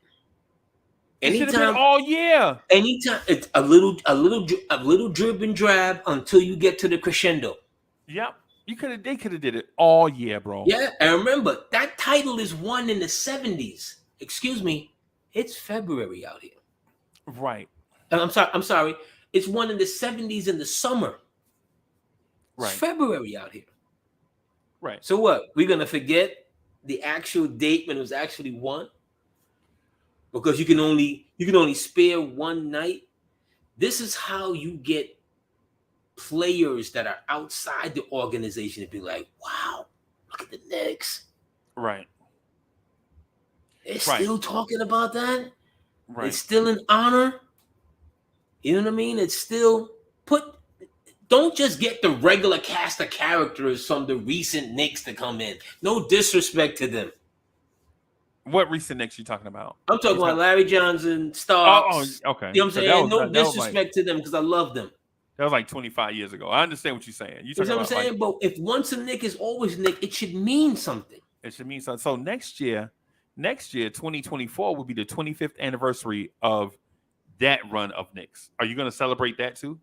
It should have been Anytime all year. Anytime it's a little drib and drab until you get to the crescendo. Yep. They could have did it all year, bro. Yeah, and remember that title is won in the 70's. Excuse me, it's February out here. Right. I'm sorry. It's won in the 70's in the summer. It's Right. February out here. Right. So what? We're gonna forget the actual date when it was actually won because you can only spare one night. This is how you get players that are outside the organization to be like, wow, look at the Knicks. Right. They're Right. still talking about that. It's Right. still an honor. You know what I mean? It's still put. Don't just get the regular cast of characters from the recent Knicks to come in. No disrespect to them. What recent Knicks you talking about? I'm talking You about talking? Larry Johnson, Oh, Starks. okay. You know what I'm So saying? No that was like disrespect to them because I love them. 25 years ago. I understand what you're saying. You You talking know what I'm about like saying? But if once a Nick is always Nick, it should mean something. it should mean something. So next year, 2024 will be the 25th anniversary of that run of Knicks. Are you going to celebrate that too?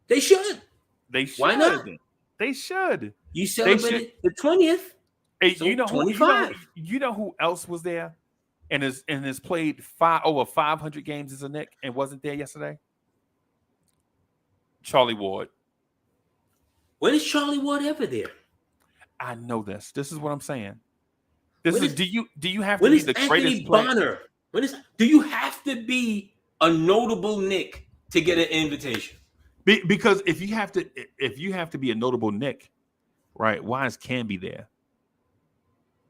They should. They Why not? should. They should. You They should. celebrated the 20th. Hey, So 25. you know who else was there and has played over 500 games as a Knick and wasn't there yesterday? Charlie Ward. When is Charlie Ward ever there? I know this. This is what I'm saying. Do you have to When be is the Anthony greatest player? Bonner? Do you have to be a notable Nick to get an invitation? Because if you have to be a notable Knick, right? Why is Camby there?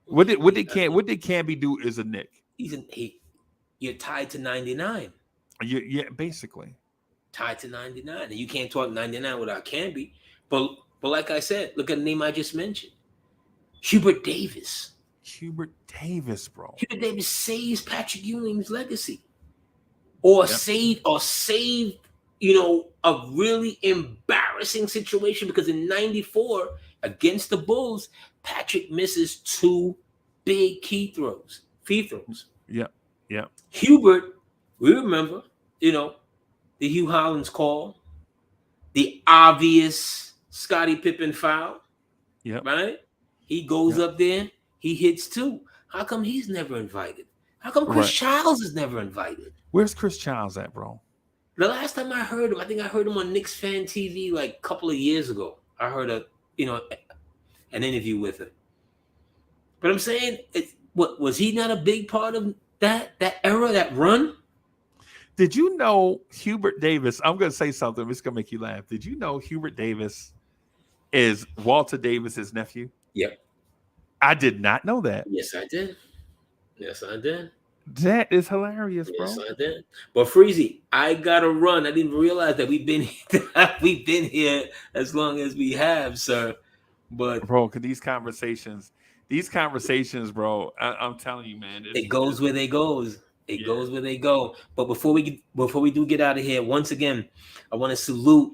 What did Camby do as a Knick? You're tied to 99. Yeah, basically. Tied to 99. And you can't talk 99 without Canby. But like I said, look at the name I just mentioned. Hubert Davis. Hubert Davis, bro. Hubert Davis saves Patrick Ewing's legacy, or saved, a really embarrassing situation, because in '94 against the Bulls, Patrick misses 2 big free throws. Yeah. Hubert, we remember, the Hugh Hollins call, the obvious Scottie Pippen foul. Yeah. Right? He goes up there, he hits 2. How come he's never invited? How come Chris Childs is never invited? Where's Chris Childs at, bro? The last time I heard him, I think I heard him on Knicks Fan TV like a couple of years ago. I heard an interview with him. But I'm saying, what was he not a big part of that era, that run? Did you know Hubert Davis? I'm going to say something. It's going to make you laugh. Did you know Hubert Davis is Walter Davis's nephew? Yep. I did not know that. Yes, I did. That is hilarious, bro. Yes, I did. But Freezie, I gotta run. I didn't realize that we've been here as long as we have, sir. But bro, these conversations, bro, I'm telling you, man, it goes where they goes. It goes where they go. But before we do get out of here, once again, I want to salute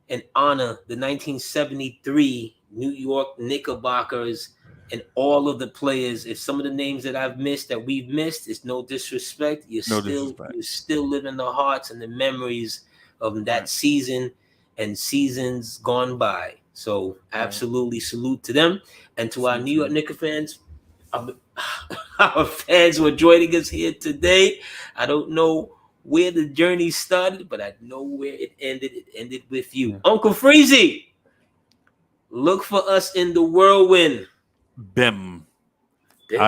and honor the 1973 New York Knickerbockers and all of the players. If some of the names that I've missed, that we've missed, it's no disrespect. You still live in the hearts and the memories of that season and seasons gone by. So absolutely salute to them, and to our New York Knicks fans. Our fans who are joining us here today. I don't know where the journey started, but I know where it ended. It ended with you. Uncle Freezie, look for us in the whirlwind. Bim. Damn.